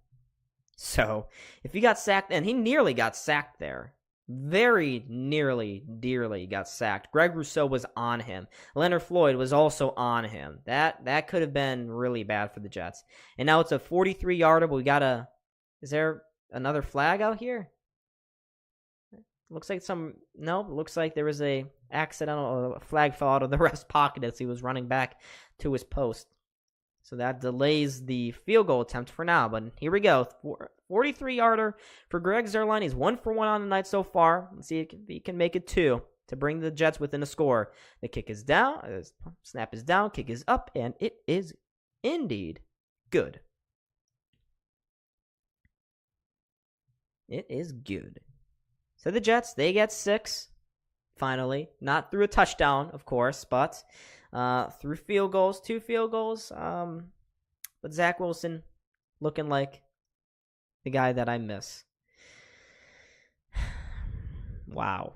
So, if he got sacked, and he nearly got sacked there. Very dearly got sacked. Greg Rousseau was on him. Leonard Floyd was also on him. That could have been really bad for the Jets. And now it's a 43-yarder, but we got a... Is there another flag out here? Looks like looks like there was a accidental flag fell out of the ref's pocket as he was running back to his post. So that delays the field goal attempt for now. But here we go. 43-yarder for Greg Zuerlein. He's 1 for 1 on the night so far. Let's see if he can make it 2 to bring the Jets within a score. The kick is down. Snap is down. Kick is up. And it is indeed good. It is good. So the Jets, they get 6. Finally. Not through a touchdown, of course, but... through field goals, 2 field goals. But Zach Wilson looking like the guy that I miss. Wow.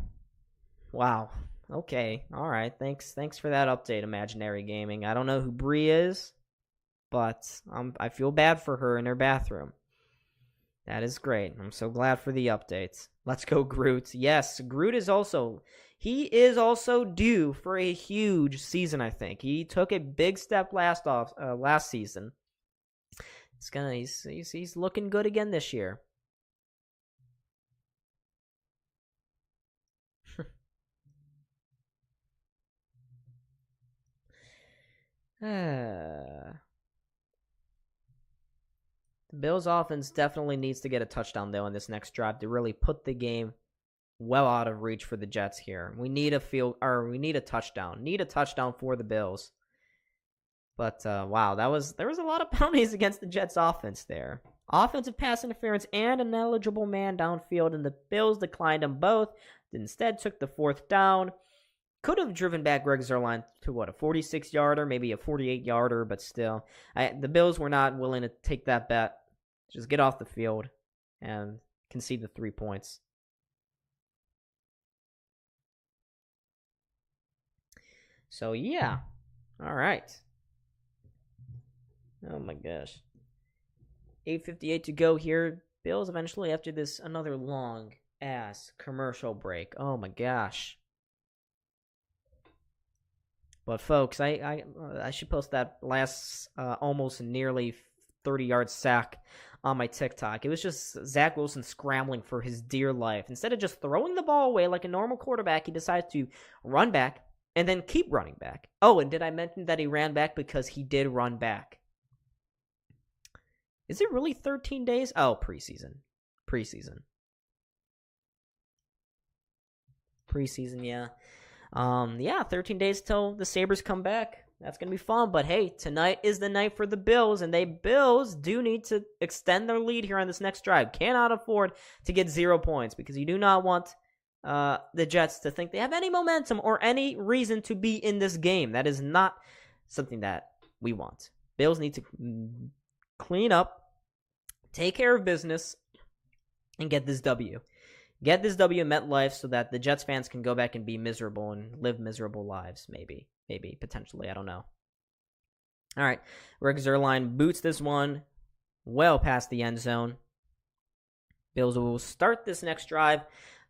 Okay. All right. Thanks for that update, Imaginary Gaming. I don't know who Bree is, but I feel bad for her in her bathroom. That is great. I'm so glad for the updates. Let's go, Groot. Yes, Groot is also... He is also due for a huge season, I think. He took a big step last season. He's looking good again this year. The Bills offense definitely needs to get a touchdown though in this next drive to really put the game well out of reach for the Jets here. We need a touchdown. Need a touchdown for the Bills. But wow, there was a lot of penalties against the Jets offense there. Offensive pass interference and an eligible man downfield, and the Bills declined them both. Instead took the 4th down. Could have driven back Greg Zuerlein to a 46-yarder, maybe a 48-yarder, but still. The Bills were not willing to take that bet. Just get off the field and concede the 3 points. So, yeah. All right. Oh, my gosh. 8:58 to go here. Bills eventually after this another long-ass commercial break. Oh, my gosh. But, folks, I should post that last almost nearly 30-yard sack on my TikTok. It was just Zach Wilson scrambling for his dear life. Instead of just throwing the ball away like a normal quarterback, he decides to run back and then keep running back. Oh, and did I mention that he ran back because he did run back? Is it really 13 days? Oh, preseason, yeah. 13 days till the Sabres come back. That's going to be fun. But hey, tonight is the night for the Bills, and Bills do need to extend their lead here on this next drive. Cannot afford to get 0 points because you do not want the Jets to think they have any momentum or any reason to be in this game. That is not something that we want. Bills need to clean up, take care of business, and get this W. Get this W in MetLife so that the Jets fans can go back and be miserable and live miserable lives, maybe, potentially, I don't know. All right, Greg Zuerlein boots this one well past the end zone. Bills will start this next drive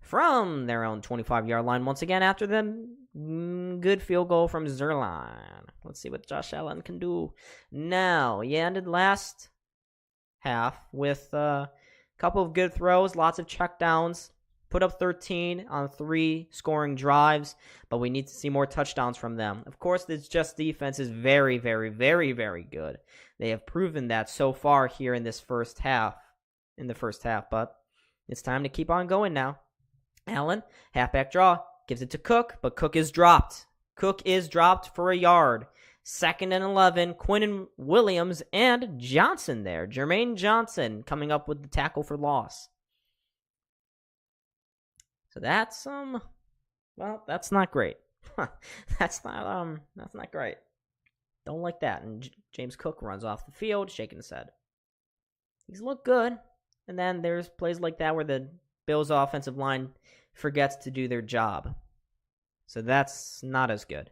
from their own 25-yard line once again after the good field goal from Zerline. Let's see what Josh Allen can do now. He ended last half with a couple of good throws, lots of checkdowns, put up 13 on 3 scoring drives, but we need to see more touchdowns from them. Of course, this Jets defense is very, very, very, very good. They have proven that so far here in this first half, but it's time to keep on going now. Allen, halfback draw, gives it to Cook, but Cook is dropped. Cook is dropped for a yard. 2nd and 11, Quinnen Williams and Johnson there. Jermaine Johnson coming up with the tackle for loss. So that's that's not great. That's not great. Don't like that. And James Cook runs off the field, shaking his head. He's looked good. And then there's plays like that where the Bills' offensive line forgets to do their job. So that's not as good.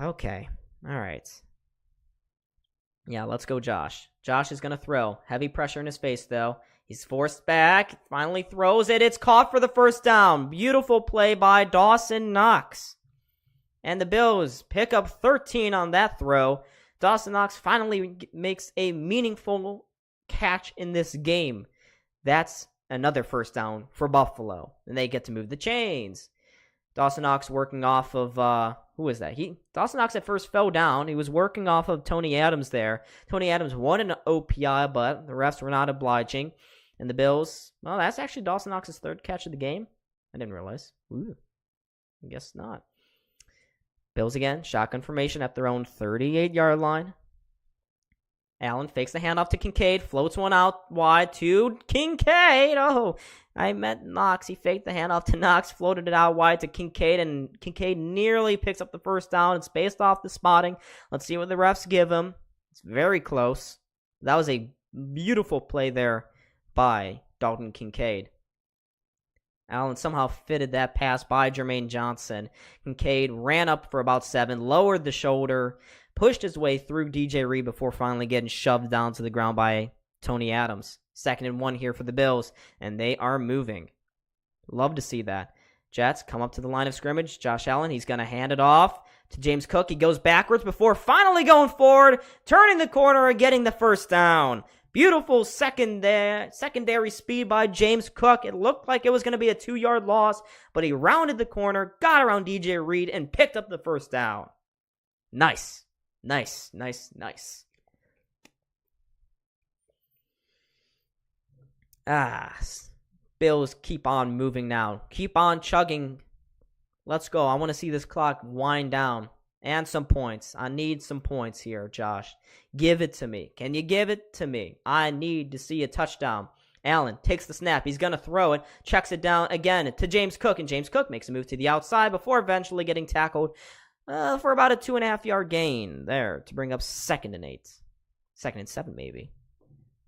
Okay. All right. Yeah, let's go Josh. Josh is going to throw. Heavy pressure in his face, though. He's forced back. Finally throws it. It's caught for the first down. Beautiful play by Dawson Knox. And the Bills pick up 13 on that throw. Dawson Knox finally makes a meaningful catch in this game. That's another first down for Buffalo. And they get to move the chains. Dawson Knox working off of, who was that? Dawson Knox at first fell down. He was working off of Tony Adams there. Tony Adams won an OPI, but the refs were not obliging. And the Bills, well, that's actually Dawson Knox's 3rd catch of the game. I didn't realize. Ooh, I guess not. Bills again, shotgun formation at their own 38-yard line. Allen fakes the handoff to Kincaid, floats one out wide to Kincaid. Oh, I meant Knox. He faked the handoff to Knox, floated it out wide to Kincaid, and Kincaid nearly picks up the first down. It's based off the spotting. Let's see what the refs give him. It's very close. That was a beautiful play there by Dalton Kincaid. Allen somehow fitted that pass by Jermaine Johnson. Kincaid ran up for about 7, lowered the shoulder, pushed his way through DJ Reed before finally getting shoved down to the ground by Tony Adams. 2nd and 1 here for the Bills, and they are moving. Love to see that. Jets come up to the line of scrimmage. Josh Allen, he's going to hand it off to James Cook. He goes backwards before finally going forward, turning the corner and getting the first down. Beautiful secondary speed by James Cook. It looked like it was going to be a 2-yard loss, but he rounded the corner, got around DJ Reed, and picked up the first down. Nice. Nice. Bills keep on moving now. Keep on chugging. Let's go. I want to see this clock wind down. And some points. I need some points here, Josh. Give it to me. Can you give it to me? I need to see a touchdown. Allen takes the snap. He's going to throw it. Checks it down again to James Cook. And James Cook makes a move to the outside before eventually getting tackled for about a 2.5-yard gain there to bring up 2nd and 8. 2nd and 7, maybe.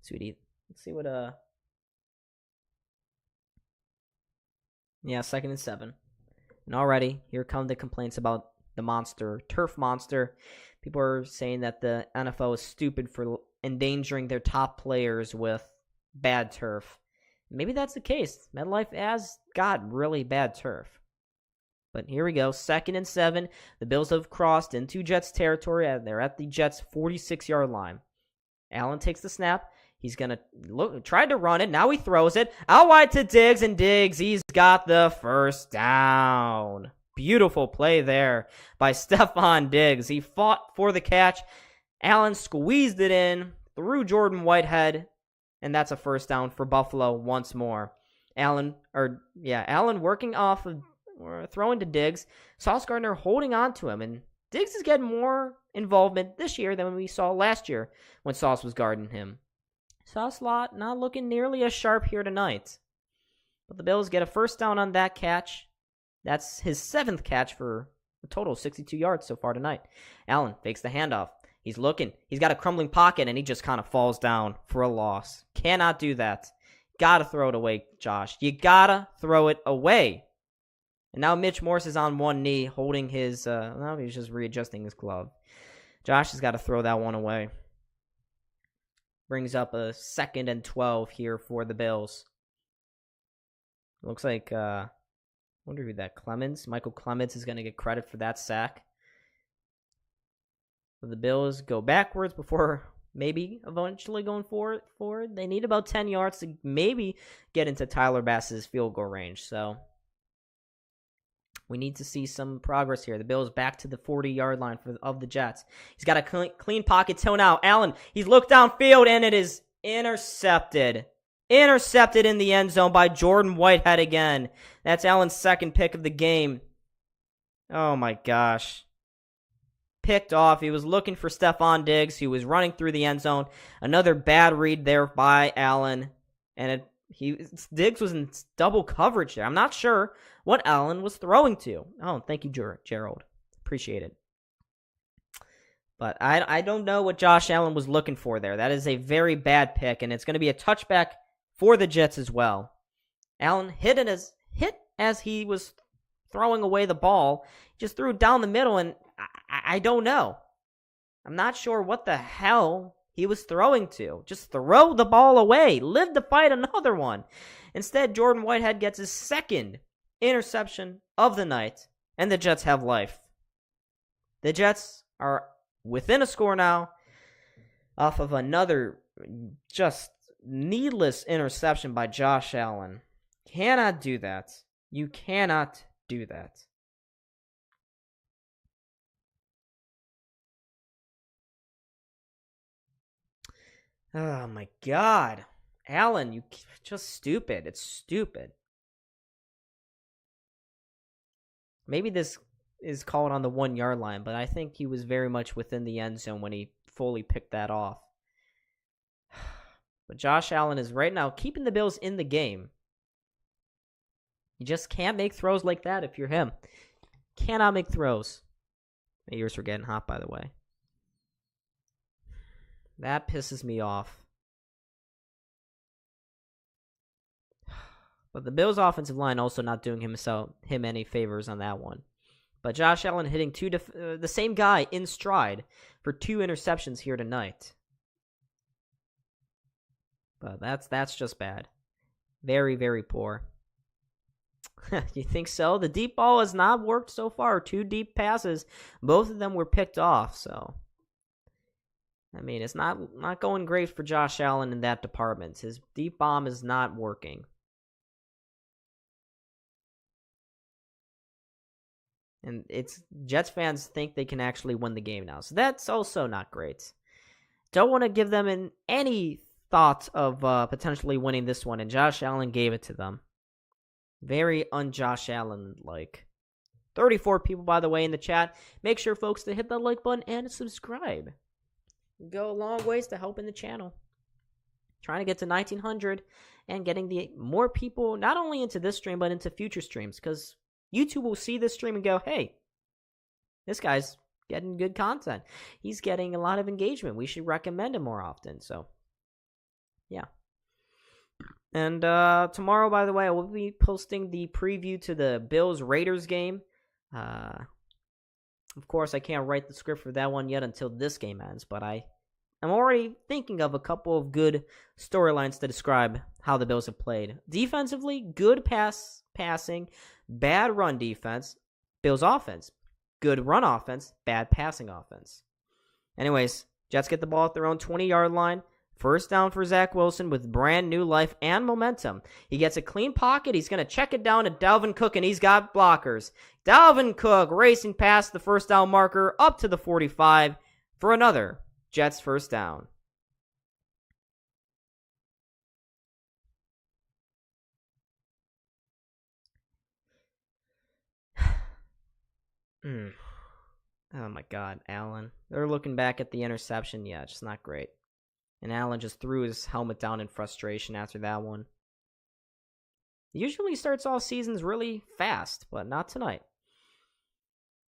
Sweetie. Let's see what, yeah, 2nd and 7. And already, here come the complaints about the monster, turf monster. People are saying that the NFL is stupid for endangering their top players with bad turf. Maybe that's the case. MetLife has got really bad turf. But here we go. 2nd and 7. The Bills have crossed into Jets territory. They're at the Jets' 46-yard line. Allen takes the snap. He's going to try to run it. Now he throws it out wide to Diggs, and Diggs, he's got the first down. Beautiful play there by Stephon Diggs. He fought for the catch. Allen squeezed it in through Jordan Whitehead, and that's a first down for Buffalo once more. Allen working off of throwing to Diggs. Sauce Gardner holding on to him, and Diggs is getting more involvement this year than we saw last year when Sauce was guarding him. Sauce Lot not looking nearly as sharp here tonight. But the Bills get a first down on that catch. That's his 7th catch for a total of 62 yards so far tonight. Allen fakes the handoff. He's looking. He's got a crumbling pocket, and he just kind of falls down for a loss. Cannot do that. Gotta throw it away, Josh. You gotta throw it away. And now Mitch Morse is on one knee, holding his, he's just readjusting his glove. Josh has got to throw that one away. Brings up a 2nd and 12 here for the Bills. Looks like, wonder who that Michael Clemens is going to get credit for that sack. The Bills go backwards before maybe eventually going forward. They need about 10 yards to maybe get into Tyler Bass's field goal range. So we need to see some progress here. The Bills back to the 40-yard line of the Jets. He's got a clean pocket toe now. Allen, he's looked downfield, and it is intercepted. Intercepted in the end zone by Jordan Whitehead again. That's Allen's second pick of the game. Oh, my gosh. Picked off. He was looking for Stephon Diggs. He was running through the end zone. Another bad read there by Allen. And Diggs was in double coverage there. I'm not sure what Allen was throwing to. Oh, thank you, Gerald. Appreciate it. But I don't know what Josh Allen was looking for there. That is a very bad pick, and it's going to be a touchback for the Jets as well. Allen hit as he was throwing away the ball. He just threw it down the middle, and I don't know. I'm not sure what the hell he was throwing to. Just throw the ball away. Live to fight another one. Instead, Jordan Whitehead gets his second interception of the night, and the Jets have life. The Jets are within a score now off of another just needless interception by Josh Allen. Cannot do that. You cannot do that. Oh my God. Allen, you just stupid. It's stupid. Maybe this is called on the 1-yard line, but I think he was very much within the end zone when he fully picked that off. But Josh Allen is right now keeping the Bills in the game. You just can't make throws like that if you're him. Cannot make throws. My ears were getting hot, by the way. That pisses me off. But the Bills' offensive line also not doing him any favors on that one. But Josh Allen hitting the same guy in stride for 2 interceptions here tonight. But that's just bad. Very, very poor. You think so? The deep ball has not worked so far. 2 deep passes. Both of them were picked off, so I mean, it's not going great for Josh Allen in that department. His deep bomb is not working. And Jets fans think they can actually win the game now. So that's also not great. Don't want to give them any thought of potentially winning this one. And Josh Allen gave it to them. Very un-Josh Allen-like. 34 people, by the way, in the chat. Make sure, folks, to hit that like button and subscribe. Go a long ways to helping the channel. Trying to get to 1900 and getting more people not only into this stream but into future streams, because YouTube will see this stream and go, hey, this guy's getting good content. He's getting a lot of engagement. We should recommend him more often. So, yeah. And tomorrow, by the way, I will be posting the preview to the Bills-Raiders game. Of course, I can't write the script for that one yet until this game ends, but I'm already thinking of a couple of good storylines to describe how the Bills have played. Defensively, good passing, bad run defense. Bills offense, good run offense, bad passing offense. Anyways, Jets get the ball at their own 20-yard line. First down for Zach Wilson with brand new life and momentum. He gets a clean pocket. He's going to check it down to Dalvin Cook, and he's got blockers. Dalvin Cook racing past the first down marker up to the 45 for another Jets first down. Oh my God, Allen. They're looking back at the interception. Yeah, it's just not great. And Allen just threw his helmet down in frustration after that one. Usually starts all seasons really fast, but not tonight.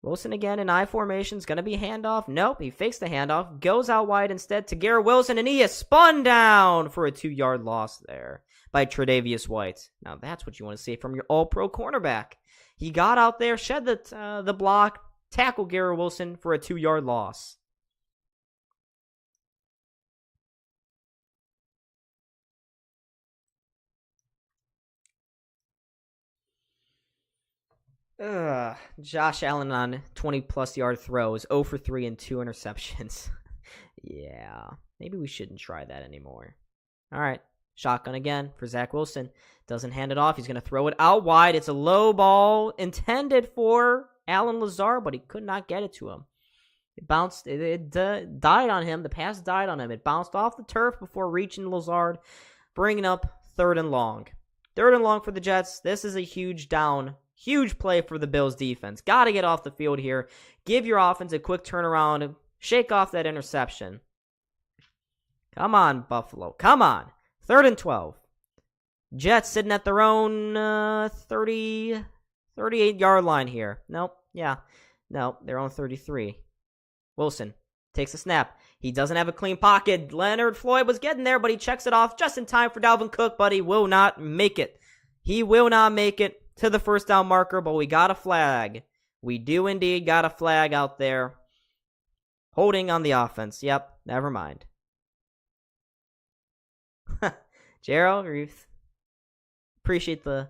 Wilson again in I formation is going to be handoff. Nope, he fakes the handoff. Goes out wide instead to Garrett Wilson, and he is spun down for a 2-yard loss there by Tre'Davious White. Now that's what you want to see from your all-pro cornerback. He got out there, shed the block, tackled Garrett Wilson for a 2-yard loss. Josh Allen on 20-plus yard throws, 0 for 3 and 2 interceptions. Yeah, maybe we shouldn't try that anymore. All right, shotgun again for Zach Wilson. Doesn't hand it off. He's going to throw it out wide. It's a low ball intended for Allen Lazard, but he could not get it to him. It bounced. It died on him. The pass died on him. It bounced off the turf before reaching Lazard, bringing up 3rd and long. 3rd and long for the Jets. This is a huge down. Huge play for the Bills defense. Got to get off the field here. Give your offense a quick turnaround. Shake off that interception. Come on, Buffalo. Come on. 3rd and 12. Jets sitting at their own 38-yard line here. Nope. Yeah. No, they're on 33. Wilson takes a snap. He doesn't have a clean pocket. Leonard Floyd was getting there, but he checks it off just in time for Dalvin Cook, but he will not make it. He will not make it to the first down marker, but we got a flag. We do indeed got a flag out there. Holding on the offense. Yep, never mind. Gerald, Ruth, appreciate the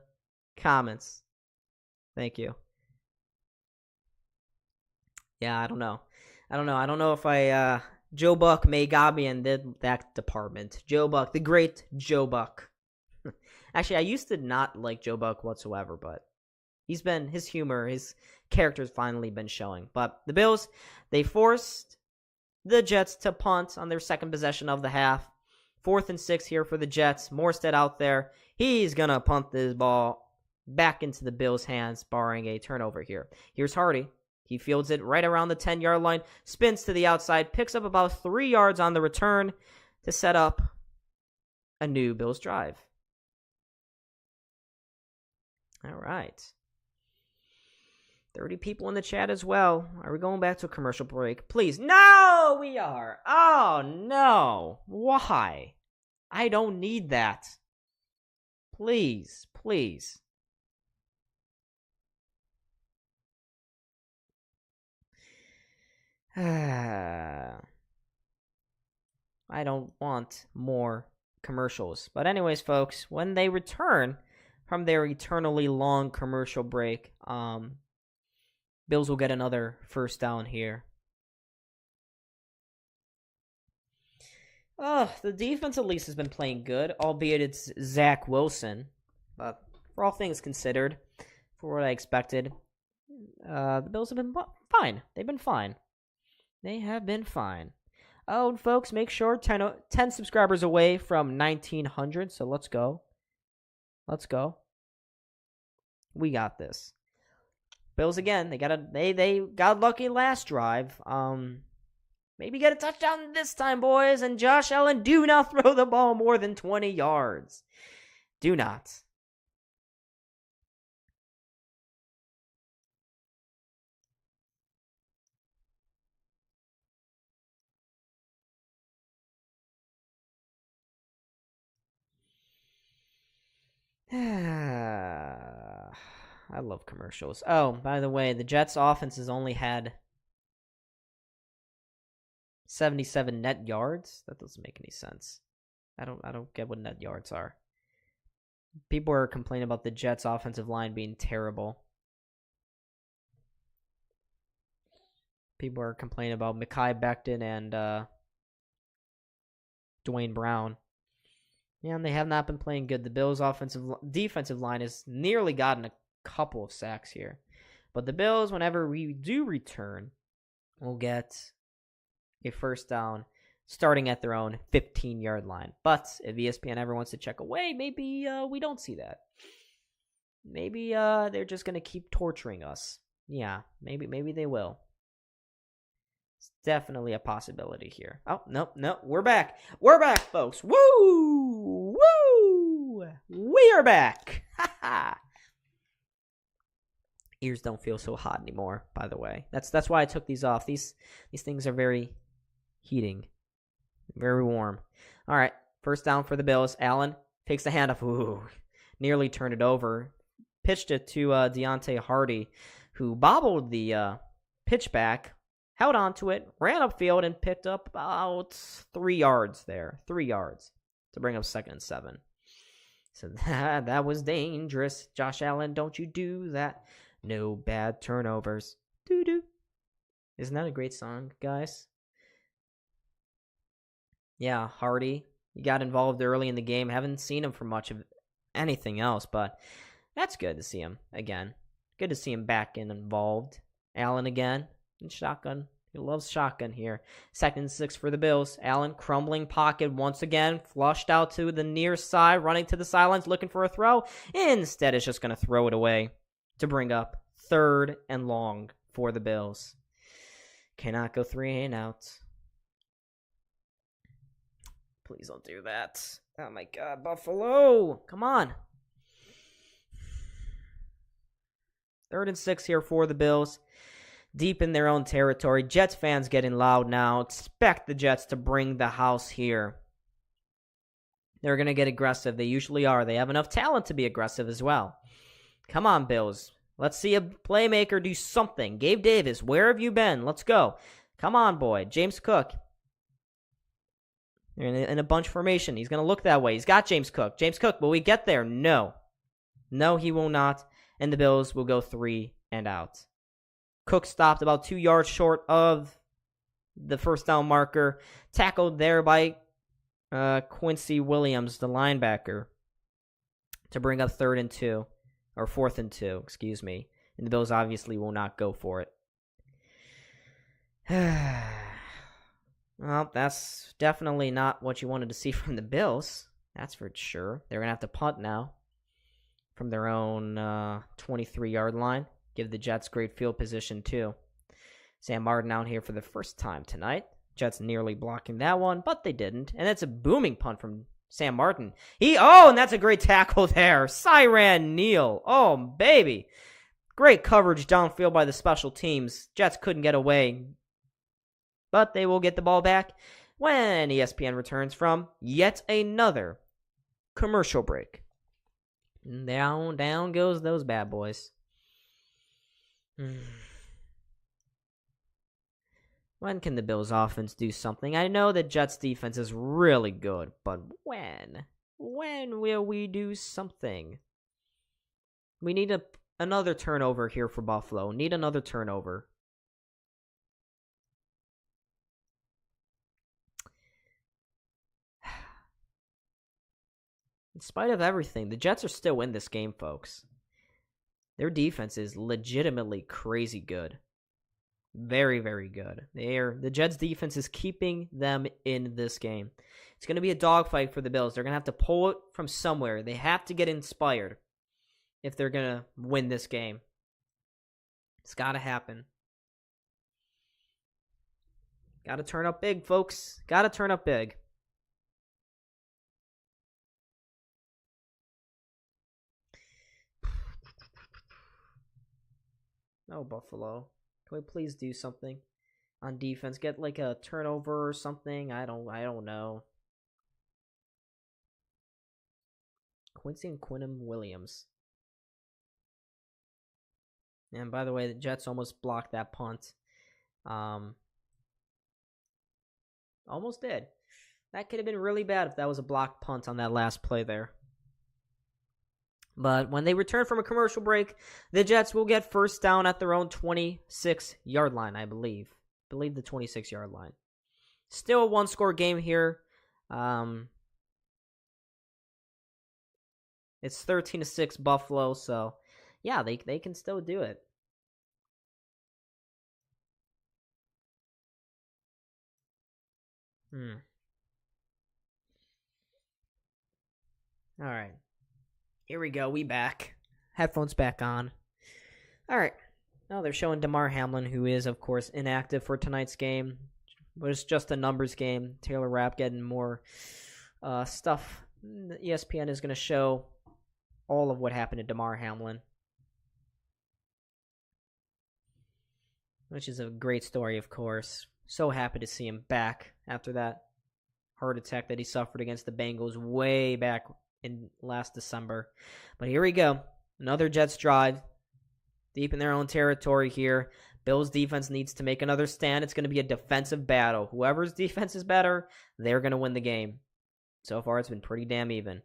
comments. Thank you. Yeah, I don't know. I don't know if Joe Buck may got me in that department. Joe Buck, the great Joe Buck. Actually, I used to not like Joe Buck whatsoever, but his humor, his character's finally been showing. But the Bills, they forced the Jets to punt on their second possession of the half. 4th and 6 here for the Jets. Morstead out there. He's going to punt this ball back into the Bills' hands, barring a turnover here. Here's Hardy. He fields it right around the 10-yard line, spins to the outside, picks up about 3 yards on the return to set up a new Bills drive. All right. 30 people in the chat as well. Are we going back to a commercial break? Please. No, we are. Oh, no. Why? I don't need that. Please, please. I don't want more commercials. But anyways, folks, when they return from their eternally long commercial break, Bills will get another first down here. The defense at least has been playing good, albeit it's Zach Wilson. But for all things considered, for what I expected, the Bills have been fine. They've been fine. They have been fine. Oh, and folks, make sure 10 subscribers away from 1,900. So let's go. Let's go. We got this. Bills again. They got lucky last drive. Maybe get a touchdown this time, boys. And Josh Allen, do not throw the ball more than 20 yards. Do not. I love commercials. Oh, by the way, the Jets' offense has only had 77 net yards. That doesn't make any sense. I don't get what net yards are. People are complaining about the Jets' offensive line being terrible. People are complaining about Mekhi Becton and Dwayne Brown. Yeah, and they have not been playing good. The Bills' defensive line has nearly gotten a couple of sacks here. But the Bills, whenever we do return, will get a first down starting at their own 15-yard line. But if ESPN ever wants to check away, maybe we don't see that. Maybe they're just going to keep torturing us. Yeah, maybe they will. It's definitely a possibility here. Oh, no, we're back. We're back, folks. Woo! Woo! We are back. Ha. Ears don't feel so hot anymore, by the way. That's why I took these off. These things are very heating. Very warm. All right, first down for the Bills. Allen takes the handoff. Ooh, nearly turned it over. Pitched it to Deontay Hardy, who bobbled the pitch back, held on to it, ran upfield, and picked up about 3 yards there. 3 yards to bring up 2nd and 7. So that was dangerous. Josh Allen, don't you do that. No bad turnovers. Doo-doo. Isn't that a great song, guys? Yeah, Hardy. He got involved early in the game. Haven't seen him for much of anything else, but that's good to see him again. Good to see him back and involved. Allen again in shotgun. He loves shotgun here. 2nd and 6 for the Bills. Allen crumbling pocket once again. Flushed out to the near side. Running to the sidelines looking for a throw. Instead, it's just going to throw it away to bring up 3rd and long for the Bills. Cannot go 3 and out. Please don't do that. Oh my God, Buffalo. Come on. 3rd and 6 here for the Bills. Deep in their own territory. Jets fans getting loud now. Expect the Jets to bring the house here. They're going to get aggressive. They usually are. They have enough talent to be aggressive as well. Come on, Bills. Let's see a playmaker do something. Gabe Davis, where have you been? Let's go. Come on, boy. James Cook. They're in a bunch formation. He's going to look that way. He's got James Cook. James Cook, will we get there? No. No, he will not. And the Bills will go 3 and out. Cook stopped about 2 yards short of the first down marker. Tackled there by Quincy Williams, the linebacker, to bring up 3rd and 2. Or 4th and 2, excuse me. And the Bills obviously will not go for it. Well, that's definitely not what you wanted to see from the Bills. That's for sure. They're going to have to punt now from their own 23-yard line. Give the Jets great field position, too. Sam Martin out here for the first time tonight. Jets nearly blocking that one, but they didn't. And it's a booming punt from Sam Martin. And that's a great tackle there. Siran Neal. Oh, baby. Great coverage downfield by the special teams. Jets couldn't get away. But they will get the ball back when ESPN returns from yet another commercial break. Down goes those bad boys. When can the Bills offense do something? I know that Jets defense is really good, but when? When will we do something? We need another turnover here for Buffalo. Need another turnover. In spite of everything, the Jets are still in this game, folks. Their defense is legitimately crazy good. Very, very good. The Jets' defense is keeping them in this game. It's going to be a dogfight for the Bills. They're going to have to pull it from somewhere. They have to get inspired if they're going to win this game. It's got to happen. Got to turn up big, folks. Got to turn up big. Oh, Buffalo. Can we please do something on defense? Get like a turnover or something? I don't know. Quincy and Quinnen Williams. And by the way, the Jets almost blocked that punt. Almost did. That could have been really bad if that was a blocked punt on that last play there. But when they return from a commercial break, the Jets will get first down at their own 26-yard line, I believe. The 26-yard line. Still a one-score game here. It's 13-6 Buffalo, so yeah, they can still do it. All right. Here we go. We back. Headphones back on. All right. Now they're showing Damar Hamlin, who is, of course, inactive for tonight's game. But it's just a numbers game. Taylor Rapp getting more stuff. ESPN is going to show all of what happened to Damar Hamlin, which is a great story, of course. So happy to see him back after that heart attack that he suffered against the Bengals way back in last December. But here we go. Another Jets drive. Deep in their own territory here. Bills defense needs to make another stand. It's going to be a defensive battle. Whoever's defense is better, they're going to win the game. So far, it's been pretty damn even.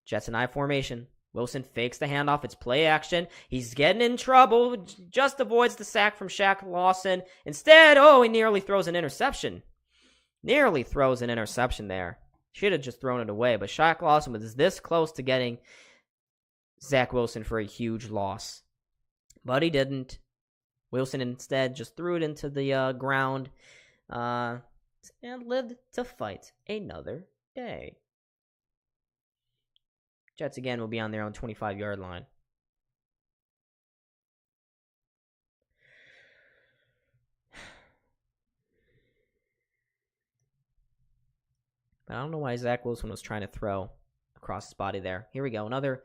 Jets in I formation. Wilson fakes the handoff. It's play action. He's getting in trouble. Just avoids the sack from Shaq Lawson. Instead, he nearly throws an interception. Nearly throws an interception there. Should have just thrown it away. But Shaq Lawson was this close to getting Zach Wilson for a huge loss. But he didn't. Wilson instead just threw it into the ground and lived to fight another day. Jets again will be on their own 25-yard line. But I don't know why Zach Wilson was trying to throw across his body there. Here we go. Another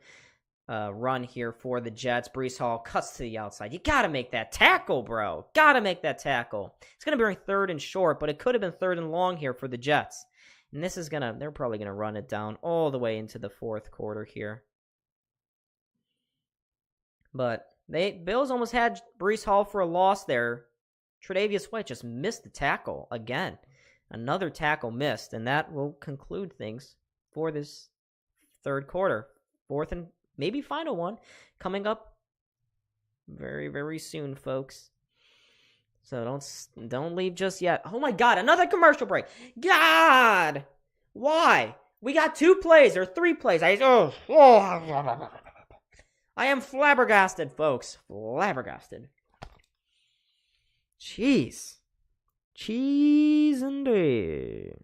run here for the Jets. Breece Hall cuts to the outside. You got to make that tackle, bro. Got to make that tackle. It's going to be third and short, but it could have been third and long here for the Jets. And this is they're probably going to run it down all the way into the fourth quarter here. But Bills almost had Breece Hall for a loss there. Tre'Davious White just missed the tackle again. Another tackle missed, and that will conclude things for this third quarter. Fourth and maybe final one coming up very, very soon, folks. So don't leave just yet. Oh my God, another commercial break. God, why? We got 2 plays or 3 plays. I am flabbergasted, folks. Flabbergasted. Jeez. Cheese indeed.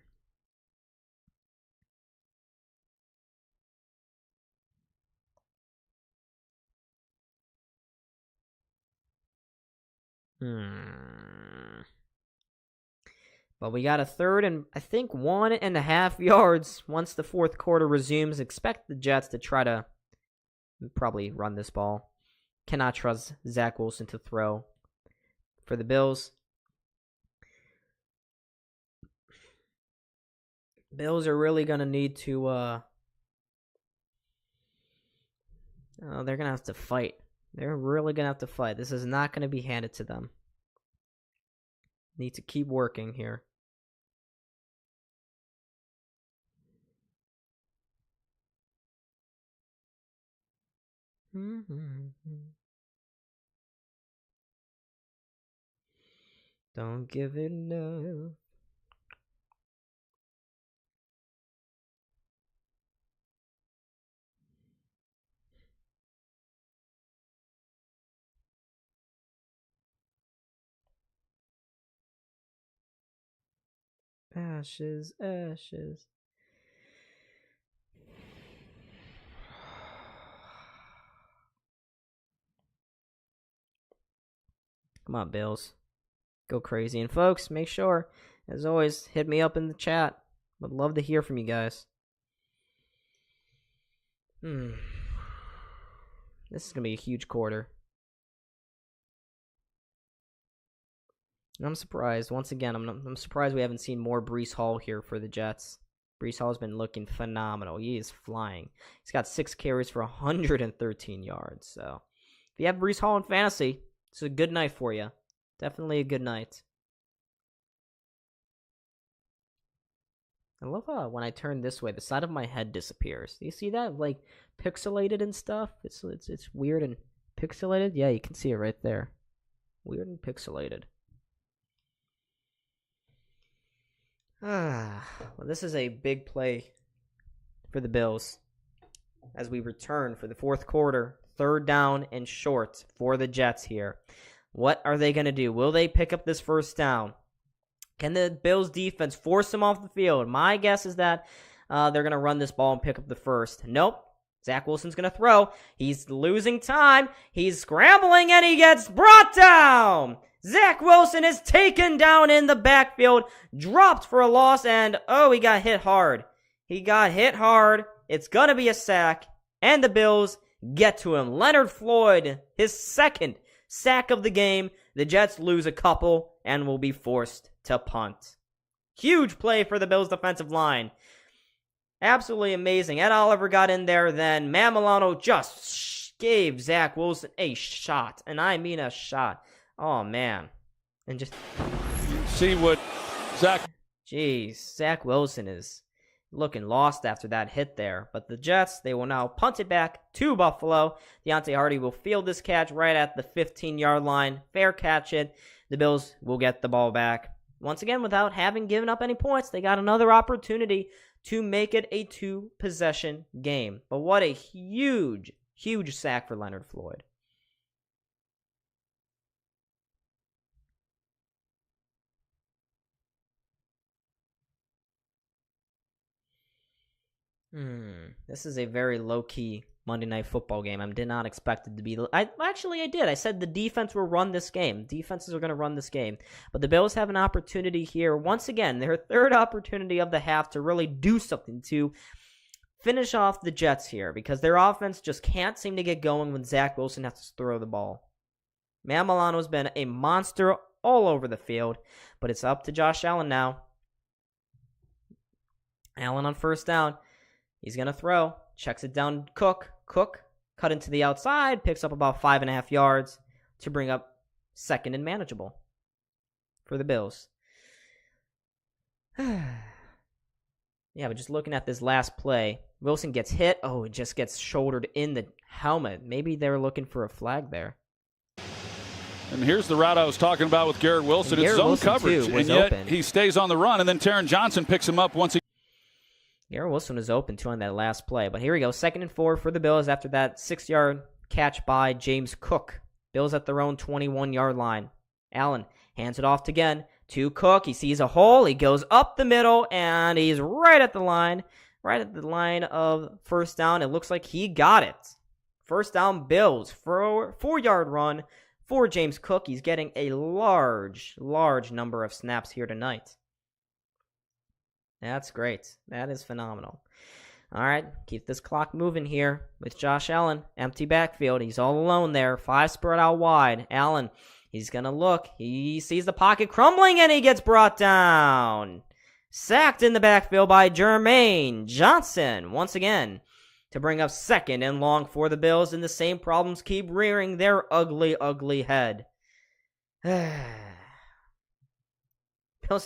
But we got a third and I think 1.5 yards once the fourth quarter resumes. Expect the Jets to try to probably run this ball. Cannot trust Zach Wilson to throw. For the Bills, are really going to need to they're going to have to fight. They're really going to have to fight. This is not going to be handed to them. Need to keep working here. Don't give it up. Ashes, ashes. Come on, Bills. Go crazy. And folks, make sure, as always, hit me up in the chat. Would love to hear from you guys. This is going to be a huge quarter. And I'm surprised. Once again, I'm surprised we haven't seen more Breece Hall here for the Jets. Breece Hall's been looking phenomenal. He is flying. He's got 6 carries for 113 yards. So, if you have Breece Hall in fantasy, it's a good night for you. Definitely a good night. I love how when I turn this way, the side of my head disappears. Do you see that? Like, pixelated and stuff? It's weird and pixelated. Yeah, you can see it right there. Weird and pixelated. Well, this is a big play for the Bills as we return for the fourth quarter. 3rd down and short for the Jets here. What are they going to do? Will they pick up this first down? Can the Bills defense force them off the field? My guess is that they're going to run this ball and pick up the first. Nope. Zach Wilson's going to throw. He's losing time. He's scrambling and he gets brought down. Zach Wilson is taken down in the backfield, dropped for a loss, and he got hit hard. He got hit hard. It's going to be a sack, and the Bills get to him. Leonard Floyd, his 2nd sack of the game. The Jets lose a couple and will be forced to punt. Huge play for the Bills defensive line. Absolutely amazing. Ed Oliver got in there then. Matt Milano just gave Zach Wilson a shot, and I mean a shot. Oh, man. And just see what Zach... Jeez, Zach Wilson is looking lost after that hit there. But the Jets, they will now punt it back to Buffalo. Deontay Hardy will field this catch right at the 15-yard line. Fair catch it. The Bills will get the ball back. Once again, without having given up any points, they got another opportunity to make it a 2-possession game. But what a huge, huge sack for Leonard Floyd. This is a very low-key Monday Night Football game. I did not expect it to be. I did. I said the defense will run this game. Defenses are going to run this game. But the Bills have an opportunity here. Once again, their third opportunity of the half to really do something to finish off the Jets here, because their offense just can't seem to get going when Zach Wilson has to throw the ball. Matt Milano's been a monster all over the field, but it's up to Josh Allen now. Allen on first down. He's going to throw. Checks it down Cook. Cook cut into the outside. Picks up about 5.5 yards to bring up second and manageable for the Bills. Yeah, but just looking at this last play, Wilson gets hit. Oh, it just gets shouldered in the helmet. Maybe they were looking for a flag there. And here's the route I was talking about with Garrett Wilson. It's zone coverage, and yet open. He stays on the run, and then Taron Johnson picks him up once again. Garrett Wilson was open, too, on that last play. But here we go, 2nd and 4 for the Bills after that 6-yard catch by James Cook. Bills at their own 21-yard line. Allen hands it off again to Cook. He sees a hole. He goes up the middle, and he's right at the line of first down. It looks like he got it. First down, Bills. 4-yard run for James Cook. He's getting a large number of snaps here tonight. That's great. That is phenomenal. All right, keep this clock moving here with Josh Allen. Empty backfield. He's all alone there. 5 spread out wide. Allen, he's going to look. He sees the pocket crumbling, and he gets brought down. Sacked in the backfield by Jermaine Johnson once again to bring up 2nd and long for the Bills, and the same problems keep rearing their ugly, ugly head. Bills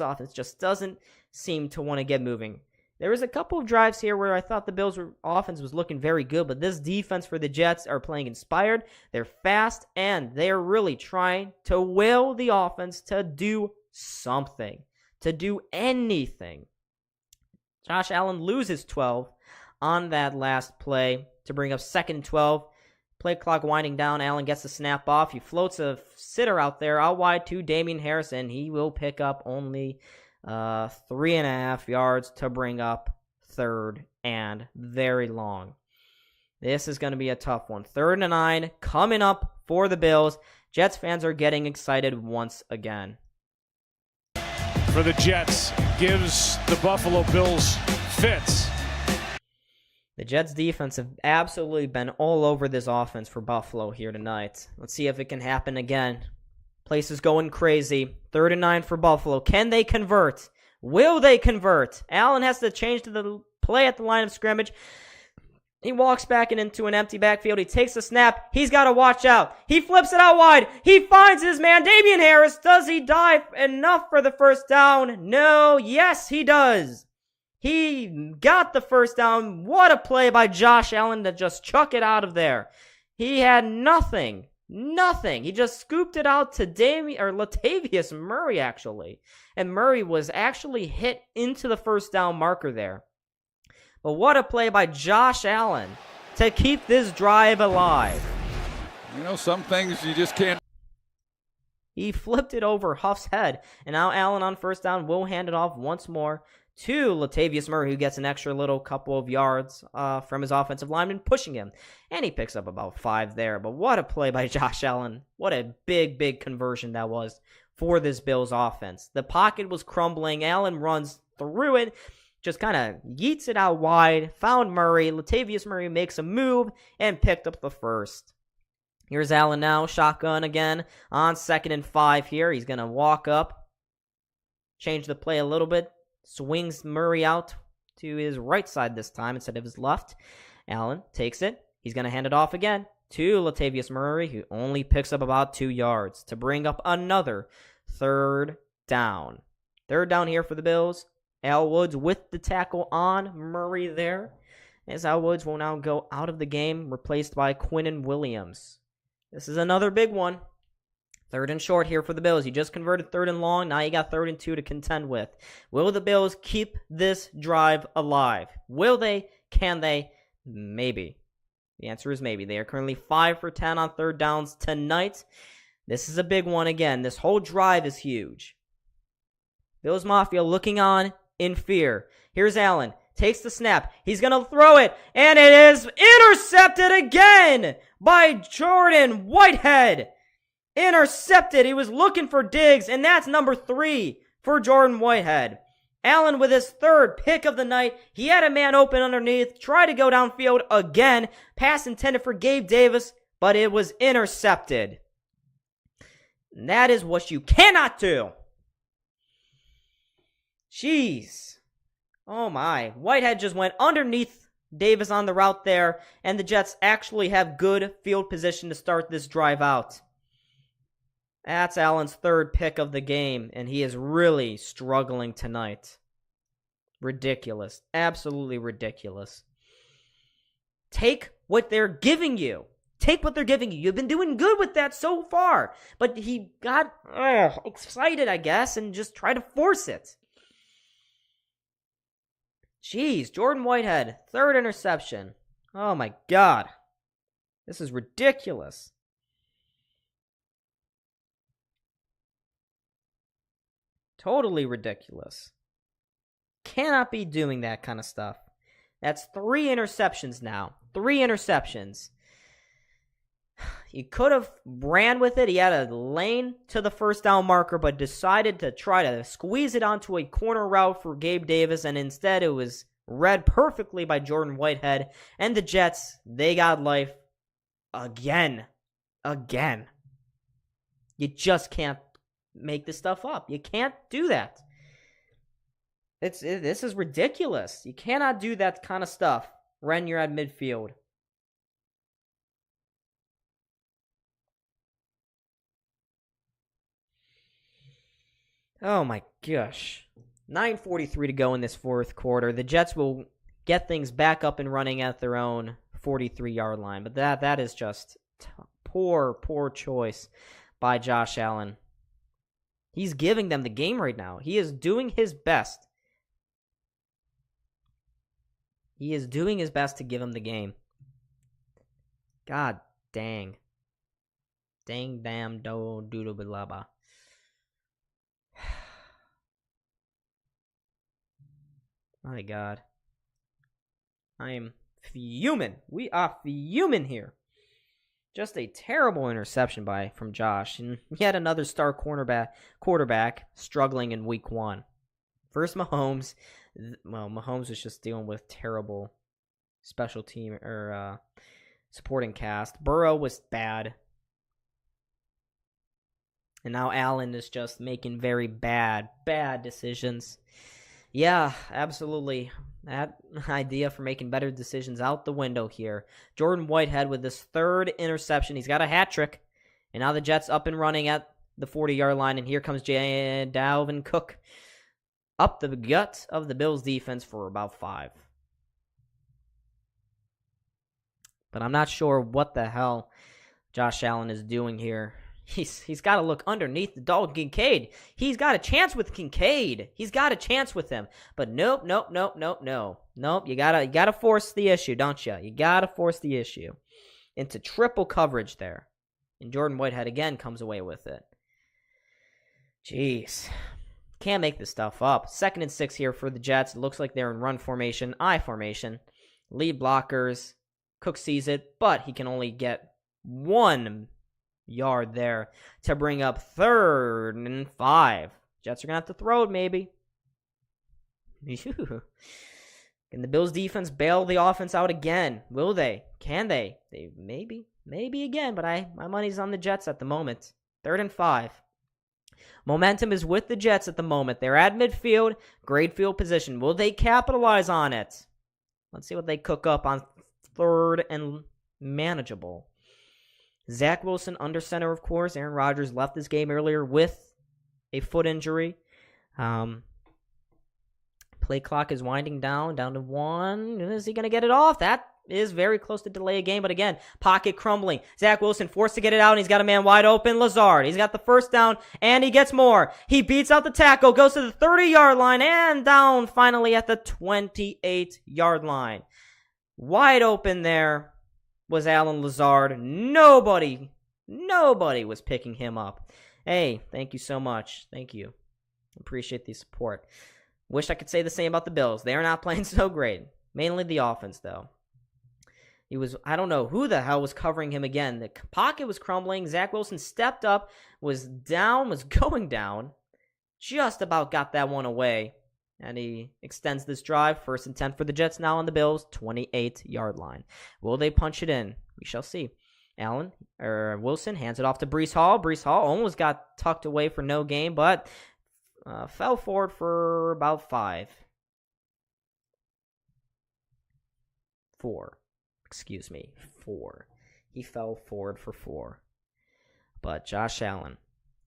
offense just doesn't seem to want to get moving. There was a couple of drives here where I thought the Bills' offense was looking very good, but this defense for the Jets are playing inspired. They're fast, and they're really trying to will the offense to do something, to do anything. Josh Allen loses 12 on that last play to bring up 2nd and 12. Play clock winding down. Allen gets the snap off. He floats a sitter out there out wide to Damian Harrison. He will pick up only 3.5 yards to bring up 3rd and very long. This is going to be a tough one. 3rd and 9 coming up for the Bills. Jets fans are getting excited once again. For the Jets, gives the Buffalo Bills fits. The Jets defense have absolutely been all over this offense for Buffalo here tonight. Let's see if it can happen again. Place is going crazy. 3rd and 9 for Buffalo. Can they convert? Will they convert? Allen has to change to the play at the line of scrimmage. He walks back into an empty backfield. He takes the snap. He's got to watch out. He flips it out wide. He finds his man, Damian Harris. Does he dive enough for the first down? No. Yes, he does. He got the first down. What a play by Josh Allen to just chuck it out of there. He had nothing. He just scooped it out to Latavius Murray, actually. And Murray was actually hit into the first down marker there. But what a play by Josh Allen to keep this drive alive. You know, some things you just can't. He flipped it over Huff's head. And now Allen on first down will hand it off once more to Latavius Murray, who gets an extra little couple of yards from his offensive lineman pushing him. And he picks up about 5 there. But what a play by Josh Allen. What a big conversion that was for this Bills offense. The pocket was crumbling. Allen runs through it, just kind of yeets it out wide, found Murray. Latavius Murray makes a move and picked up the first. Here's Allen now, shotgun again on 2nd and 5 here. He's going to walk up, change the play a little bit. Swings Murray out to his right side this time instead of his left. Allen takes it. He's going to hand it off again to Latavius Murray, who only picks up about 2 yards to bring up another 3rd down. 3rd down here for the Bills Al Woods with the tackle on Murray there, as Al Woods will now go out of the game, replaced by Quinnen Williams. This is another big one. 3rd and short here for the Bills. You just converted 3rd and long. Now you got 3rd and 2 to contend with. Will the Bills keep this drive alive? Will they? Can they? Maybe. The answer is maybe. They are currently 5 for 10 on 3rd downs tonight. This is a big one again. This whole drive is huge. Bills Mafia looking on in fear. Here's Allen. Takes the snap. He's going to throw it. And it is intercepted again by Jordan Whitehead. Intercepted. He was looking for Diggs, and that's number 3 for Jordan Whitehead. Allen with his 3rd pick of the night. He had a man open underneath. Tried to go downfield again. Pass intended for Gabe Davis, but it was intercepted. And that is what you cannot do. Jeez. Oh my. Whitehead just went underneath Davis on the route there, and the Jets actually have good field position to start this drive out. That's Allen's 3rd pick of the game, and he is really struggling tonight. Ridiculous. Absolutely ridiculous. Take what they're giving you. Take what they're giving you. You've been doing good with that so far. But he got excited, I guess, and just tried to force it. Jeez, Jordan Whitehead, 3rd interception. Oh my God. This is ridiculous. Totally ridiculous. Cannot be doing that kind of stuff. That's 3 interceptions now. 3 interceptions. He could have ran with it. He had a lane to the 1st down marker, but decided to try to squeeze it onto a corner route for Gabe Davis, and instead it was read perfectly by Jordan Whitehead. And the Jets, they got life again. Again. You just can't make this stuff up. You can't do that. This is ridiculous. You cannot do that kind of stuff when you're at midfield. Oh my gosh. 9:43 to go in this 4th quarter. The Jets will get things back up and running at their own 43-yard line. But that is just poor choice by Josh Allen. He's giving them the game right now. He is doing his best. He is doing his best to give him the game. God dang. Dang, damn, do, doodle, blabba. My God. I am fuming. We are fuming here. Just a terrible interception from Josh. And yet another star quarterback struggling in week 1. First Mahomes. Well, Mahomes was just dealing with terrible special team or supporting cast. Burrow was bad. And now Allen is just making very bad decisions. Yeah, absolutely. That idea for making better decisions out the window here. Jordan Whitehead with this 3rd interception. He's got a hat trick. And now the Jets up and running at the 40-yard line. And here comes Dalvin Cook up the gut of the Bills defense for about 5. But I'm not sure what the hell Josh Allen is doing here. He's got to look underneath the dog Kincaid. He's got a chance with Kincaid. He's got a chance with him. But nope. You gotta force the issue, don't you? You gotta force the issue into triple coverage there. And Jordan Whitehead again comes away with it. Jeez. Can't make this stuff up. 2nd and 6 here for the Jets. It looks like they're in run formation, I formation. Lead blockers. Cook sees it, but he can only get 1 yard there to bring up 3rd and 5. Jets are going to have to throw it, maybe. Can the Bills defense bail the offense out again? Will they? Can they? Maybe again, but my money's on the Jets at the moment. 3rd and 5. Momentum is with the Jets at the moment. They're at midfield, great field position. Will they capitalize on it? Let's see what they cook up on 3rd and manageable. Zach Wilson under center, of course. Aaron Rodgers left this game earlier with a foot injury. Play clock is winding down to 1. Is he going to get it off? That is very close to delay a game, but again, pocket crumbling. Zach Wilson forced to get it out, and he's got a man wide open. Lazard, he's got the first down, and he gets more. He beats out the tackle, goes to the 30-yard line, and down finally at the 28-yard line. Wide open there was Allen Lazard. Nobody was picking him up. Hey, thank you so much. Thank you. Appreciate the support. Wish I could say the same about the Bills. They're not playing so great. Mainly the offense, though. I don't know who the hell was covering him again. The pocket was crumbling. Zach Wilson stepped up, was going down. Just about got that one away. And he extends this drive. 1st and 10 for the Jets now on the Bills' 28-yard line. Will they punch it in? We shall see. Wilson hands it off to Breece Hall. Breece Hall almost got tucked away for no gain, but fell forward for about 4. He fell forward for 4. But Josh Allen,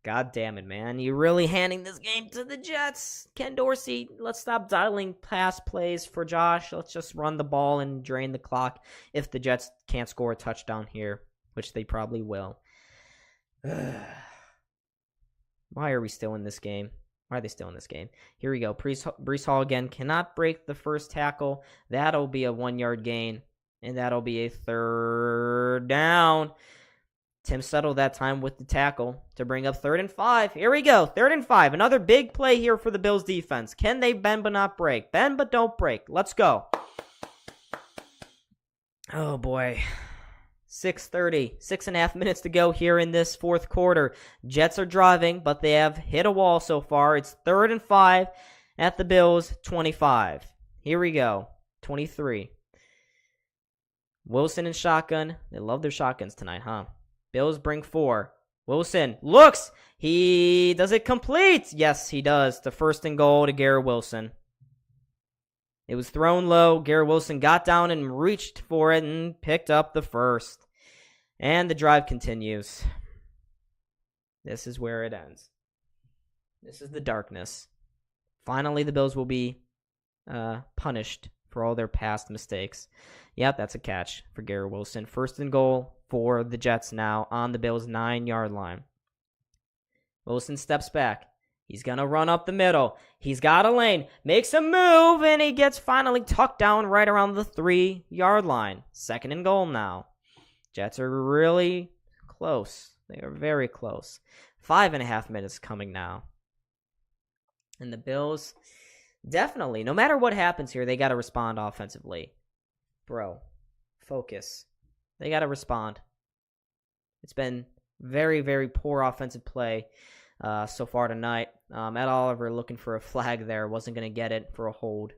god damn it, man. You're really handing this game to the Jets. Ken Dorsey, let's stop dialing pass plays for Josh. Let's just run the ball and drain the clock if the Jets can't score a touchdown here, which they probably will. Why are we still in this game? Why are they still in this game? Here we go. Breece Hall again cannot break the first tackle. That'll be a 1-yard gain. And that'll be a 3rd down. Tim settled that time with the tackle to bring up 3rd and 5. Here we go. 3rd and 5. Another big play here for the Bills defense. Can they bend but not break? Bend but don't break. Let's go. Oh, boy. 6:30. 6.5 minutes to go here in this 4th quarter. Jets are driving, but they have hit a wall so far. It's 3rd and 5 at the Bills' 25. Here we go. 23. Wilson and shotgun. They love their shotguns tonight, huh? Bills bring 4. Wilson looks. He does it complete. Yes, he does. The 1st and goal to Garrett Wilson. It was thrown low. Garrett Wilson got down and reached for it and picked up the 1st. And the drive continues. This is where it ends. This is the darkness. Finally, the Bills will be punished for all their past mistakes. Yep, that's a catch for Garrett Wilson. 1st and goal for the Jets now on the Bills' 9-yard line. Wilson steps back. He's going to run up the middle. He's got a lane. Makes a move, and he gets finally tucked down right around the 3-yard line. 2nd and goal now. Jets are really close. They are very close. 5.5 minutes coming now. And the Bills, definitely, no matter what happens here, they got to respond offensively. Bro, focus. They got to respond. It's been very, very poor offensive play so far tonight. Ed Oliver looking for a flag there. Wasn't going to get it for a hold.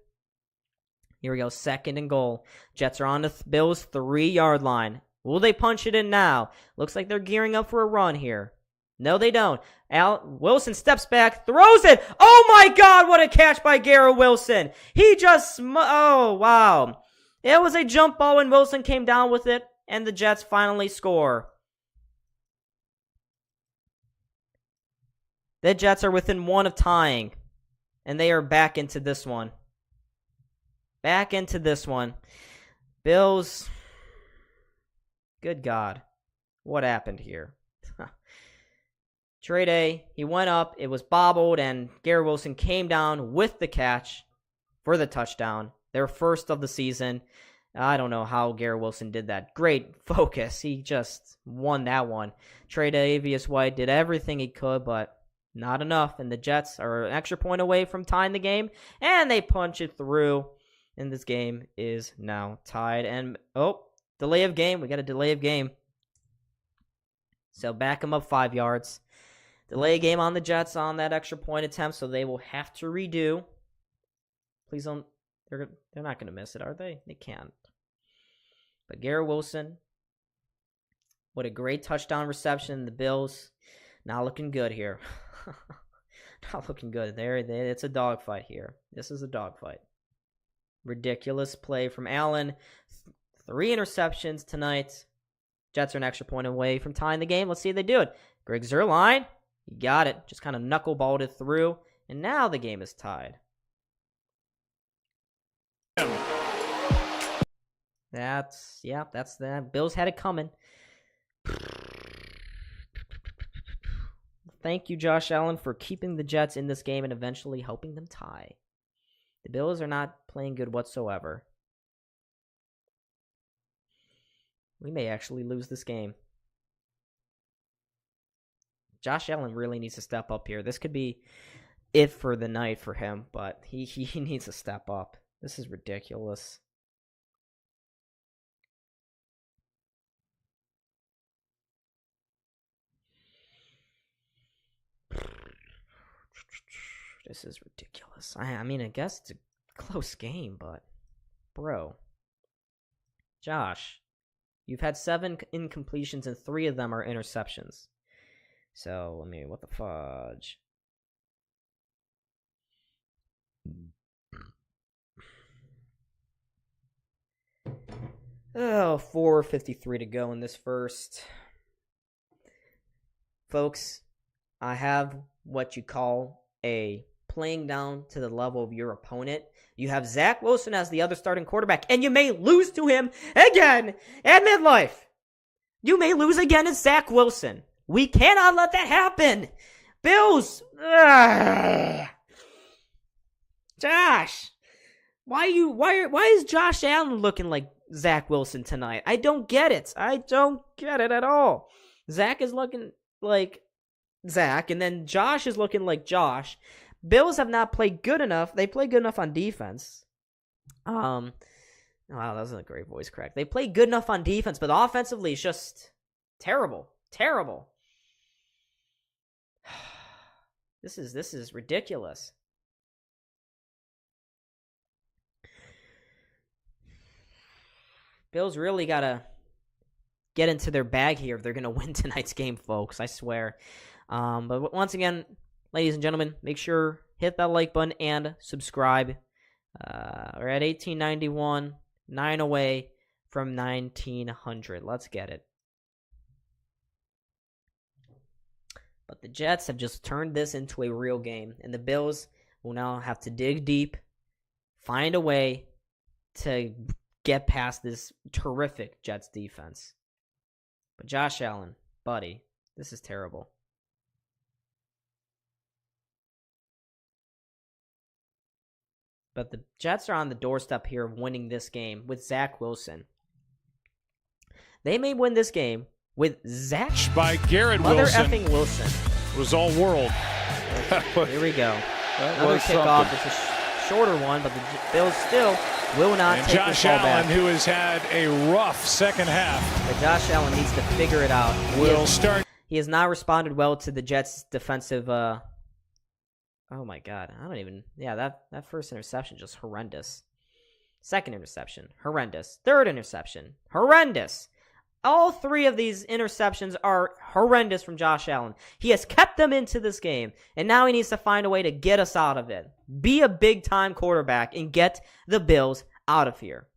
Here we go. 2nd and goal. Jets are on the Bills' 3-yard line. Will they punch it in now? Looks like they're gearing up for a run here. No, they don't. Wilson steps back, throws it. Oh, my God, what a catch by Garrett Wilson. He just, oh, wow. It was a jump ball, and Wilson came down with it, and the Jets finally score. The Jets are within 1 of tying, and they are back into this one. Bills, good God, what happened here? Trey Day, he went up, it was bobbled, and Garrett Wilson came down with the catch for the touchdown. Their 1st of the season. I don't know how Garrett Wilson did that. Great focus. He just won that one. Trey Davius White did everything he could, but not enough. And the Jets are an extra point away from tying the game, and they punch it through. And this game is now tied. And, delay of game. We got a delay of game. So back them up 5 yards. Delay of game on the Jets on that extra point attempt, so they will have to redo. Please don't. They're not going to miss it, are they? They can't. But Garrett Wilson, what a great touchdown reception. The Bills not looking good here. Not looking good. It's a dogfight here. This is a dogfight. Ridiculous play from Allen. 3 interceptions tonight. Jets are an extra point away from tying the game. Let's see if they do it. Greg Zuerlein, he got it. Just kind of knuckleballed it through. And now the game is tied. That's that. Bills had it coming. Thank you, Josh Allen, for keeping the Jets in this game and eventually helping them tie. The Bills are not playing good whatsoever. We may actually lose this game. Josh Allen really needs to step up here. This could be it for the night for him, but he needs to step up. This is ridiculous. This is ridiculous. I mean, I guess it's a close game, but bro. Josh, you've had 7 incompletions and 3 of them are interceptions. So, I mean, what the fudge? Oh, 4:53 to go in this first. Folks, I have what you call a playing down to the level of your opponent. You have Zach Wilson as the other starting quarterback, and you may lose to him again at midlife. You may lose again as Zach Wilson. We cannot let that happen. Bills. Josh. Why is Josh Allen looking like Zach Wilson tonight? I don't get it. I don't get it at all. Zach is looking like Zach, and then Josh is looking like Josh. Bills have not played good enough. They play good enough on defense. Wow, that wasn't a great voice crack. They play good enough on defense, but offensively it's just terrible. Terrible. This is ridiculous. Bills really gotta get into their bag here if they're gonna win tonight's game, folks. I swear. But once again, ladies and gentlemen, make sure hit that like button and subscribe. We're at 1891, 9 away from 1900. Let's get it. But the Jets have just turned this into a real game, and the Bills will now have to dig deep, find a way to get past this terrific Jets defense. But Josh Allen, buddy, this is terrible. But the Jets are on the doorstep here of winning this game with Zach Wilson. They may win this game with Zach by Garrett Mother Wilson. Effing Wilson. It was all world. Here we go. Another kickoff. It's a shorter one, but the Bills still will not take Josh this ball Allen, back. who has had a rough second half. But Josh Allen needs to figure it out. He has not responded well to the Jets' defensive. Oh my God! That first interception just horrendous. Second interception, horrendous. Third interception, horrendous. All 3 of these interceptions are horrendous from Josh Allen. He has kept them into this game, and now he needs to find a way to get us out of it. Be a big-time quarterback and get the Bills out of here.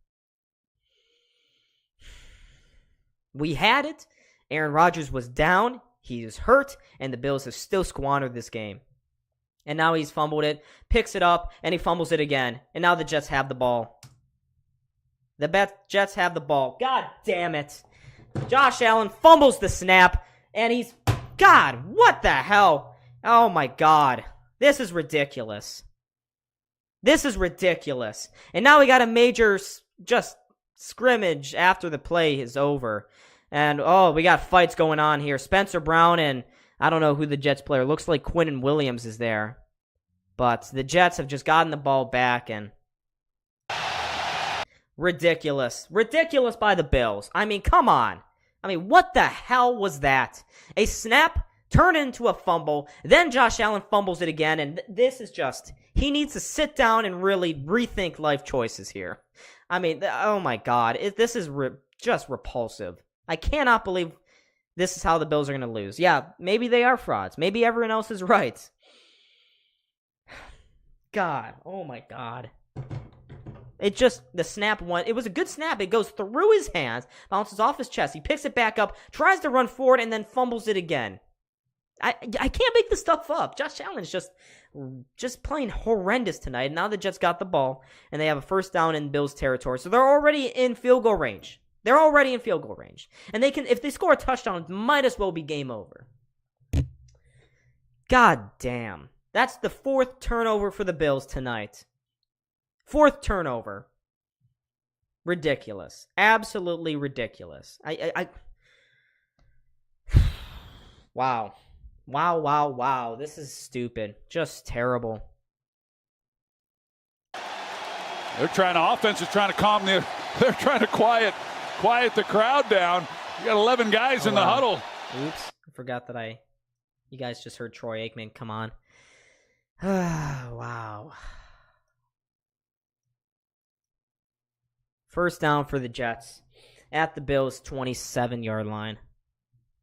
We had it. Aaron Rodgers was down. He was hurt, and the Bills have still squandered this game. And now he's fumbled it, picks it up, and he fumbles it again. And now the Jets have the ball. The Jets have the ball. God damn it. Josh Allen fumbles the snap, and he's... God, what the hell? Oh, my God. This is ridiculous. This is ridiculous. And now we got a major just scrimmage after the play is over. And, we got fights going on here. Spencer Brown and I don't know who the Jets player. Looks like Quinnen Williams is there. But the Jets have just gotten the ball back, and... Ridiculous. Ridiculous by the Bills. I mean, come on. I mean, what the hell was that? A snap turned into a fumble. Then Josh Allen fumbles it again. And this is just... He needs to sit down and really rethink life choices here. I mean, oh my God. This is just repulsive. I cannot believe this is how the Bills are going to lose. Yeah, maybe they are frauds. Maybe everyone else is right. God. Oh my God. It just, the snap went, it was a good snap. It goes through his hands, bounces off his chest. He picks it back up, tries to run forward, and then fumbles it again. I can't make this stuff up. Josh Allen's just, just playing horrendous tonight. Now the Jets got the ball, and they have a first down in Bills territory. So they're already in field goal range. And they can, if they score a touchdown, it might as well be game over. God damn. That's the 4th turnover for the Bills tonight. 4th turnover. Ridiculous. Absolutely ridiculous. Wow. Wow. This is stupid. Just terrible. Offense is trying to calm they're trying to quiet the crowd down. You got 11 guys in the huddle. Oops. I forgot that you guys just heard Troy Aikman. Come on. Wow. First down for the Jets at the Bills' 27-yard line.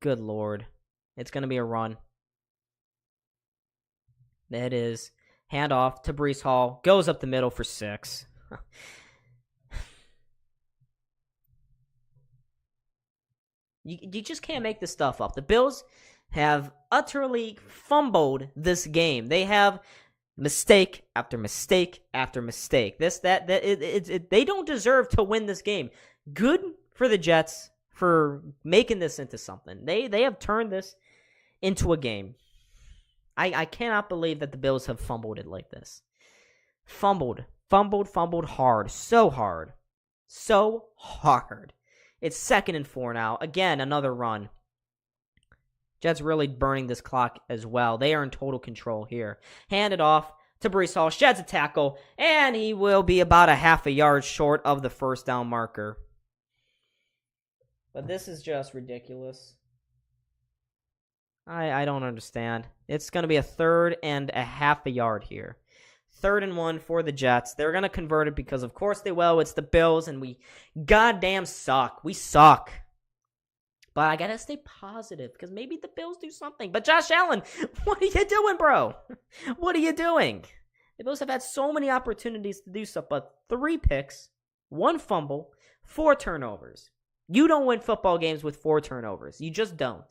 Good Lord. It's going to be a run. It is. Handoff to Breece Hall. Goes up the middle for 6. You just can't make this stuff up. The Bills have utterly fumbled this game. They have mistake after mistake after mistake. They don't deserve to win this game. Good for the Jets for making this into something. They have turned this into a game. I cannot believe that the Bills have fumbled it like this. Fumbled hard. So hard. It's 2nd and 4 now. Again, another run. Jets really burning this clock as well. They are in total control here. Hand it off to Breece Hall. Sheds a tackle. And he will be about a half a yard short of the first down marker. But this is just ridiculous. I don't understand. It's going to be a 3rd and a half a yard here. 3rd and 1 for the Jets. They're going to convert it because, of course, they will. It's the Bills, and we goddamn suck. We suck. But I got to stay positive because maybe the Bills do something. But Josh Allen, what are you doing, bro? What are you doing? The Bills have had so many opportunities to do stuff, but 3 picks, 1 fumble, 4 turnovers. You don't win football games with 4 turnovers. You just don't.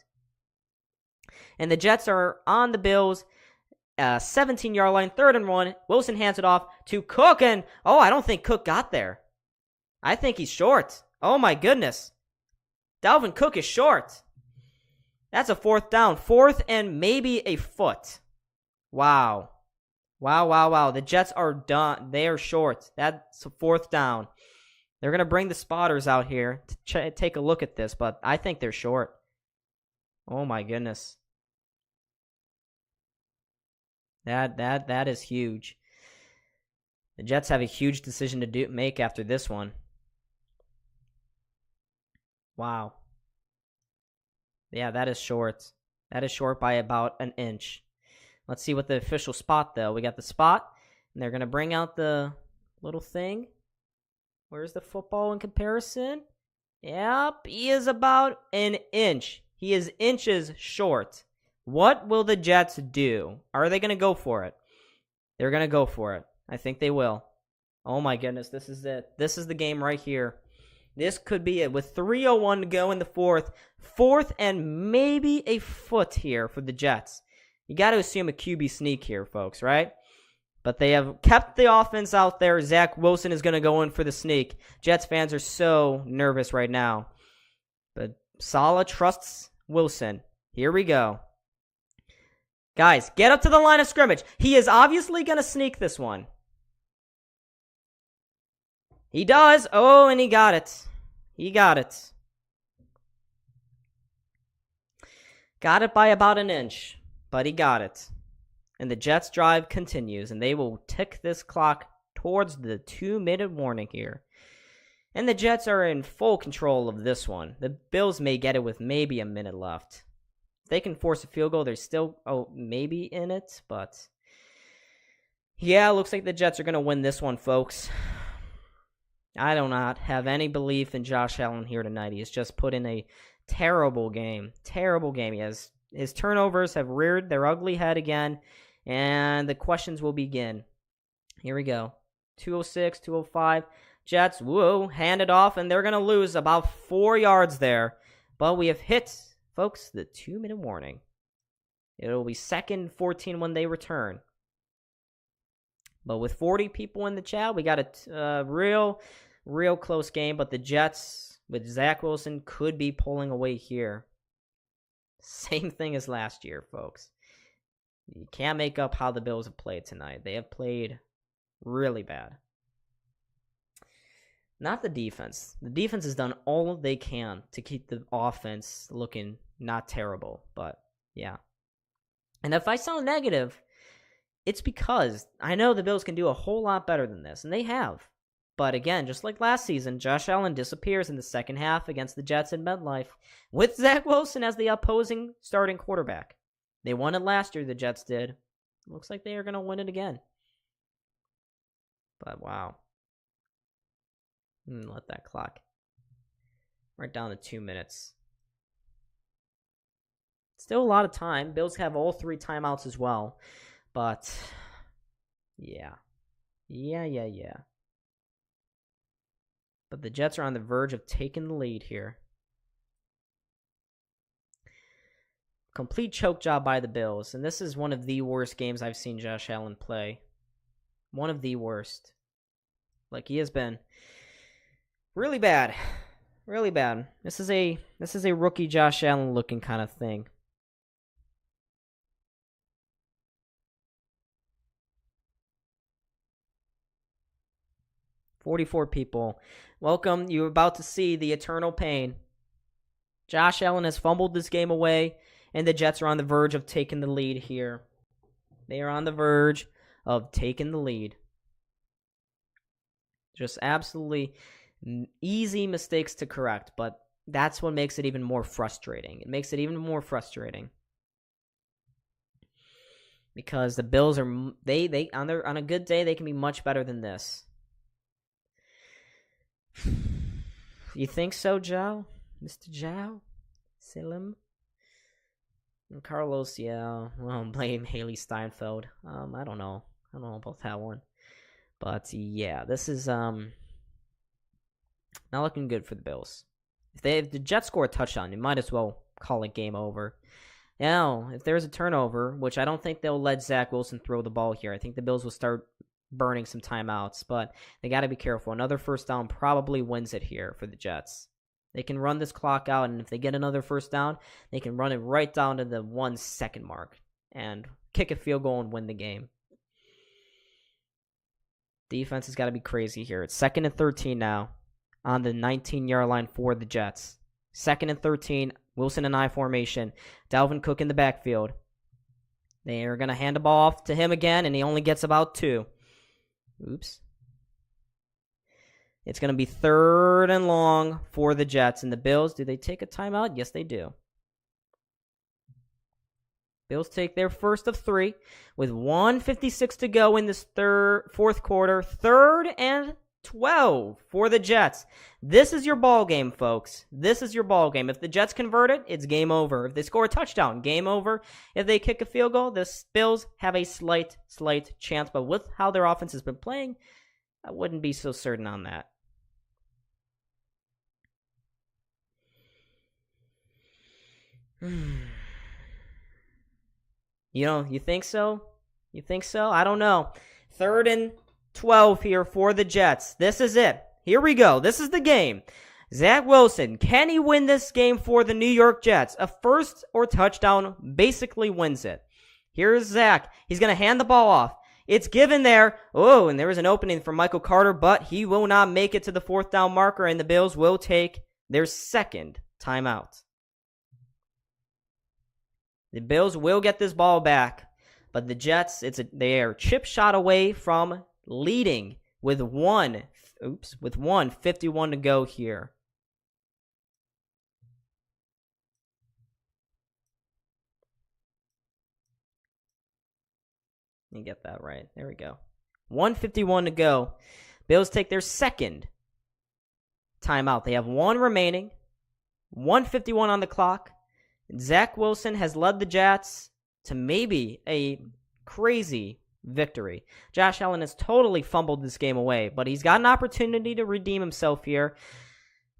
And the Jets are on the Bills' 17-yard line, 3rd and 1. Wilson hands it off to Cook, and I don't think Cook got there. I think he's short. Oh my goodness. Dalvin Cook is short. That's a 4th down. 4th and maybe a foot. Wow. The Jets are done. They are short. That's a 4th down. They're going to bring the spotters out here to take a look at this, but I think they're short. Oh my goodness. That is huge. The Jets have a huge decision to make after this one. Wow. Yeah, that is short. That is short by about an inch. Let's see what the official spot, though. We got the spot, and they're going to bring out the little thing. Where's the football in comparison? Yep, he is about an inch. He is inches short. What will the Jets do? Are they going to go for it? They're going to go for it. I think they will. Oh my goodness, this is it. This is the game right here. This could be it. With 3:01 to go in the 4th. 4th and maybe a foot here for the Jets. You got to assume a QB sneak here, folks, right? But they have kept the offense out there. Zach Wilson is going to go in for the sneak. Jets fans are so nervous right now. But Saleh trusts Wilson. Here we go. Guys, get up to the line of scrimmage. He is obviously going to sneak this one. He does. Oh, and he got it. Got it by about an inch, but he got it. And the Jets' drive continues, and they will tick this clock towards the 2-minute warning here. And the Jets are in full control of this one. The Bills may get it with maybe a minute left. If they can force a field goal, they're still maybe in it, but yeah, looks like the Jets are going to win this one, folks. I do not have any belief in Josh Allen here tonight. He has just put in a terrible game. His turnovers have reared their ugly head again, and the questions will begin. Here we go. 2:06, 2:05. Jets, hand it off, and they're going to lose about 4 yards there. But we have hit, folks, the 2-minute warning. It'll be 2nd 14 when they return. But with 40 people in the chat, we got a real close game. But the Jets with Zach Wilson could be pulling away here. Same thing as last year, folks. You can't make up how the Bills have played tonight. They have played really bad. Not the defense. The defense has done all they can to keep the offense looking not terrible. But, yeah. And if I sound negative, it's because I know the Bills can do a whole lot better than this, and they have. But again, just like last season, Josh Allen disappears in the second half against the Jets in MetLife with Zach Wilson as the opposing starting quarterback. They won it last year, the Jets did. Looks like they are going to win it again. But wow. Let that clock right down to 2 minutes. Still a lot of time. Bills have all 3 timeouts as well. But, yeah. Yeah. But the Jets are on the verge of taking the lead here. Complete choke job by the Bills. And this is one of the worst games I've seen Josh Allen play. One of the worst. Like, he has been really bad. Really bad. This is a rookie Josh Allen looking kind of thing. $44 people. Welcome. You're about to see the eternal pain. Josh Allen has fumbled this game away, and the Jets are on the verge of taking the lead here. They are on the verge of taking the lead. Just absolutely easy mistakes to correct, but that's what makes it even more frustrating. It makes it even more frustrating. Because the Bills are they on a good day they can be much better than this. You think so, Joe? Mr. Joe? Selim? And Carlos, yeah. Well, blame Haley Steinfeld. I don't know. I don't know about that one. But yeah, this is not looking good for the Bills. If the Jets score a touchdown, you might as well call it game over. Now, if there's a turnover, which I don't think they'll let Zach Wilson throw the ball here. I think the Bills will start burning some timeouts, but they got to be careful. Another first down probably wins it here for the Jets. They can run this clock out, and if they get another first down, they can run it right down to the 1 second mark and kick a field goal and win the game. Defense has got to be crazy here. It's 2nd and 13 now on the 19-yard line for the Jets. 2nd and 13, Wilson and I formation. Dalvin Cook in the backfield. They are going to hand the ball off to him again, and he only gets about 2. Oops. It's going to be 3rd and long for the Jets. And the Bills, do they take a timeout? Yes, they do. Bills take their first of 3 with 1:56 to go in this fourth quarter. 3rd and 12 for the Jets. This is your ball game, folks. This is your ball game. If the Jets convert it, it's game over. If they score a touchdown, game over. If they kick a field goal, the Bills have a slight chance. But with how their offense has been playing, I wouldn't be so certain on that. You think so? You think so? I don't know. 3rd and 12 here for the Jets. This is it. Here we go. This is the game. Zach Wilson, can he win this game for the New York Jets? A first or touchdown basically wins it. Here's Zach. He's going to hand the ball off. It's given there. Oh, and there was an opening for Michael Carter, but he will not make it to the 4th down marker, and the Bills will take their 2nd timeout. The Bills will get this ball back, but the Jets, they are chip shot away from leading with 1:51 to go here. Let me get that right. There we go. 1:51 to go. Bills take their 2nd timeout. They have 1 remaining. 1:51 on the clock. Zach Wilson has led the Jets to maybe a crazy victory. Josh Allen has totally fumbled this game away, but he's got an opportunity to redeem himself here.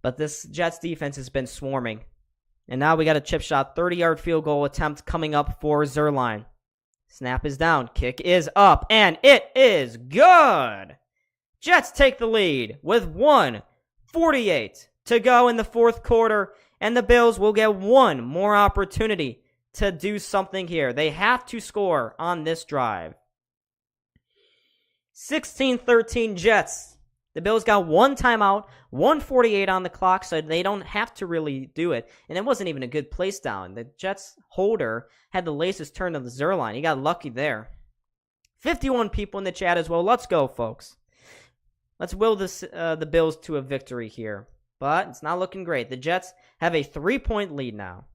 But this Jets defense has been swarming. And now we got a chip shot, 30-yard field goal attempt coming up for Zerline. Snap is down. Kick is up. And it is good. Jets take the lead with 1:48 to go in the fourth quarter. And the Bills will get one more opportunity to do something here. They have to score on this drive. 16-13 Jets. The Bills got one timeout, 1:48 on the clock, so they don't have to really do it. And it wasn't even a good place down. The Jets holder had the laces turned to the Zer line. He got lucky there. 51 people in the chat as well. Let's go, folks. Let's will the Bills to a victory here. But it's not looking great. The Jets have a 3-point lead now.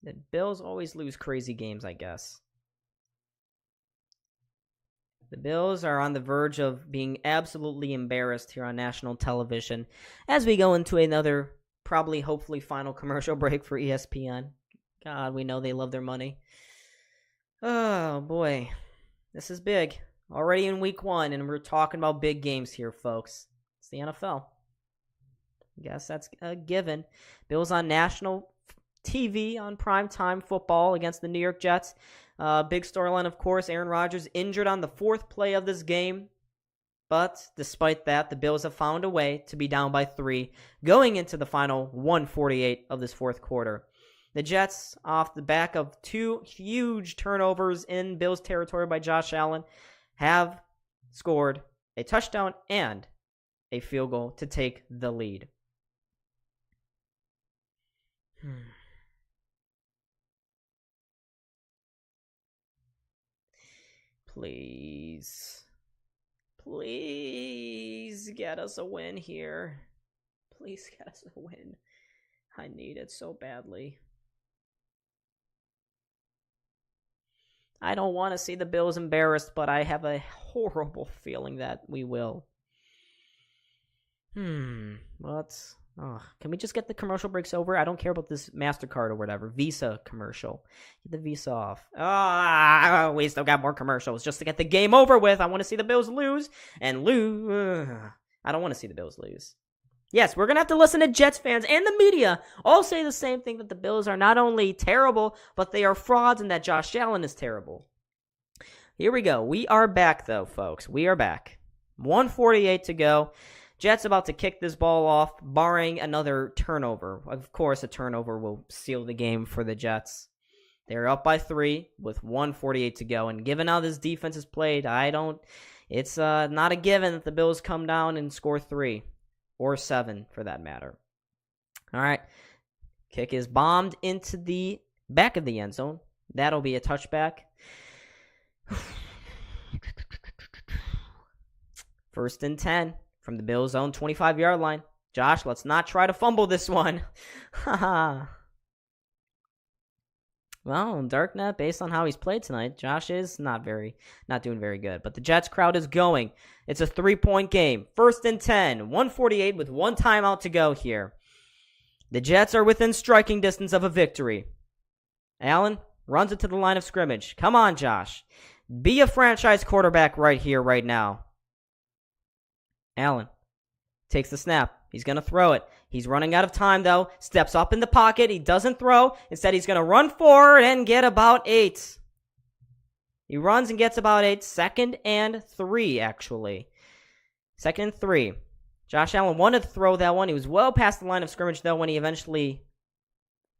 The Bills always lose crazy games, I guess. The Bills are on the verge of being absolutely embarrassed here on national television as we go into another, probably, hopefully, final commercial break for ESPN. God, we know they love their money. Oh, boy. This is big. Already in week 1, and we're talking about big games here, folks. It's the NFL. I guess that's a given. Bills on national TV on primetime football against the New York Jets. Big storyline, of course, Aaron Rodgers injured on the 4th play of this game. But despite that, the Bills have found a way to be down by 3 going into the final 1:48 of this fourth quarter. The Jets, off the back of 2 huge turnovers in Bills territory by Josh Allen, have scored a touchdown and a field goal to take the lead. Please get us a win here. Please get us a win. I need it so badly. I don't want to see the Bills embarrassed, but I have a horrible feeling that we will. Can we just get the commercial breaks over? I don't care about this MasterCard or whatever. Visa commercial. Get the Visa off. We still got more commercials just to get the game over with. I want to see the Bills lose and lose. I don't want to see the Bills lose. Yes, we're going to have to listen to Jets fans and the media all say the same thing, that the Bills are not only terrible, but they are frauds and that Josh Allen is terrible. Here we go. We are back, though, folks. We are back. 1:48 to go. Jets about to kick this ball off, barring another turnover. Of course, a turnover will seal the game for the Jets. They're up by 3 with 1:48 to go. And given how this defense is played, it's not a given that the Bills come down and score 3 or 7 for that matter. All right. Kick is bombed into the back of the end zone. That'll be a touchback. 1st and 10 from the Bills' own 25-yard line. Josh, let's not try to fumble this one. Well, Darknet, based on how he's played tonight, Josh is not doing very good. But the Jets crowd is going. It's a 3-point game. 1st and 10, 1:48 with 1 timeout to go here. The Jets are within striking distance of a victory. Allen runs it to the line of scrimmage. Come on, Josh. Be a franchise quarterback right here, right now. Allen takes the snap. He's going to throw it. He's running out of time, though. Steps up in the pocket. He doesn't throw. Instead, he's going to run forward and get about 8. He runs and gets about 8. 2nd and 3, actually. 2nd and 3. Josh Allen wanted to throw that one. He was well past the line of scrimmage, though, when he eventually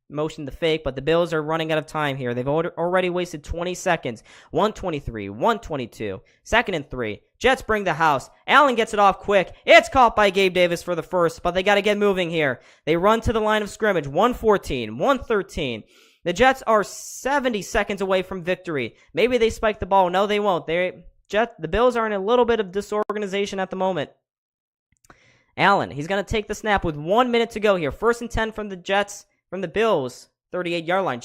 motioned the fake. But the Bills are running out of time here. They've already wasted 20 seconds. 1:23, 1:22. 2nd and 3. Jets bring the house. Allen gets it off quick. It's caught by Gabe Davis for the first, but they got to get moving here. They run to the line of scrimmage. 1:14, 1:13. The Jets are 70 seconds away from victory. Maybe they spike the ball. No, they won't. The Bills are in a little bit of disorganization at the moment. Allen, he's going to take the snap with 1 minute to go here. 1st and 10 from the Jets, from the Bills, 38-yard line.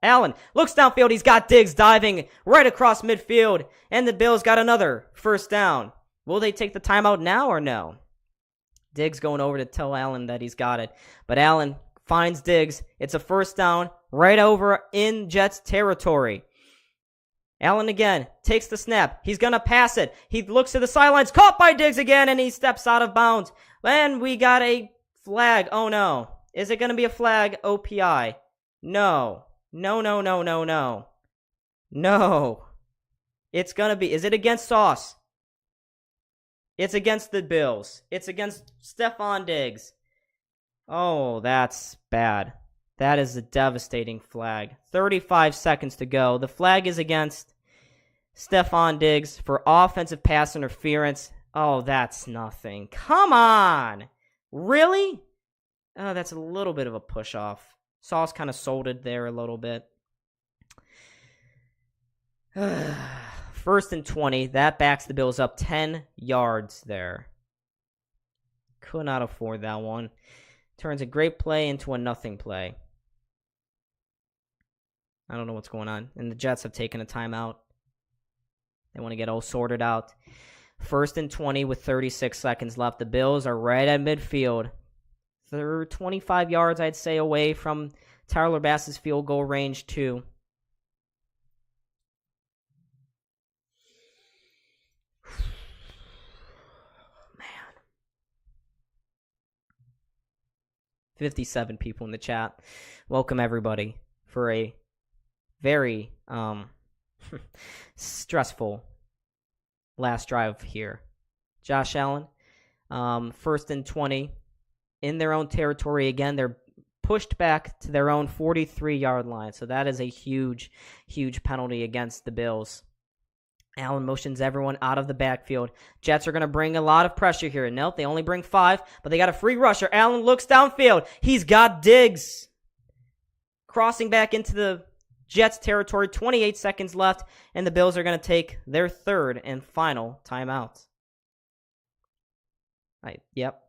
Allen looks downfield. He's got Diggs diving right across midfield. And the Bills got another 1st down. Will they take the timeout now or no? Diggs going over to tell Allen that he's got it. But Allen finds Diggs. It's a 1st down right over in Jets territory. Allen again takes the snap. He's going to pass it. He looks to the sidelines. Caught by Diggs again, and he steps out of bounds. And we got a Flag. Oh, no. Is it going to be a flag? OPI. No. No, no, no, no, no. No. It's going to be. Is it against Sauce? It's against the Bills. It's against Stephon Diggs. Oh, that's bad. That is a devastating flag. 35 seconds to go. The flag is against Stephon Diggs for offensive pass interference. Oh, that's nothing. Come on. Really? Oh, that's a little bit of a push-off. Sauce kind of sold it there a little bit. 1st and 20. That backs the Bills up 10 yards there. Could not afford that one. Turns a great play into a nothing play. I don't know what's going on. And the Jets have taken a timeout. They want to get all sorted out. 1st and 20 with 36 seconds left. The Bills are right at midfield. They're 25 yards, I'd say, away from Tyler Bass's field goal range, too. Man. 57 people in the chat. Welcome, everybody, for a very stressful last drive here. Josh Allen, 1st and 20 in their own territory. Again, they're pushed back to their own 43-yard line. So that is a huge, huge penalty against the Bills. Allen motions everyone out of the backfield. Jets are going to bring a lot of pressure here. Nope, they only bring 5, but they got a free rusher. Allen looks downfield. He's got Diggs crossing back into the Jets territory. 28 seconds left, and the Bills are going to take their 3rd and final timeout. Yep.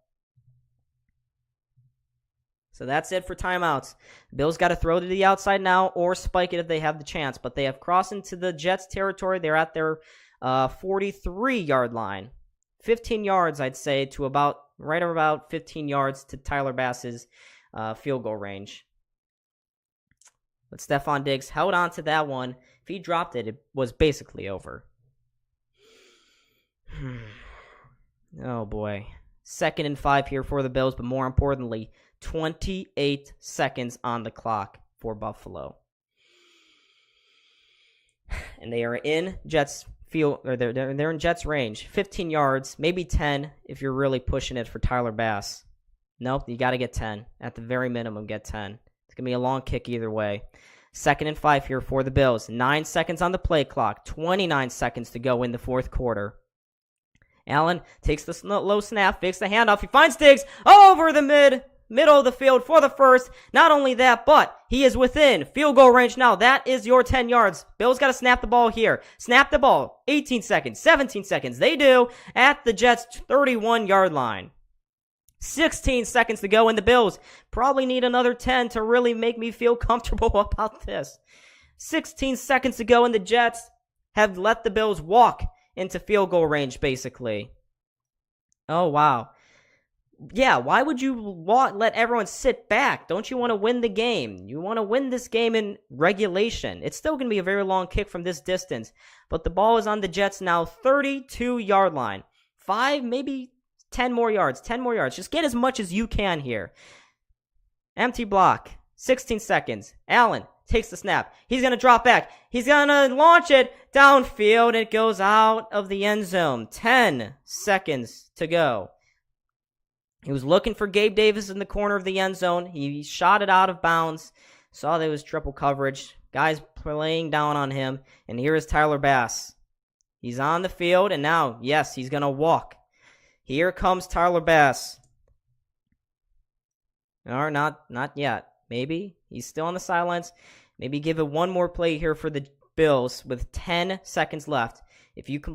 So that's it for timeouts. Bills got to throw to the outside now or spike it if they have the chance. But they have crossed into the Jets territory. They're at their 43-yard line. 15 yards, I'd say, to about 15 yards to Tyler Bass's field goal range. But Stephon Diggs held on to that one. If he dropped it, it was basically over. Oh, boy. 2nd and 5 here for the Bills, but more importantly, 28 seconds on the clock for Buffalo. And they are in Jets field, or they're in Jets range. 15 yards, maybe 10 if you're really pushing it for Tyler Bass. Nope, you got to get 10. At the very minimum, get 10. It's going to be a long kick either way. 2nd and 5 here for the Bills. 9 seconds on the play clock. 29 seconds to go in the 4th quarter. Allen takes the low snap, fakes the handoff. He finds Diggs over the middle of the field for the first. Not only that, but he is within field goal range now. That is your 10 yards. Bills got to snap the ball here. Snap the ball. 18 seconds, 17 seconds. They do at the Jets' 31-yard line. 16 seconds to go, and the Bills probably need another 10 to really make me feel comfortable about this. 16 seconds to go, and the Jets have let the Bills walk into field goal range, basically. Oh, wow. Yeah, why would you let everyone sit back? Don't you want to win the game? You want to win this game in regulation. It's still going to be a very long kick from this distance, but the ball is on the Jets now, 32-yard line. 5, maybe 10 more yards, 10 more yards. Just get as much as you can here. Empty block, 16 seconds. Allen takes the snap. He's going to drop back. He's going to launch it downfield. It goes out of the end zone. 10 seconds to go. He was looking for Gabe Davis in the corner of the end zone. He shot it out of bounds. Saw there was triple coverage. Guys playing down on him. And here is Tyler Bass. He's on the field, and now, yes, he's going to walk. Here comes Tyler Bass. Or not yet. Maybe. He's still on the sidelines. Maybe give it one more play here for the Bills with 10 seconds left.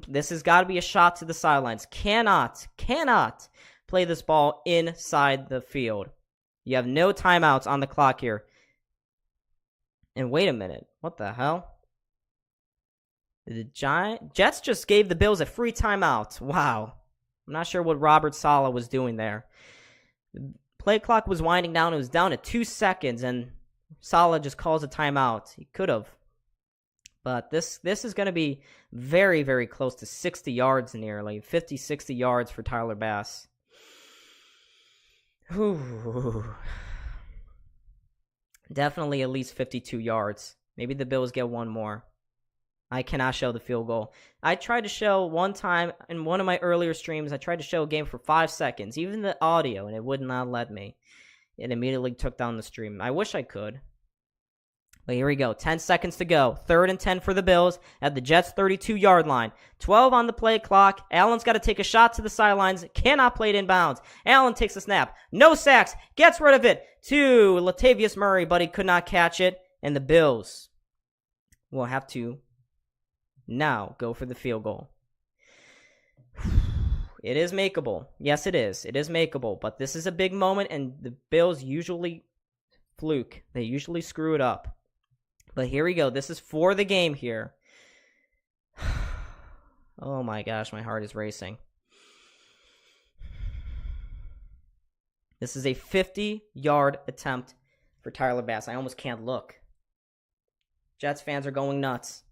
This has got to be a shot to the sidelines. Cannot play this ball inside the field. You have no timeouts on the clock here. And wait a minute. What the hell? The Jets just gave the Bills a free timeout. Wow. I'm not sure what Robert Saleh was doing there. The play clock was winding down. It was down to 2 seconds, and Saleh just calls a timeout. He could have. But this is going to be very, very close to 60 yards nearly. 50, 60 yards for Tyler Bass. Whew. Definitely at least 52 yards. Maybe the Bills get one more. I cannot show the field goal. I tried to show one time in one of my earlier streams, I tried to show a game for 5 seconds, even the audio, and it would not let me. It immediately took down the stream. I wish I could. But here we go. 10 seconds to go. 3rd and 10 for the Bills at the Jets' 32-yard line. 12 on the play clock. Allen's got to take a shot to the sidelines. Cannot play it inbounds. Allen takes a snap. No sacks. Gets rid of it to Latavius Murray, but he could not catch it. And the Bills will have to now go for the field goal. It is makeable. Yes, it is. It is makeable. But this is a big moment, and the Bills usually fluke. They usually screw it up. But here we go. This is for the game here. Oh my gosh, my heart is racing. This is a 50-yard attempt for Tyler Bass. I almost can't look. Jets fans are going nuts.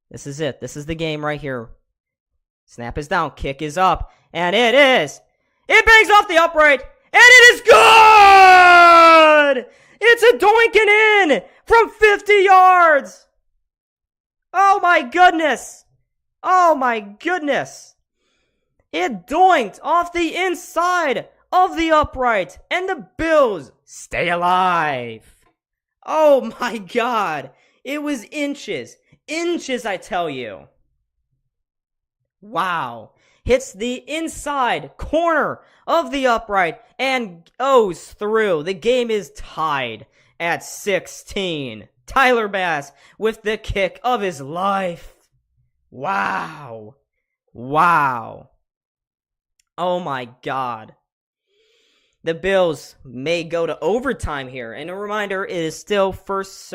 This is it. This is the game right here. Snap is down. Kick is up. And it is. It bangs off the upright. And it is good! It's a doinking in from 50 yards. Oh my goodness. Oh my goodness. It doinked off the inside of the upright. And the Bills stay alive. Oh my God. It was inches. Inches, I tell you. Wow. Hits the inside corner of the upright and goes through. The game is tied at 16. Tyler Bass with the kick of his life. Wow. Wow. Oh my God. The Bills may go to overtime here. And a reminder, it is still first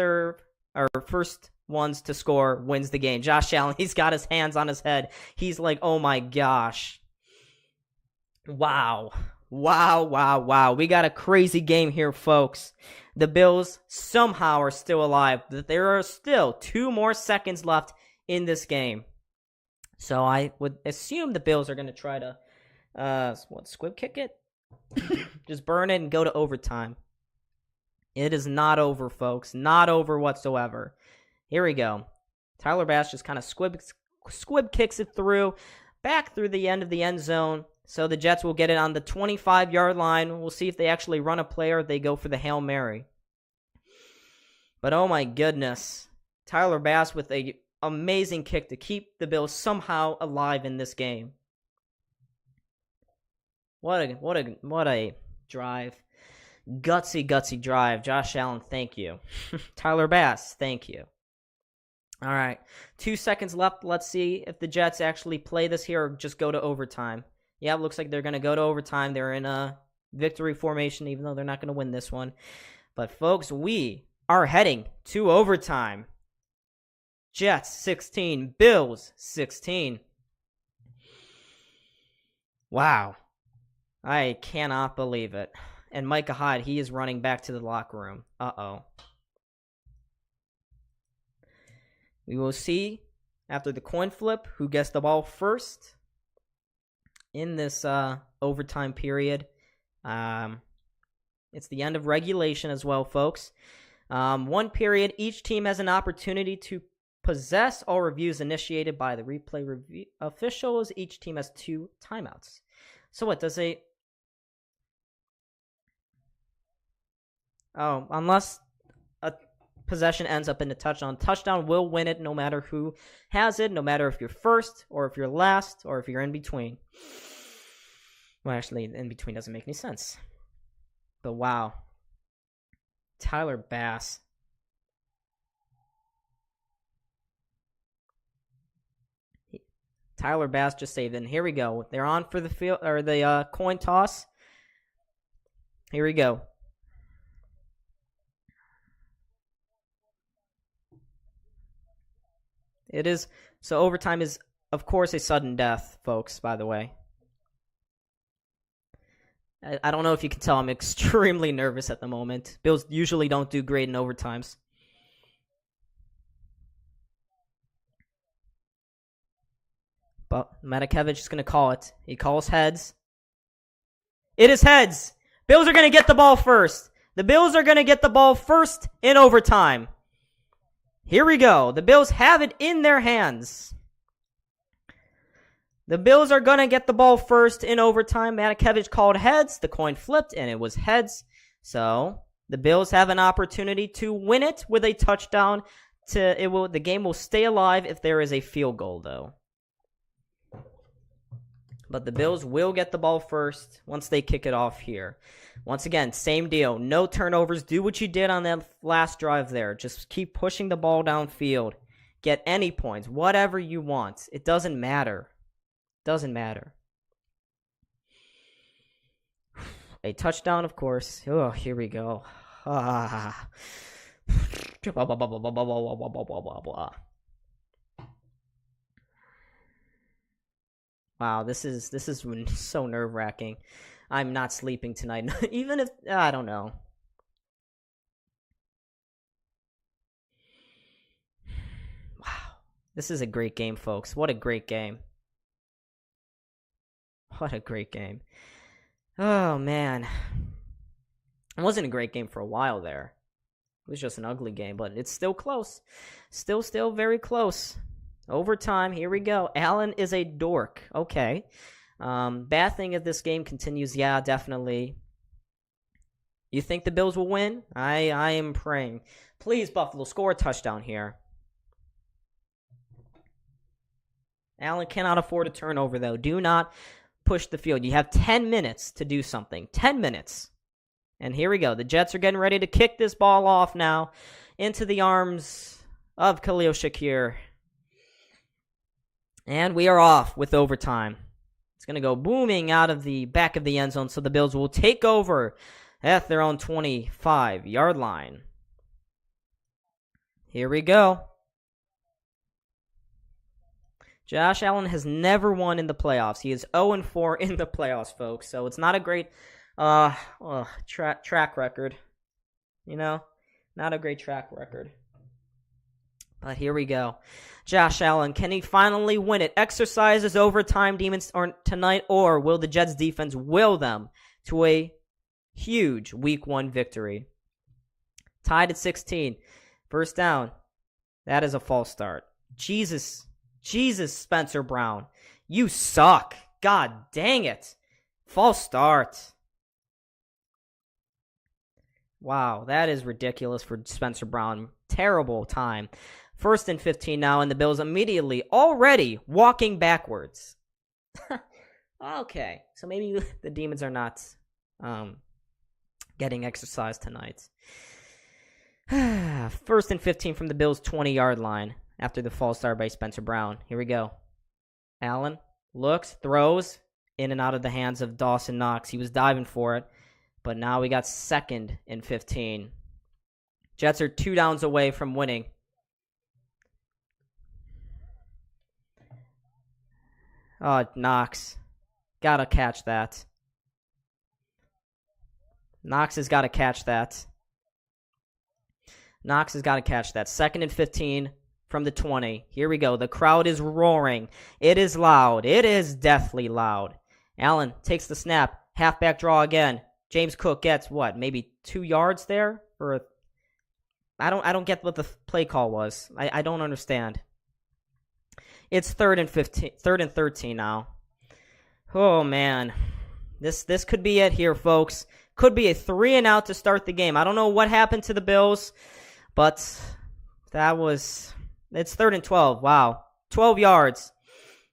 ones to score wins the game. Josh Allen, he's got his hands on his head. He's like, oh my gosh. Wow. Wow, wow, wow. We got a crazy game here, folks. The Bills somehow are still alive. There are still 2 more seconds left in this game. So I would assume the Bills are going to try to, squib kick it? Just burn it and go to overtime. It is not over, folks. Not over whatsoever. Here we go. Tyler Bass just kind of squib kicks it through, back through the end of the end zone. So the Jets will get it on the 25-yard line. We'll see if they actually run a play or they go for the Hail Mary. But oh my goodness. Tyler Bass with an amazing kick to keep the Bills somehow alive in this game. What a drive. Gutsy drive. Josh Allen, thank you. Tyler Bass, thank you. All right. 2 seconds left. Let's see if the Jets actually play this here or just go to overtime. Yeah, it looks like they're going to go to overtime. They're in a victory formation, even though they're not going to win this one. But, folks, we are heading to overtime. Jets 16, Bills 16. Wow. I cannot believe it. And Micah Hyde, he is running back to the locker room. Uh-oh. We will see after the coin flip who gets the ball first in this overtime period. It's the end of regulation as well, folks. 1 period, each team has an opportunity to possess all reviews initiated by the replay review officials. Each team has 2 timeouts. So what does a... Oh, unless a possession ends up in a touchdown. Touchdown will win it no matter who has it, no matter if you're first or if you're last or if you're in between. Well, actually, in between doesn't make any sense. But wow. Tyler Bass. Tyler Bass just saved it. And here we go. They're on for the field or the coin toss. Here we go. It is, so overtime is, of course, a sudden death, folks, by the way. I don't know if you can tell, I'm extremely nervous at the moment. Bills usually don't do great in overtimes. But Matakevich is going to call it. He calls heads. It is heads. Bills are going to get the ball first. The Bills are going to get the ball first in overtime. Here we go. The Bills have it in their hands. The Bills are going to get the ball first in overtime. Matakevich called heads. The coin flipped, and it was heads. So the Bills have an opportunity to win it with a touchdown. The game will stay alive if there is a field goal, though. But the Bills will get the ball first once they kick it off here. Once again, same deal. No turnovers. Do what you did on that last drive there. Just keep pushing the ball downfield. Get any points. Whatever you want. It doesn't matter. Doesn't matter. A touchdown, of course. Oh, here we go. Wow, this is so nerve-wracking. I'm not sleeping tonight, even if I don't know. Wow, this is a great game, folks. What a great game. What a great game. Oh man, it wasn't a great game for a while there. It was just an ugly game, but it's still close. Still very close. Overtime, here we go. Allen is a dork. Okay. Bad thing if this game continues. Yeah, definitely. You think the Bills will win? I am praying. Please, Buffalo, score a touchdown here. Allen cannot afford a turnover, though. Do not push the field. You have 10 minutes to do something. 10 minutes. And here we go. The Jets are getting ready to kick this ball off now into the arms of Khalil Shakir. And we are off with overtime. It's going to go booming out of the back of the end zone, so the Bills will take over at their own 25-yard line. Here we go. Josh Allen has never won in the playoffs. He is 0-4 in the playoffs, folks. So it's not a great track record. You know, not a great track record. But here we go. Josh Allen, can he finally win it? Exercises overtime demons tonight, or will the Jets defense will them to a huge Week 1 victory? Tied at 16. First down. That is a false start. Jesus, Spencer Brown. You suck. God dang it. False start. Wow, that is ridiculous for Spencer Brown. Terrible time. 1st and 15 now, and the Bills immediately already walking backwards. Okay, so maybe the Demons are not getting exercise tonight. 1st and 15 from the Bills' 20-yard line after the false start by Spencer Brown. Here we go. Allen looks, throws, in and out of the hands of Dawson Knox. He was diving for it, but now we got 2nd and 15. Jets are 2 downs away from winning. Oh, Knox. Gotta catch that. Knox has got to catch that. 2nd and 15 from the 20. Here we go. The crowd is roaring. It is loud. It is deathly loud. Allen takes the snap. Halfback draw again. James Cook gets what? Maybe 2 yards there? I don't get what the play call was. I don't understand. It's 3rd and 13 now. Oh man. This could be it here, folks. Could be a 3-and-out to start the game. I don't know what happened to the Bills, but it's 3rd and 12. Wow. 12 yards.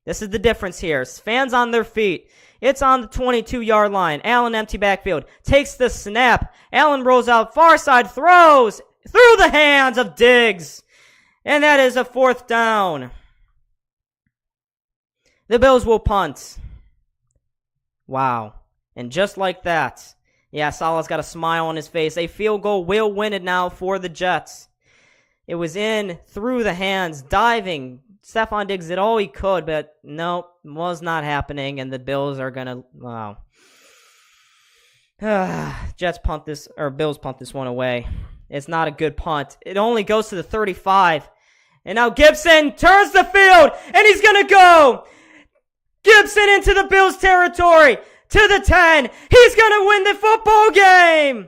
This is the difference here. Fans on their feet. It's on the 22-yard line. Allen empty backfield. Takes the snap. Allen rolls out far side. Throws through the hands of Diggs. And that is a 4th down. The Bills will punt. Wow. And just like that. Yeah, Salah's got a smile on his face. A field goal will win it now for the Jets. It was in through the hands, diving. Stephon Diggs did all he could, but nope, was not happening, and the Bills are gonna, wow. Bills punt this one away. It's not a good punt. It only goes to the 35. And now Gibson turns the field, and he's gonna go. Gibson into the Bills territory. to the 10. He's going to win the football game.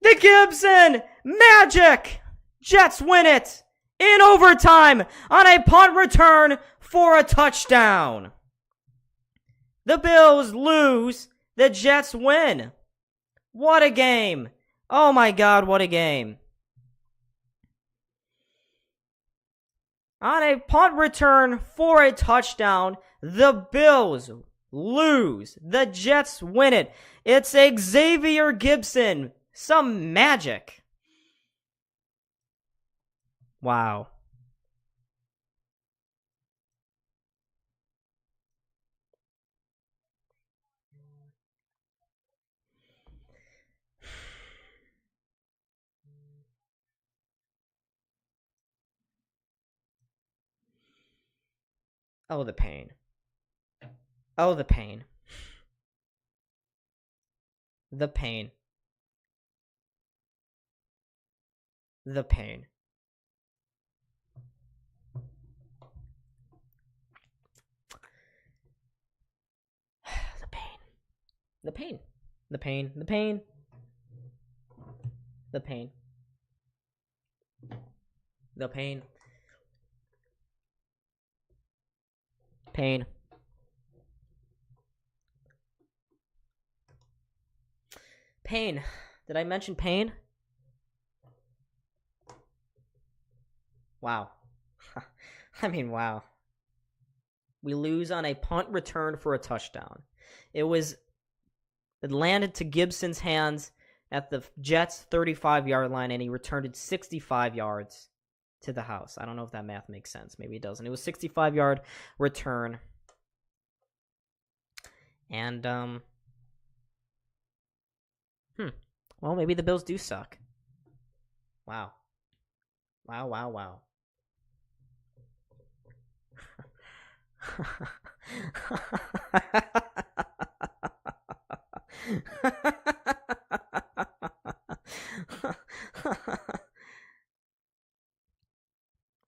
The Gibson Magic Jets win it in overtime on a punt return for a touchdown. The Bills lose. The Jets win. What a game. Oh my God, what a game. On a punt return for a touchdown, the Bills lose. The Jets win it. It's Xavier Gibson. Some magic. Wow. Oh, the pain. Oh, the pain. The pain. The pain. The pain. The pain. The pain. The pain. The pain. The pain. Pain. Pain. Did I mention pain? Wow. I mean, wow. We lose on a punt return for a touchdown. It landed to Gibson's hands at the Jets' 35-yard line, and he returned it 65 yards to the house. I don't know if that math makes sense. Maybe it doesn't. It was 65-yard return. And, well, maybe the Bills do suck. Wow. Wow, wow, wow.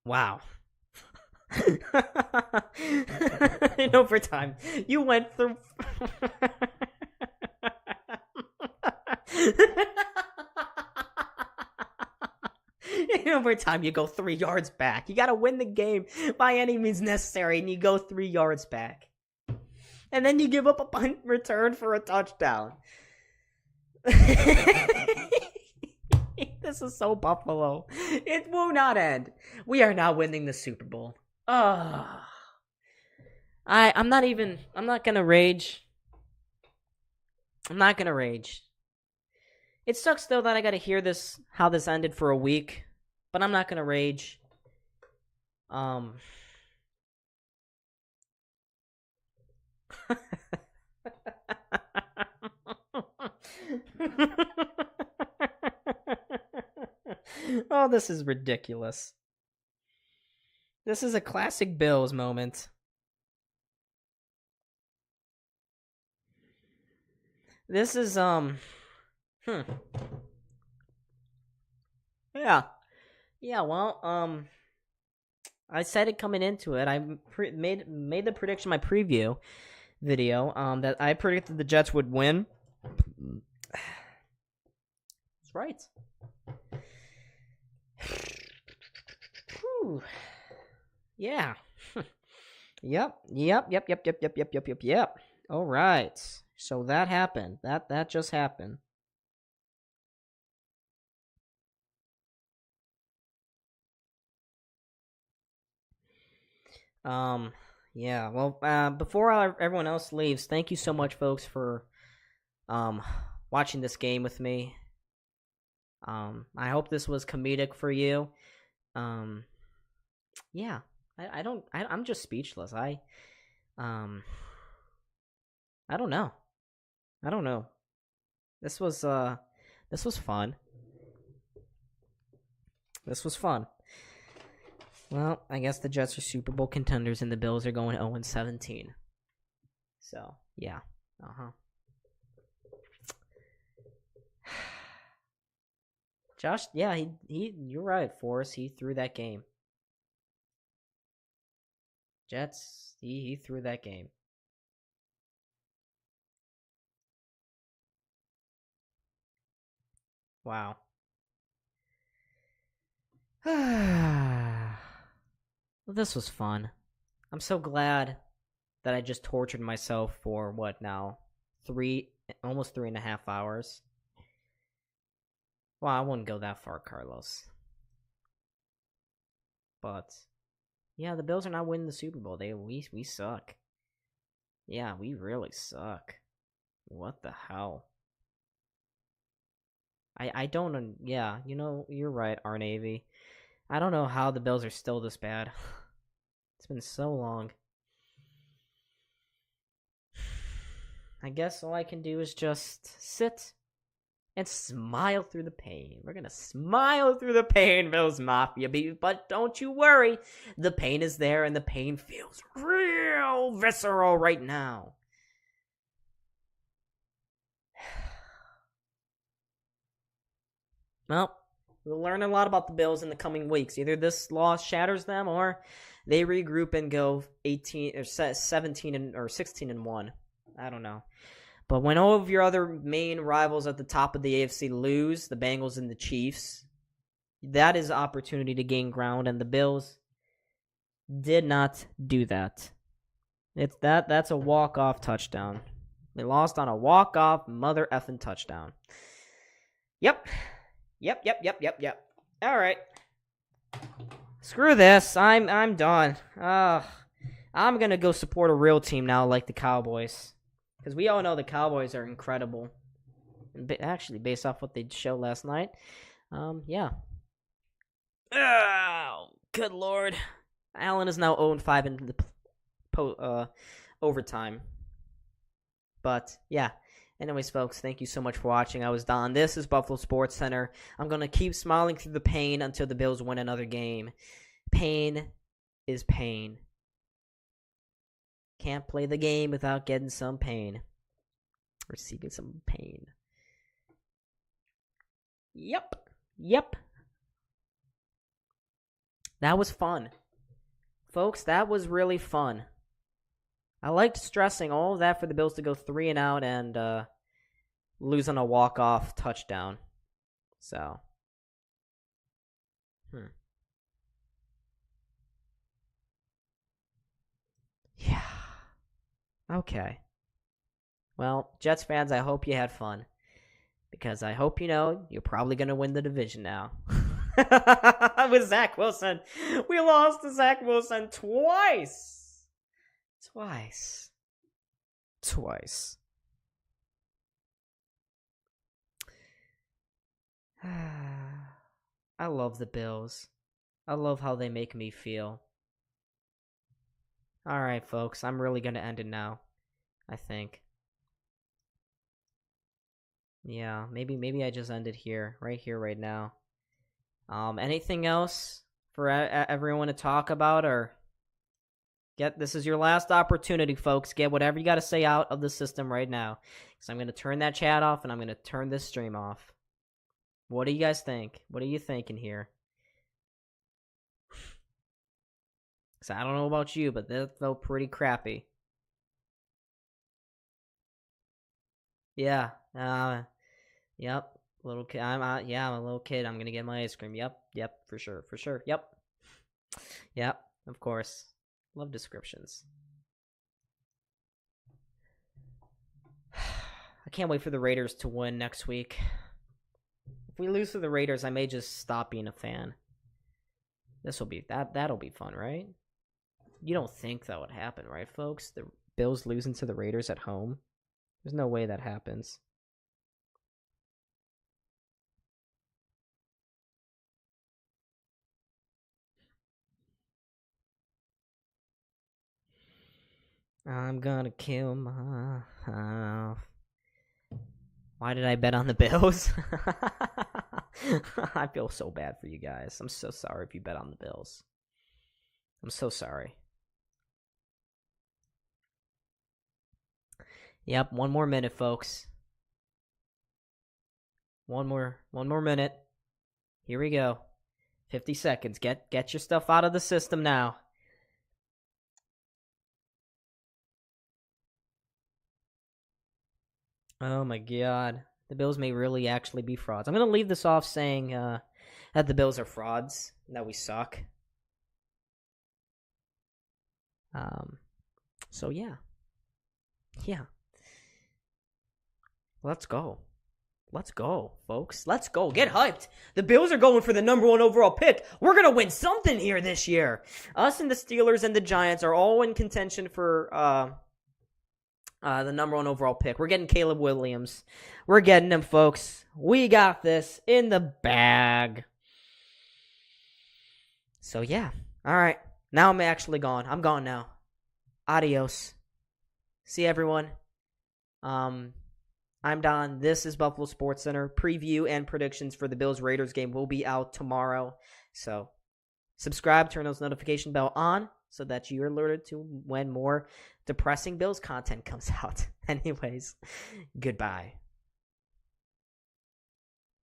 Wow. In overtime, you went through. In overtime, you go 3 yards back. You got to win the game by any means necessary, and you go 3 yards back. And then you give up a punt return for a touchdown. This is so Buffalo. It will not end. We are not winning the Super Bowl. I'm not gonna rage. I'm not gonna rage. It sucks though that I gotta hear how this ended for a week, but I'm not gonna rage. Oh, this is ridiculous. This is a classic Bills moment. This is, Yeah, well, I said it coming into it. I made the prediction in my preview video, that I predicted the Jets would win. That's right. Whew. Yeah. Yep. All right. So that happened. That just happened. Yeah. Well, before everyone else leaves, thank you so much, folks, for watching this game with me. I hope this was comedic for you. Yeah. I'm just speechless. I don't know. This was fun. This was fun. Well, I guess the Jets are Super Bowl contenders and the Bills are going 0-17. So, yeah. Josh, yeah, you're right, Forrest. He threw that game. Jets, he threw that game. Wow. Well, this was fun. I'm so glad that I just tortured myself for what now? Almost 3.5 hours. Well, I wouldn't go that far, Carlos. But yeah, the Bills are not winning the Super Bowl. We suck. Yeah, we really suck. What the hell? I don't. Yeah, you're right, Arnavy. I don't know how the Bills are still this bad. It's been so long. I guess all I can do is just sit and smile through the pain. We're gonna smile through the pain, Bills Mafia, but don't you worry. The pain is there, and the pain feels real visceral right now. Well, we'll learn a lot about the Bills in the coming weeks. Either this loss shatters them, or they regroup and go 18 or 17 or 16-1. I don't know. But when all of your other main rivals at the top of the AFC lose, the Bengals and the Chiefs, that is opportunity to gain ground, and the Bills did not do that. That's a walk-off touchdown. They lost on a walk-off mother effing touchdown. Yep. All right. Screw this. I'm done. I'm gonna go support a real team now, like the Cowboys, because we all know the Cowboys are incredible. Actually, based off what they showed last night, yeah. Oh, good lord. Allen is now 0-5 in the overtime. But yeah. Anyways, folks, thank you so much for watching. I was Don. This is Buffalo Sports Center. I'm going to keep smiling through the pain until the Bills win another game. Pain is pain. Can't play the game without getting some pain. Receiving some pain. Yep. That was fun. Folks, that was really fun. I liked stressing all of that for the Bills to go 3-out and lose on a walk-off touchdown. So, yeah. Okay. Well, Jets fans, I hope you had fun. Because I hope you know you're probably going to win the division now. With Zach Wilson. We lost to Zach Wilson twice. I love the Bills. I love how they make me feel. Alright, folks. I'm really going to end it now. I think. Yeah, maybe I just end it here. Right here, right now. Anything else for everyone to talk about, or... This is your last opportunity, folks. Get whatever you got to say out of the system right now. So I'm going to turn that chat off, and I'm going to turn this stream off. What do you guys think? What are you thinking here? So I don't know about you, but that felt pretty crappy. Yeah. Yep. Little kid. I'm a little kid. I'm going to get my ice cream. Yep, for sure. Yep, of course. Love descriptions. I can't wait for the Raiders to win next week. If we lose to the Raiders, I may just stop being a fan. That'll be fun, right? You don't think that would happen, right, folks? The Bills losing to the Raiders at home? There's no way that happens. I'm gonna kill myself. Why did I bet on the Bills? I feel so bad for you guys. I'm so sorry if you bet on the Bills. I'm so sorry. Yep, one more minute, folks. One more minute. Here we go. 50 seconds. Get your stuff out of the system now. Oh my god. The Bills may really actually be frauds. I'm going to leave this off saying that the Bills are frauds, that we suck. So, yeah. Yeah. Let's go. Let's go, folks. Let's go. Get hyped. The Bills are going for the #1 overall pick. We're going to win something here this year. Us and the Steelers and the Giants are all in contention for the #1 overall pick. We're getting Caleb Williams. We're getting him, folks. We got this in the bag. So, yeah. All right. Now I'm actually gone. I'm gone now. Adios. See everyone. I'm Don. This is Buffalo SportsCenter. Preview and predictions for the Bills-Raiders game will be out tomorrow. So, subscribe, turn those notification bell on so that you're alerted to when more depressing Bills content comes out. Anyways, goodbye.